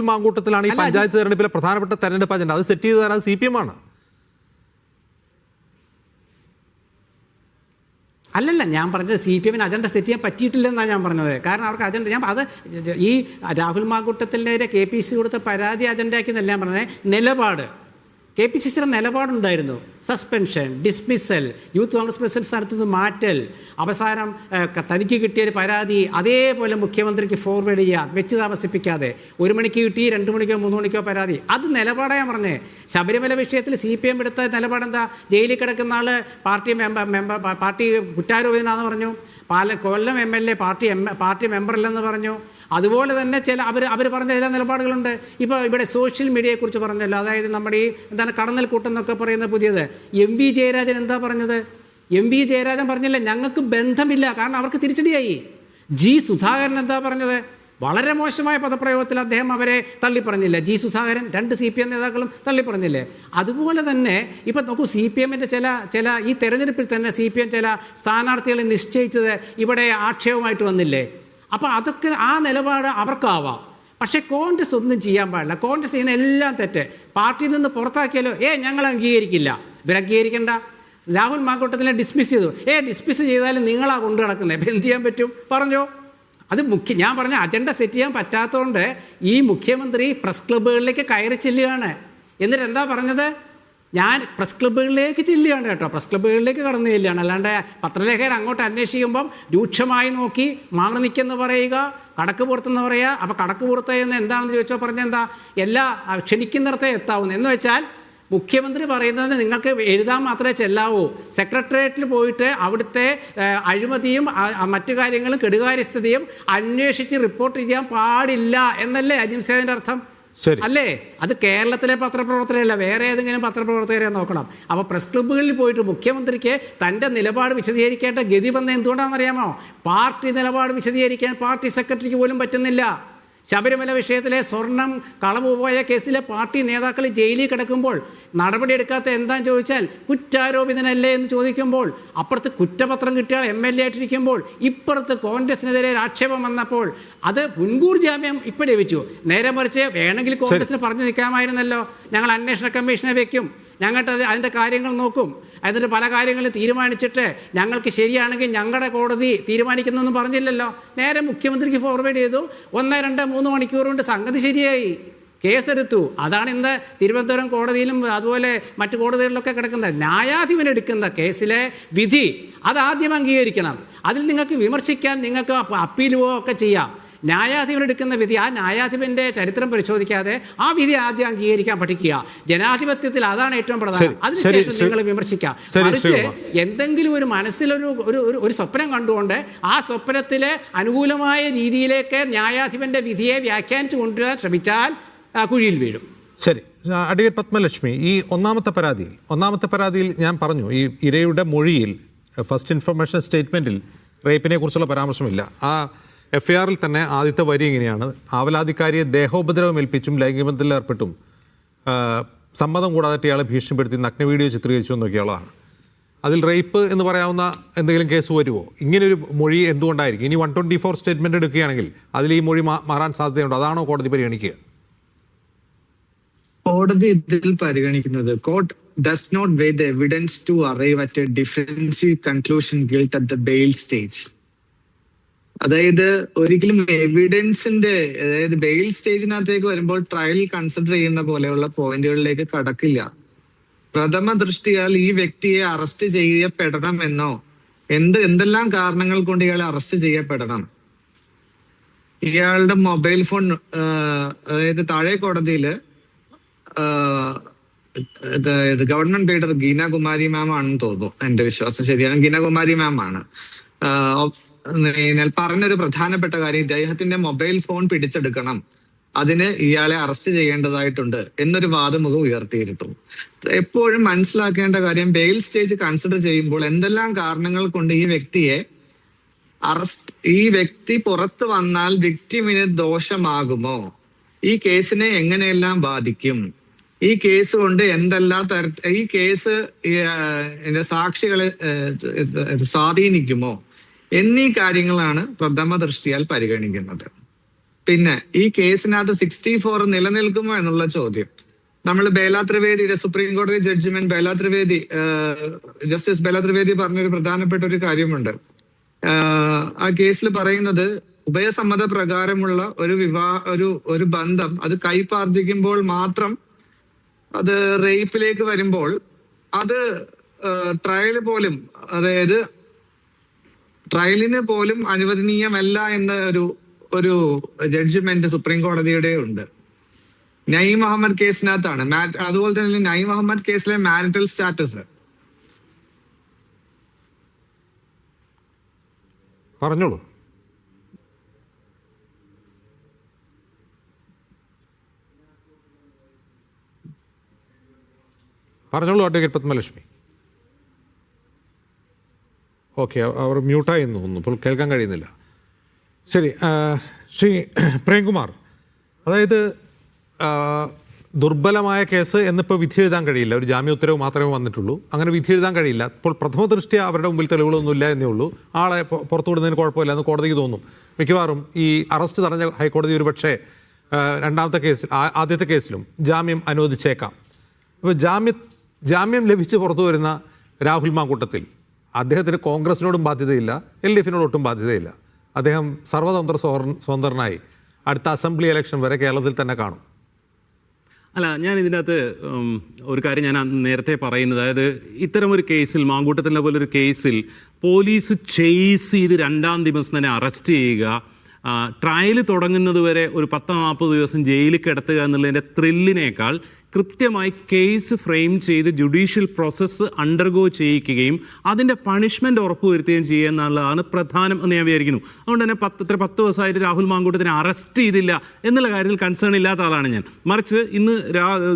[SPEAKER 1] മാങ്കൂട്ടത്തിലാണ് ഈ പഞ്ചായത്ത് തെരഞ്ഞെടുപ്പിലെ പ്രധാനപ്പെട്ട തെരഞ്ഞെടുപ്പ് അജണ്ട. അത് സെറ്റ് ചെയ്ത് തരാൻ CPM ആണ്.
[SPEAKER 3] അല്ലല്ല, ഞാൻ പറഞ്ഞത് CPMന് അജണ്ട സെറ്റ് ചെയ്യാൻ പറ്റിയിട്ടില്ലെന്നാണ് ഞാൻ പറഞ്ഞത്. കാരണം അവർക്ക് അജണ്ട, ഈ രാഹുൽ മാങ്കൂട്ടത്തിനെതിരെ KPCC കൊടുത്ത പരാതി അജണ്ടയാക്കിയെന്നല്ല ഞാൻ പറഞ്ഞത്. നിലപാട്, KPCCയുടെ നിലപാടുണ്ടായിരുന്നു. Suspension, dismissal, youth Congress president സ്ഥാനത്ത് നിന്ന് മാറ്റൽ, അവസാനം തനിക്ക് കിട്ടിയൊരു പരാതി അതേപോലെ മുഖ്യമന്ത്രിക്ക് ഫോർവേഡ് ചെയ്യുക, വെച്ച് താമസിപ്പിക്കാതെ. 1 മണിക്ക് കിട്ടി, 2 മണിക്കോ 3 മണിക്കോ പരാതി. അത് നിലപാടാണ് ഞാൻ പറഞ്ഞത്. ശബരിമല വിഷയത്തിൽ CPM എടുത്ത നിലപാടെന്താ? ജയിലിൽ കിടക്കുന്ന ആൾ പാർട്ടി കുറ്റാരോപിതനാണെന്ന് പറഞ്ഞു. കൊല്ലം MLA പാർട്ടി മെമ്പറല്ലെന്ന് പറഞ്ഞു. അതുപോലെ തന്നെ അവർ പറഞ്ഞ ചില നിലപാടുകളുണ്ട്. ഇപ്പോൾ ഇവിടെ സോഷ്യൽ മീഡിയയെക്കുറിച്ച് പറഞ്ഞല്ലോ, അതായത് നമ്മുടെ ഈ കടന്നൽ കൂട്ടം എന്നൊക്കെ പറയുന്ന പുതിയത്. MV ജയരാജൻ എന്താ പറഞ്ഞത്? MV ജയരാജൻ പറഞ്ഞില്ല, ഞങ്ങൾക്ക് ബന്ധമില്ല, കാരണം അവർക്ക് തിരിച്ചടിയായി. സുധാകരൻ എന്താ പറഞ്ഞത്? വളരെ മോശമായ പദപ്രയോഗത്തിൽ അദ്ദേഹം അവരെ തള്ളിപ്പറഞ്ഞില്ല. സുധാകരൻ, 2 CPM നേതാക്കളും തള്ളിപ്പറഞ്ഞില്ലേ? അതുപോലെ തന്നെ ഇപ്പം നോക്കൂ, CPMൻ്റെ ചില ഈ തെരഞ്ഞെടുപ്പിൽ തന്നെ CPM ചില സ്ഥാനാർത്ഥികളെ നിശ്ചയിച്ചത് ഇവിടെ ആക്ഷേപമായിട്ട് വന്നില്ലേ? അപ്പോൾ അതൊക്കെ ആ നിലപാട് അവർക്കാവാം. പക്ഷേ കോൺഗ്രസ് ഒന്നും ചെയ്യാൻ പാടില്ല. കോൺഗ്രസ് ചെയ്യുന്ന എല്ലാം തെറ്റ്. പാർട്ടിയിൽ നിന്ന് പുറത്താക്കിയാലോ ഞങ്ങൾ അംഗീകരിക്കില്ല. ഇവരംഗീകരിക്കേണ്ട. രാഹുൽ മാങ്കൂട്ടത്തിനെ ഡിസ്മിസ് ചെയ്തു. ഡിസ്മിസ് ചെയ്താലും നിങ്ങളാ കൊണ്ടു നടക്കുന്നത്. ഇപ്പം എന്ത് ചെയ്യാൻ പറ്റും? പറഞ്ഞോ. അത് ഞാൻ പറഞ്ഞ അജണ്ട സെറ്റ് ചെയ്യാൻ പറ്റാത്തതുകൊണ്ട് ഈ മുഖ്യമന്ത്രി പ്രസ് ക്ലബ്ബുകളിലേക്ക് കയറി ചെല്ലുകയാണ്. എന്നിട്ട് എന്താ പറഞ്ഞത്? ഞാൻ പ്രസ് ക്ലബ്ബുകളിലേക്ക് ചെല്ലുകയാണ് കേട്ടോ, പ്രസ് ക്ലബ്ബുകളിലേക്ക് കടന്നു ചെല്ലുകയാണ്. അല്ലാണ്ട് പത്രലേഖകർ അങ്ങോട്ട് അന്വേഷിക്കുമ്പം രൂക്ഷമായി നോക്കി മാറി നിൽക്കെന്ന് പറയുക, കടക്ക് പുറത്തെന്ന് പറയുക. അപ്പോൾ കടക്ക് പുറത്ത് എന്ന് എന്താണെന്ന് ചോദിച്ചോ പറഞ്ഞെന്താ, എല്ലാ ക്ഷണിക്കുന്നിടത്തേ എത്താവുന്നു എന്ന് വെച്ചാൽ മുഖ്യമന്ത്രി പറയുന്നത് നിങ്ങൾക്ക് എഴുതാൻ മാത്രമേ ചെല്ലാവൂ. സെക്രട്ടേറിയറ്റിൽ പോയിട്ട് അവിടുത്തെ അഴിമതിയും മറ്റു കാര്യങ്ങളും കെടുകാര്യസ്ഥതയും അന്വേഷിച്ച് റിപ്പോർട്ട് ചെയ്യാൻ പാടില്ല എന്നല്ലേ അജിംസേദിൻ്റെ അർത്ഥം? അല്ലേ? അത് കേരളത്തിലെ പത്രപ്രവർത്തകരല്ല, വേറെ ഏതെങ്കിലും പത്രപ്രവർത്തകരെ നോക്കണം. അപ്പോൾ പ്രസ് ക്ലബ്ബുകളിൽ പോയിട്ട് മുഖ്യമന്ത്രിക്ക് തൻ്റെ നിലപാട് വിശദീകരിക്കേണ്ട ഗതി വന്ന എന്തുകൊണ്ടാണെന്നറിയാമോ? പാർട്ടി നിലപാട് വിശദീകരിക്കാൻ പാർട്ടി സെക്രട്ടറിക്ക് പോലും പറ്റുന്നില്ല. ശബരിമല വിഷയത്തിലെ സ്വർണം കളവ് പോയ കേസിലെ പാർട്ടി നേതാക്കൾ ജയിലിൽ കിടക്കുമ്പോൾ നടപടിയെടുക്കാത്ത എന്താണെന്ന് ചോദിച്ചാൽ കുറ്റാരോപിതനല്ലേ എന്ന് ചോദിക്കുമ്പോൾ, അപ്പുറത്ത് കുറ്റപത്രം കിട്ടിയ MLA ആയിട്ടിരിക്കുമ്പോൾ ഇപ്പുറത്ത് കോൺഗ്രസിനെതിരെ ആക്ഷേപം വന്നപ്പോൾ അത് മുൻകൂർ ജാമ്യം ഇപ്പോൾ ലഭിച്ചു. നേരെ മറിച്ച് വേണമെങ്കിൽ കോൺഗ്രസിന് പറഞ്ഞു നിൽക്കാമായിരുന്നല്ലോ, ഞങ്ങൾ അന്വേഷണ കമ്മീഷനെ വെക്കും, ഞങ്ങൾക്ക് അതിൻ്റെ കാര്യങ്ങൾ നോക്കും, അതിൻ്റെ പല കാര്യങ്ങളും തീരുമാനിച്ചിട്ട് ഞങ്ങൾക്ക് ശരിയാണെങ്കിൽ ഞങ്ങളുടെ കോടതി തീരുമാനിക്കുന്നൊന്നും പറഞ്ഞില്ലല്ലോ. നേരെ മുഖ്യമന്ത്രിക്ക് ഫോർവേഡ് ചെയ്തു. 1, 2, 3 മണിക്കൂർ കൊണ്ട് സംഗതി ശരിയായി, കേസെടുത്തു. അതാണ് ഇന്ന് തിരുവനന്തപുരം കോടതിയിലും അതുപോലെ മറ്റു കോടതികളിലൊക്കെ കിടക്കുന്നത്. ന്യായാധിപൻ എടുക്കുന്ന കേസിലെ വിധി അതാദ്യം അംഗീകരിക്കണം. അതിൽ നിങ്ങൾക്ക് വിമർശിക്കാൻ, നിങ്ങൾക്ക് അപ്പീൽ ഒക്കെ ചെയ്യാം. ന്യായാധിപൻ എടുക്കുന്ന വിധി, ആ ന്യായാധിപൻ്റെ ചരിത്രം പരിശോധിക്കാതെ ആ വിധി ആദ്യം അംഗീകരിക്കാൻ പഠിക്കുക. ജനാധിപത്യത്തിൽ അതാണ് ഏറ്റവും പ്രധാനം. അതിനുശേഷം നിങ്ങൾ വിമർശിക്കാം. മറിച്ച് എന്തെങ്കിലും ഒരു മനസ്സിലൊരു ഒരു സ്വപ്നം കണ്ടുകൊണ്ട് ആ സ്വപ്നത്തിലെ അനുകൂലമായ രീതിയിലേക്ക് ന്യായാധിപൻ്റെ വിധിയെ വ്യാഖ്യാനിച്ചു കൊണ്ടുവരാൻ ശ്രമിച്ചാൽ കുഴിയിൽ വീഴും.
[SPEAKER 1] ശരി, അഡ്വക്കേറ്റ് പത്മലക്ഷ്മി, ഈ ഒന്നാമത്തെ പരാതിയിൽ ഞാൻ പറഞ്ഞു, ഈ ഇരയുടെ മൊഴിയിൽ ഫസ്റ്റ് ഇൻഫർമേഷൻ സ്റ്റേറ്റ്മെൻറ്റിൽ റേപ്പിനെ കുറിച്ചുള്ള പരാമർശമില്ല. ആ FIR തന്നെ ആദ്യത്തെ വരി ഇങ്ങനെയാണ്: ആവലാധികാരിയെ ദേഹോപദ്രവം ഏൽപ്പിച്ചും ലൈംഗികബന്ധത്തിൽ ഏർപ്പെട്ടും സമ്മതം കൂടാതെ ഇയാളെ ഭീഷണിപ്പെടുത്തി നഗ്ന വീഡിയോ ചിത്രീകരിച്ചു എന്നൊക്കെയുള്ളതാണ്. അതിൽ റേപ്പ് എന്ന് പറയാവുന്ന എന്തെങ്കിലും കേസ് വരുമോ? ഇങ്ങനൊരു മൊഴി എന്തുകൊണ്ടായിരിക്കും? ഇനി 124 സ്റ്റേറ്റ്മെൻറ്റ് എടുക്കുകയാണെങ്കിൽ അതിൽ ഈ മൊഴി മാറാൻ സാധ്യതയുണ്ട്. അതാണോ കോടതി പരിഗണിക്കുക?
[SPEAKER 4] കോടതി ഇതിൽ പരിഗണിക്കുന്നത്, court does not weigh the evidence to arrive at a defensive conclusion guilt at the bail stage. അതായത് ഒരിക്കലും എവിഡൻസിന്റെ, അതായത് ബെയിൽ സ്റ്റേജിനകത്തേക്ക് വരുമ്പോൾ ട്രയൽ കൺസിഡർ ചെയ്യുന്ന പോലെയുള്ള പോയിന്റുകളിലേക്ക് കടക്കില്ല. പ്രഥമ ദൃഷ്ടിയാൽ ഈ വ്യക്തിയെ അറസ്റ്റ് ചെയ്യപ്പെടണമെന്നോ എന്തെല്ലാം കാരണങ്ങൾ കൊണ്ട് ഇയാളെ അറസ്റ്റ് ചെയ്യപ്പെടണം, ഇയാളുടെ മൊബൈൽ ഫോൺ, അതായത് താഴെ കോടതിയില് ഗവൺമെന്റ് ലീഡർ ഗീന കുമാരി മാം ആണെന്ന് തോന്നുന്നു, എന്റെ വിശ്വാസം ശരിയാണ്, ഗീന കുമാരി മാം ആണ് പറഞ്ഞൊരു പ്രധാനപ്പെട്ട കാര്യം, ഇദ്ദേഹത്തിന്റെ മൊബൈൽ ഫോൺ പിടിച്ചെടുക്കണം, അതിന് ഇയാളെ അറസ്റ്റ് ചെയ്യേണ്ടതായിട്ടുണ്ട് എന്നൊരു വാദമുഖം ഉയർത്തിയിരുന്നു. എപ്പോഴും മനസ്സിലാക്കേണ്ട കാര്യം, ബെയിൽ സ്റ്റേജ് കൺസിഡർ ചെയ്യുമ്പോൾ എന്തെല്ലാം കാരണങ്ങൾ കൊണ്ട് ഈ വ്യക്തി പുറത്തു വന്നാൽ വിക്ടിമിന് ദോഷമാകുമോ, ഈ കേസിനെ എങ്ങനെയെല്ലാം ബാധിക്കും, ഈ കേസ് കൊണ്ട് എന്തെല്ലാം ഈ കേസ് സാക്ഷികളെ സ്വാധീനിക്കുമോ എന്നീ കാര്യങ്ങളാണ് പ്രഥമ ദൃഷ്ടിയാൽ പരിഗണിക്കുന്നത്. പിന്നെ ഈ കേസിനകത്ത് 64 നിലനിൽക്കുമോ എന്നുള്ള ചോദ്യം, നമ്മൾ ബേല ത്രിവേദിയുടെ സുപ്രീം കോടതി ജഡ്ജിമെന്റ് ജസ്റ്റിസ് ബേല ത്രിവേദി പറഞ്ഞൊരു പ്രധാനപ്പെട്ട ഒരു കാര്യമുണ്ട്. ആ കേസിൽ പറയുന്നത്, ഉഭയസമ്മത പ്രകാരമുള്ള ഒരു ബന്ധം അത് കൈപ്പാർജിക്കുമ്പോൾ മാത്രം അത് റേപ്പിലേക്ക് വരുമ്പോൾ അത് ട്രയൽ പോലും, അതായത് ട്രയലിന് പോലും അനുവദനീയമല്ല എന്ന ഒരു ജഡ്ജ്മെന്റ് സുപ്രീം കോടതിയുടെ ഉണ്ട്. നഈം മുഹമ്മദ് കേസിനകത്താണ്. അതുപോലെ തന്നെ നഈം മുഹമ്മദ് കേസിലെ മാരിറ്റൽ സ്റ്റാറ്റസ്.
[SPEAKER 1] പറഞ്ഞോളൂ. അഡ്വക്കേറ്റ് പത്മലക്ഷ്മി. ഓക്കെ, അവർ മ്യൂട്ടായി എന്ന് തോന്നുന്നു, ഇപ്പോൾ കേൾക്കാൻ കഴിയുന്നില്ല. ശരി, ശ്രീ പ്രേംകുമാർ, അതായത് ദുർബലമായ കേസ് എന്നിപ്പോൾ വിധി എഴുതാൻ കഴിയില്ല, ഒരു ജാമ്യ ഉത്തരവ് മാത്രമേ വന്നിട്ടുള്ളൂ, അങ്ങനെ വിധി എഴുതാൻ കഴിയില്ല. ഇപ്പോൾ പ്രഥമ ദൃഷ്ട്യാ അവരുടെ മുമ്പിൽ തെളിവുകളൊന്നുമില്ല എന്നേ ഉള്ളൂ. ആളെ പുറത്തു വിടുന്നതിന് കുഴപ്പമില്ല എന്ന് കോടതിക്ക് തോന്നും. മിക്കവാറും ഈ അറസ്റ്റ് തടഞ്ഞ ഹൈക്കോടതി ഒരു പക്ഷേ ആദ്യത്തെ കേസിലും ജാമ്യം അനുവദിച്ചേക്കാം. ഇപ്പോൾ ജാമ്യം ലഭിച്ച് പുറത്തു വരുന്ന രാഹുൽ മാങ്കൂട്ടത്തിൽ അദ്ദേഹത്തിന് കോൺഗ്രസിനോടും ബാധ്യതയില്ല, LDFിനോട് ഒട്ടും ബാധ്യതയില്ല. അദ്ദേഹം സർവതന്ത്ര സ്വതന്ത്രനായി അടുത്ത അസംബ്ലി ഇലക്ഷൻ വരെ കേരളത്തിൽ തന്നെ കാണും.
[SPEAKER 2] അല്ല, ഞാൻ ഇതിനകത്ത് ഒരു കാര്യം ഞാൻ നേരത്തെ പറയുന്നത്, അതായത് ഇത്തരമൊരു കേസിൽ, മാങ്കൂട്ടത്തിൻ്റെ പോലൊരു കേസിൽ പോലീസ് ചേസ് ചെയ്ത് 2-ാം ദിവസം തന്നെ അറസ്റ്റ് ചെയ്യുക, ട്രയൽ തുടങ്ങുന്നത് വരെ ഒരു 10-40 ദിവസം ജയിലിൽ കിടത്തുക എന്നുള്ളതിൻ്റെ ത്രില്ലിനേക്കാൾ കൃത്യമായി കേസ് ഫ്രെയിം ചെയ്ത് ജുഡീഷ്യൽ പ്രോസസ്സ് അണ്ടർഗോ ചെയ്യിക്കുകയും അതിൻ്റെ പണിഷ്മെൻറ്റ് ഉറപ്പുവരുത്തുകയും ചെയ്യുക എന്നുള്ളതാണ് പ്രധാനം എന്ന് ഞാൻ വിചാരിക്കുന്നു. അതുകൊണ്ട് തന്നെ 10 ദിവസമായിട്ട് രാഹുൽ മാങ്കൂട്ടത്തിനെ അറസ്റ്റ് ചെയ്തില്ല എന്നുള്ള കാര്യത്തിൽ കൺസേൺ ഇല്ലാത്ത ആളാണ് ഞാൻ. മറിച്ച് ഇന്ന്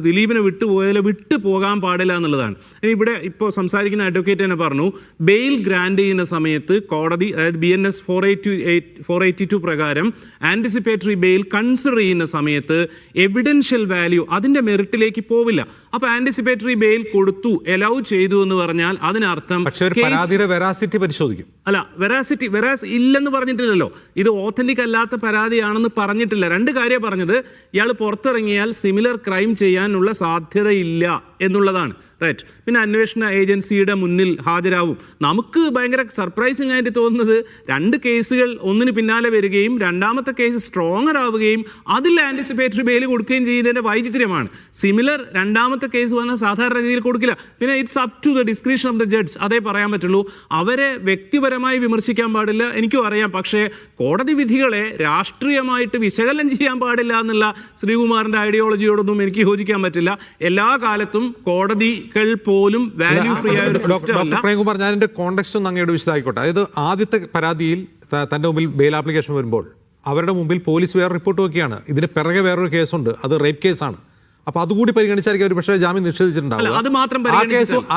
[SPEAKER 2] ദിലീപിനെ വിട്ടു പോകാൻ പാടില്ല എന്നുള്ളതാണ്. ഇവിടെ ഇപ്പോൾ സംസാരിക്കുന്ന അഡ്വക്കേറ്റ് തന്നെ പറഞ്ഞു, ബെയിൽ ഗ്രാൻഡ് ചെയ്യുന്ന സമയത്ത് കോടതി, അതായത് BNS 482 പ്രകാരം ആൻറ്റിസിപ്പേറ്ററി ബെയിൽ കൺസിഡർ ചെയ്യുന്ന സമയത്ത് എവിഡൻഷ്യൽ വാല്യൂ അതിൻ്റെ മെറിറ്റിലേക്ക് പോവില്ല. അപ്പൊ ആന്റിസിപ്പേറ്ററി ബെയിൽ കൊടുത്തു, എലൗ ചെയ്തു എന്ന് പറഞ്ഞാൽ അതിനർത്ഥം
[SPEAKER 1] വെറാസിറ്റി പരിശോധിക്കും.
[SPEAKER 2] അല്ല, വെറാസ് ഇല്ലെന്ന് പറഞ്ഞിട്ടില്ലല്ലോ. ഇത് ഓത്തന്റിക് അല്ലാത്ത പരാതിയാണെന്ന് പറഞ്ഞിട്ടില്ല. 2 കാര്യം പറഞ്ഞത്, ഇയാൾ പുറത്തിറങ്ങിയാൽ സിമിലർ ക്രൈം ചെയ്യാനുള്ള സാധ്യതയില്ല എന്നുള്ളതാണ്. റൈറ്റ്. പിന്നെ അന്വേഷണ ഏജൻസിയുടെ മുന്നിൽ ഹാജരാവും. നമുക്ക് ഭയങ്കര സർപ്രൈസിംഗ് ആയിട്ട് തോന്നുന്നത് 2 കേസുകൾ ഒന്നിന് പിന്നാലെ വരികയും രണ്ടാമത്തെ കേസ് സ്ട്രോങ്ങർ ആവുകയും അതിൽ ആന്റിസിപ്പേറ്ററി ബെയിൽ കൊടുക്കുകയും ചെയ്യുന്നതിൻ്റെ വൈചിത്ര്യമാണ്. സിമിലർ രണ്ടാമത്തെ കേസ് വന്നാൽ സാധാരണ രീതിയിൽ കൊടുക്കില്ല. പിന്നെ it's up to the description of the judge, അതേ പറയാൻ പറ്റുള്ളൂ. അവരെ വ്യക്തിപരമായി വിമർശിക്കാൻ പാടില്ല, എനിക്കും അറിയാം. പക്ഷേ കോടതി വിധികളെ രാഷ്ട്രീയമായിട്ട് വിശകലനം ചെയ്യാൻ പാടില്ല എന്നുള്ള ശ്രീകുമാറിൻ്റെ ഐഡിയോളജിയോടൊന്നും എനിക്ക് യോജിക്കാൻ പറ്റില്ല. എല്ലാ കാലത്തും കോടതി പോലും വാല്യൂ ഫ്രീ ആയ
[SPEAKER 1] പ്രേംകുമാർ, ഞാൻ എൻ്റെ കോണ്ടെക്സ്റ്റ് ഒന്ന് അങ്ങയുടെ വിശദമായിക്കോട്ടെ. അതായത് ആദ്യത്തെ പരാതിയിൽ തൻ്റെ മുമ്പിൽ ബെയിൽ ആപ്ലിക്കേഷൻ വരുമ്പോൾ അവരുടെ മുമ്പിൽ പോലീസ് വേറെ റിപ്പോർട്ട് വെക്കുകയാണ്. ഇതിന് പിറകെ വേറൊരു കേസുണ്ട്, അത് റേപ്പ് കേസാണ്. അപ്പോൾ അതുകൂടി പരിഗണിച്ചായിരിക്കും അവർ പക്ഷേ ജാമ്യം നിഷേധിച്ചിട്ടുണ്ടാവും.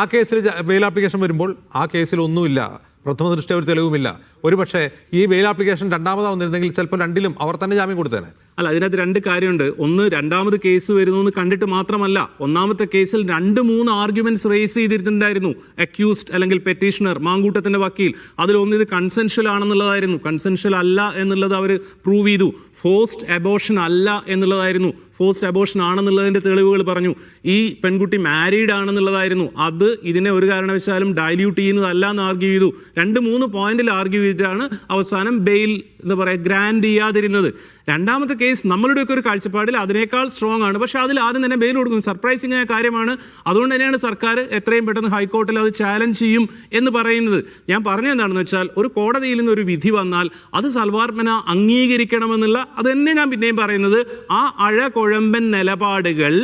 [SPEAKER 1] ആ കേസിൽ ബെയിൽ ആപ്ലിക്കേഷൻ വരുമ്പോൾ ആ കേസിൽ ഒന്നുമില്ല, പ്രഥമ ദൃഷ്ട്യാ ഒരു തെളിവുമില്ല. ഒരു പക്ഷേ ഈ ബെയിൽ ആപ്ലിക്കേഷൻ രണ്ടാമതാവുന്നിരുന്നെങ്കിൽ ചിലപ്പോൾ 2ലും അവർ തന്നെ ജാമ്യം കൊടുത്തേനെ.
[SPEAKER 2] അല്ല, അതിനകത്ത് 2 കാര്യമുണ്ട്. ഒന്ന്, രണ്ടാമത് കേസ് വരുന്നു എന്ന് കണ്ടിട്ട് മാത്രമല്ല, ഒന്നാമത്തെ കേസിൽ 2-3 ആർഗ്യുമെന്റ്സ് റേസ് ചെയ്തിട്ടുണ്ടായിരുന്നു അക്യൂസ്ഡ് അല്ലെങ്കിൽ പെറ്റീഷണർ, മാങ്കൂട്ടത്തിന്റെ വക്കീൽ. അതിലൊന്ന് ഇത് കൺസെൻഷ്യൽ ആണെന്നുള്ളതായിരുന്നു. കൺസെൻഷ്യൽ അല്ല എന്നുള്ളത് അവർ പ്രൂവ് ചെയ്തു. ഫോഴ്സ്ഡ് അബോർഷൻ അല്ല എന്നുള്ളതായിരുന്നു. ഫോഴ്സ്ഡ് അബോർഷൻ ആണെന്നുള്ളതിൻ്റെ തെളിവുകൾ പറഞ്ഞു. ഈ പെൺകുട്ടി മാരീഡ് ആണെന്നുള്ളതായിരുന്നു. അത് ഇതിനെ ഒരു കാരണവശാലും ഡൈല്യൂട്ട് ചെയ്യുന്നതല്ല എന്ന് ആർഗ്യൂ ചെയ്തു. 2-3 പോയിന്റിൽ ആർഗ്യൂ ചെയ്തിട്ടാണ് അവസാനം ബെയിൽ എന്താ പറയുക ഗ്രാൻഡ് ചെയ്യാതിരുന്നത്. രണ്ടാമത്തെ കേസ് നമ്മളുടെയൊക്കെ ഒരു കാഴ്ചപ്പാടിൽ അതിനേക്കാൾ സ്ട്രോങ് ആണ്. പക്ഷേ അതിൽ ആദ്യം തന്നെ ബെയിൽ കൊടുക്കും. സർപ്രൈസിംഗ് ആയ കാര്യമാണ്. അതുകൊണ്ട് തന്നെയാണ് സർക്കാർ എത്രയും പെട്ടെന്ന് ഹൈക്കോർട്ടിൽ അത് ചാലഞ്ച് ചെയ്യും എന്ന് പറയുന്നത്. ഞാൻ പറഞ്ഞെന്താണെന്ന് വെച്ചാൽ, ഒരു കോടതിയിൽ നിന്ന് ഒരു വിധി വന്നാൽ അത് സൽവാർമന അംഗീകരിക്കണമെന്നുള്ള, അത് തന്നെ ഞാൻ പിന്നെയും പറയുന്നത്, ആ അഴകൊഴമ്പൻ നിലപാടുകൾ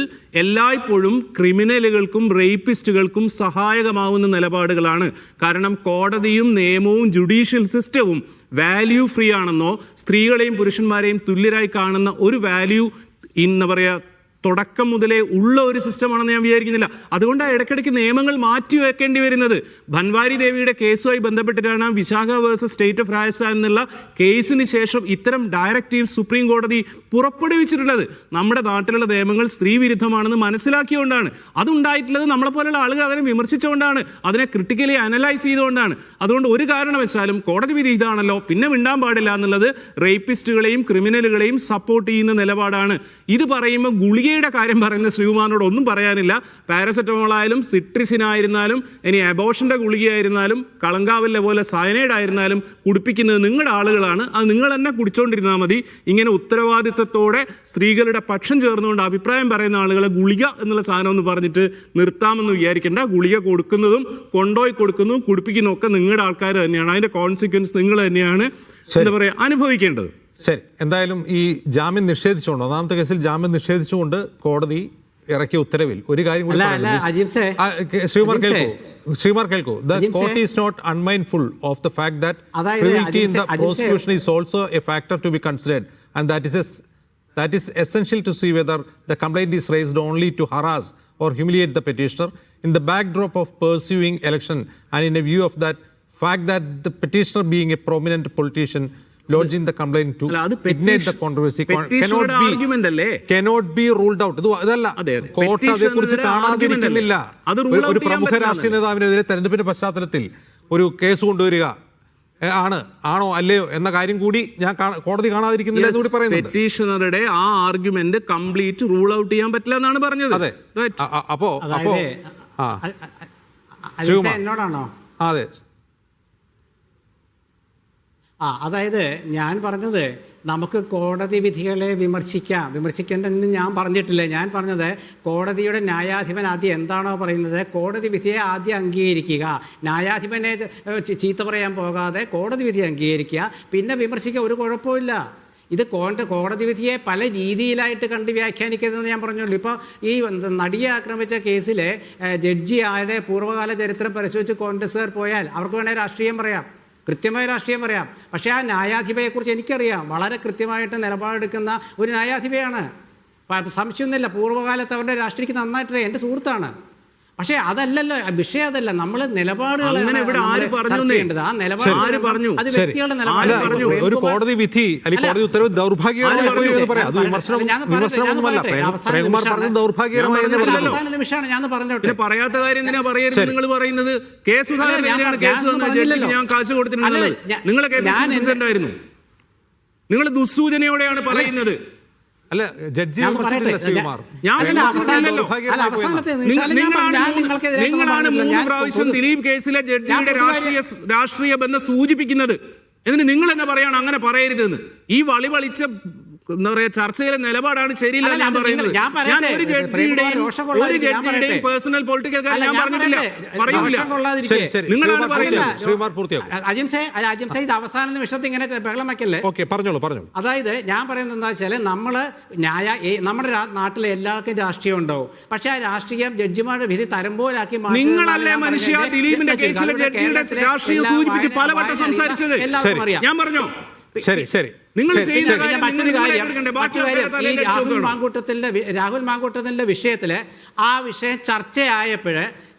[SPEAKER 2] എല്ലായ്പ്പോഴും ക്രിമിനലുകൾക്കും റേപ്പിസ്റ്റുകൾക്കും സഹായകമാവുന്ന നിലപാടുകളാണ്. കാരണം കോടതിയും നിയമവും ജുഡീഷ്യൽ സിസ്റ്റവും വാല്യൂ ഫ്രീ ആണെന്നോ സ്ത്രീകളെയും പുരുഷന്മാരെയും തുല്യരായി കാണുന്ന ഒരു വാല്യൂ എന്താ പറയുക തുടക്കം മുതലേ ഉള്ള ഒരു സിസ്റ്റമാണെന്ന് ഞാൻ വിചാരിക്കുന്നില്ല. അതുകൊണ്ടാണ് ഇടയ്ക്കിടയ്ക്ക് നിയമങ്ങൾ മാറ്റിവെക്കേണ്ടി വരുന്നത്. ഭൻവാരി ദേവിയുടെ കേസുമായി ബന്ധപ്പെട്ടിട്ടാണ് Vishaka versus state of Rajasthan എന്നുള്ള കേസിന് ശേഷം ഇത്തരം ഡയറക്റ്റീവ് സുപ്രീം കോടതി പുറപ്പെടുവിച്ചിട്ടുള്ളത്. നമ്മുടെ നാട്ടിലുള്ള നിയമങ്ങൾ സ്ത്രീ വിരുദ്ധമാണെന്ന് മനസ്സിലാക്കിയുകൊണ്ടാണ്. അതുണ്ടായിട്ടുള്ളത് നമ്മളെപ്പോലുള്ള ആളുകൾ അതിനെ വിമർശിച്ചുകൊണ്ടാണ്, അതിനെ ക്രിട്ടിക്കലി അനലൈസ് ചെയ്തുകൊണ്ടാണ്. അതുകൊണ്ട് ഒരു കാരണവശാലും കോടതി വിധി ഇതാണല്ലോ പിന്നെ മിണ്ടാൻ പാടില്ല എന്നുള്ളത് റേപ്പിസ്റ്റുകളെയും ക്രിമിനലുകളെയും സപ്പോർട്ട് ചെയ്യുന്ന നിലപാടാണ്. ഇത് പറയുമ്പോൾ ഗുളികയുടെ കാര്യം പറയുന്ന ശ്രീകുമാറിനോട് ഒന്നും പറയാനില്ല. പാരസെറ്റമോൾ ആയാലും സിട്രിസിൻ ആയിരുന്നാലും ഇനി അബോർഷന്റെ ഗുളികയായിരുന്നാലും കളങ്കാവലിലെ പോലെ സയനൈഡ് ആയിരുന്നാലും കുടിപ്പിക്കുന്നത് നിങ്ങളുടെ ആളുകളാണ്. അത് നിങ്ങൾ തന്നെ കുടിച്ചോണ്ടിരുന്നാൽ മതി. ഇങ്ങനെ ഉത്തരവാദിത്തത്തോടെ സ്ത്രീകളുടെ പക്ഷം ചേർന്നുകൊണ്ട് അഭിപ്രായം പറയുന്ന ആളുകളെ ഗുളിക എന്നുള്ള സാധനം എന്ന് പറഞ്ഞിട്ട് നിർത്താമെന്ന് വിചാരിക്കേണ്ട. ഗുളിക കൊടുക്കുന്നതും കൊണ്ടുപോയി കൊടുക്കുന്നതും കുടിപ്പിക്കുന്നതും ഒക്കെ നിങ്ങളുടെ ആൾക്കാർ തന്നെയാണ്. അതിന്റെ കോൺസിക്വൻസ് നിങ്ങൾ തന്നെയാണ് എന്താ പറയുക അനുഭവിക്കേണ്ടത്.
[SPEAKER 1] ശരി, എന്തായാലും ഈ ജാമ്യം നിഷേധിച്ചുകൊണ്ട്, ഒന്നാമത്തെ കേസിൽ ജാമ്യം നിഷേധിച്ചുകൊണ്ട് കോടതി ഇറക്കിയ ഉത്തരവിൽ ഒരു കാര്യം കൂടി ശ്രീകുമാർ കേൾക്കൂ. The court is not unmindful of the fact that privilege in the prosecution is also a factor to be considered, and that is essential to see whether the complaint is raised only to harass or humiliate the petitioner in the backdrop of pursuing election, and in a view of that fact that the petitioner being a prominent politician lodging the complaint to ignite the controversy cannot be ruled out. ഇതല്ല, court അതേക്കുറിച്ച് കാണാതിരിക്കുന്നില്ല. ഒരു പ്രമുഖ രാഷ്ട്രീയ നേതാവിനെതിരെ തെരഞ്ഞെടുപ്പിന്റെ പശ്ചാത്തലത്തിൽ ഒരു case കൊണ്ടുവരിക ആണോ അല്ലയോ എന്ന കാര്യം കൂടി ഞാൻ കോടതി കാണാതിരിക്കുന്നില്ല എന്ന് കൂടി പറയുന്നുണ്ട്.
[SPEAKER 2] പെറ്റീഷണറുടെ ആ ആർഗ്യുമെന്റ് കംപ്ലീറ്റ് റൂൾ ഔട്ട് ചെയ്യാൻ പറ്റില്ല എന്നാണ് പറഞ്ഞത്.
[SPEAKER 1] അതെ, അപ്പോ
[SPEAKER 3] എന്നോടാണോ?
[SPEAKER 1] അതെ,
[SPEAKER 3] അതായത് ഞാൻ പറഞ്ഞത് നമുക്ക് കോടതി വിധികളെ വിമർശിക്കേണ്ടെന്ന് ഞാൻ പറഞ്ഞിട്ടില്ല. ഞാൻ പറഞ്ഞത് കോടതിയുടെ ന്യായാധിപൻ ആദ്യം എന്താണോ പറയുന്നത്, കോടതി വിധിയെ ആദ്യം അംഗീകരിക്കുക. ന്യായാധിപനെ ചീത്ത പറയാൻ പോകാതെ കോടതി വിധിയെ അംഗീകരിക്കുക, പിന്നെ വിമർശിക്കുക, ഒരു കുഴപ്പമില്ല. ഇത് കോടതി വിധിയെ പല രീതിയിലായിട്ട് കണ്ട് വ്യാഖ്യാനിക്കുന്നതെന്ന് ഞാൻ പറഞ്ഞുള്ളൂ. ഇപ്പോൾ ഈ നടിയെ ആക്രമിച്ച കേസിലെ ജഡ്ജി ആരുടെ പൂർവ്വകാല ചരിത്രം പരിശോധിച്ച് കോൺഗ്രസ്സുകാർ പോയാൽ അവർക്ക് വേണേൽ രാഷ്ട്രീയം പറയാം, കൃത്യമായ രാഷ്ട്രീയം പറയാം. പക്ഷേ ആ ന്യായാധിപയെക്കുറിച്ച് എനിക്കറിയാം. വളരെ കൃത്യമായിട്ട് നിലപാടെടുക്കുന്ന ഒരു ന്യായാധിപയാണ്. സംശയമൊന്നുമില്ല, പൂർവ്വകാലത്ത് അവരുടെ രാഷ്ട്രീയക്ക് നന്നായിട്ടറിയാം. എൻ്റെ സുഹൃത്താണ്. പക്ഷേ അതല്ലല്ലോ വിഷയം, അതല്ല. നമ്മൾ നിലപാടുകൾ
[SPEAKER 2] ഒരു
[SPEAKER 1] കോടതി വിധി അല്ലെങ്കിൽ കോടതി ഉത്തരവ് ദൗർഭാഗ്യകരമായി എന്ന് പറയാം. അത് വിമർശനമൊന്നുമല്ല. പ്രേംകുമാർ പറഞ്ഞത് ദൗർഭാഗ്യകരമായി എന്ന് പറഞ്ഞല്ലോ.
[SPEAKER 3] അവസാന നിമിഷമാണ് ഞാൻ പറഞ്ഞോട്ടെ.
[SPEAKER 2] പറയാത്ത കാര്യം എന്തിനാ പറയരുത് നിങ്ങൾ പറയുന്നത്? കേസ് ഞാൻ കാശ് കൊടുത്തിട്ടുണ്ടല്ലോ. നിങ്ങളെ ആയിരുന്നു. നിങ്ങൾ ദുസ്സൂചനയോടെയാണ് പറയുന്നത്.
[SPEAKER 1] അല്ല, ജഡ്ജി ശ്രീകുമാർ,
[SPEAKER 2] നിങ്ങളാണ് 3 പ്രാവശ്യം ദിലീപ് കേസിലെ ജഡ്ജിയുടെ രാഷ്ട്രീയ ബന്ധം സൂചിപ്പിക്കുന്നത്. എന്നിട്ട് നിങ്ങൾ എന്നാ പറയാണ് അങ്ങനെ പറയരുതെന്ന്? ഈ വളിവളിച്ച എന്താ പറയാ ചർച്ചയിലെ നിലപാടാണ് ശരിയില്ല ഞാൻ പറയുന്നത്. ഞാൻ ഒരു ജഡ്ജിയുടെയും പേഴ്സണൽ പൊളിറ്റിക്കൽ കാര്യം ഞാൻ പറഞ്ഞിട്ടില്ല, പറയൂല. നിങ്ങളാണ് പറയുന്നത്.
[SPEAKER 3] അജിംസെ ഇത് അവസാന നിമിഷത്തിൽ ഇങ്ങനെ ബഹളം വയ്ക്കല്ലേ.
[SPEAKER 1] പറഞ്ഞോളൂ.
[SPEAKER 3] അതായത് ഞാൻ പറയുന്നത് എന്താ വെച്ചാൽ നമ്മുടെ നാട്ടിലെ എല്ലാവർക്കും രാഷ്ട്രീയം ഉണ്ടാവും. പക്ഷെ ആ രാഷ്ട്രീയം ജഡ്ജിമാരുടെ വിധി തരംപോലാക്കി
[SPEAKER 2] നിങ്ങളല്ലേ മനുഷ്യ ദിലീപിന്റെ കേസിലെ ജഡ്ജിയുടെ രാഷ്ട്രീയം സൂചിപ്പിച്ച് പലവട്ടം സംസാരിച്ചത്? ഞാൻ പറഞ്ഞോ? ശരി.
[SPEAKER 3] മറ്റൊരു കാര്യം, ഈ രാഹുൽ മാങ്കൂട്ടത്തിന്റെ വിഷയത്തില് ആ വിഷയം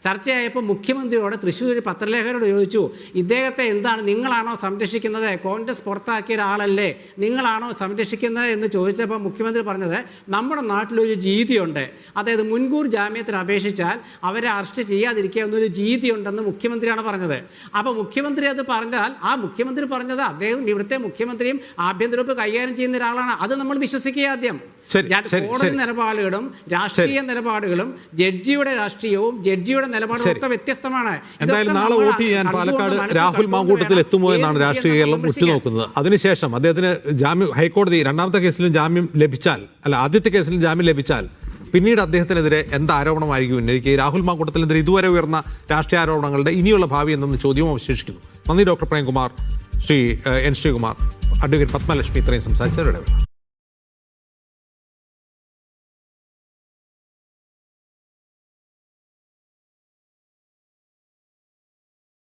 [SPEAKER 3] ചർച്ചയായപ്പോൾ മുഖ്യമന്ത്രിയോട് തൃശ്ശൂർ പത്രലേഖകരോട് ചോദിച്ചു, ഇദ്ദേഹത്തെ എന്താണ് നിങ്ങളാണോ സംരക്ഷിക്കുന്നത്? കോൺഗ്രസ് പുറത്താക്കിയ ഒരാളല്ലേ, നിങ്ങളാണോ സംരക്ഷിക്കുന്നത് എന്ന് ചോദിച്ചപ്പോൾ മുഖ്യമന്ത്രി പറഞ്ഞത് നമ്മുടെ നാട്ടിലൊരു രീതിയുണ്ട്, അതായത് മുൻകൂർ ജാമ്യത്തിന് അപേക്ഷിച്ചാൽ അവരെ അറസ്റ്റ് ചെയ്യാതിരിക്കുക എന്നൊരു രീതിയുണ്ടെന്ന് മുഖ്യമന്ത്രിയാണ് പറഞ്ഞത്. അപ്പോൾ മുഖ്യമന്ത്രി അത് പറഞ്ഞാൽ ആ മുഖ്യമന്ത്രി പറഞ്ഞത് അദ്ദേഹം ഇവിടുത്തെ മുഖ്യമന്ത്രിയും ആഭ്യന്തര വകുപ്പ് കൈകാര്യം ചെയ്യുന്ന ഒരാളാണ്. അത് നമ്മൾ വിശ്വസിക്കുക. ആദ്യം കോടതി നിലപാടുകളും രാഷ്ട്രീയ നിലപാടുകളും ജഡ്ജിയുടെ രാഷ്ട്രീയവും ജഡ്ജിയുടെ നിലപാടും ഒക്കെ വ്യത്യസ്തമാണ്.
[SPEAKER 1] എന്തായാലും നാളെ വോട്ട് ചെയ്യാൻ പാലക്കാട് രാഹുൽ മാങ്കൂട്ടത്തിൽ എത്തുമോ എന്നാണ് രാഷ്ട്രീയ കേരളം ഉറ്റുനോക്കുന്നത്. അതിനുശേഷം അദ്ദേഹത്തിന് ജാമ്യം, ഹൈക്കോടതി രണ്ടാമത്തെ കേസിലും ജാമ്യം ലഭിച്ചാൽ, ആദ്യത്തെ കേസിലും ജാമ്യം ലഭിച്ചാൽ പിന്നീട് അദ്ദേഹത്തിനെതിരെ എന്ത് ആരോപണമായിരിക്കും ഉന്നയിക്കുക? രാഹുൽ മാങ്കൂട്ടത്തിനെതിരെ ഇതുവരെ ഉയർന്ന രാഷ്ട്രീയ ആരോപണങ്ങളുടെ ഇനിയുള്ള ഭാവി എന്ന ചോദ്യവും അവശേഷിക്കുന്നു. നന്ദി doctor Premkumar, Shri N Sreekumar, advocate Padmalakshmi ഇത്രയും സംസാരിച്ചവരുടെ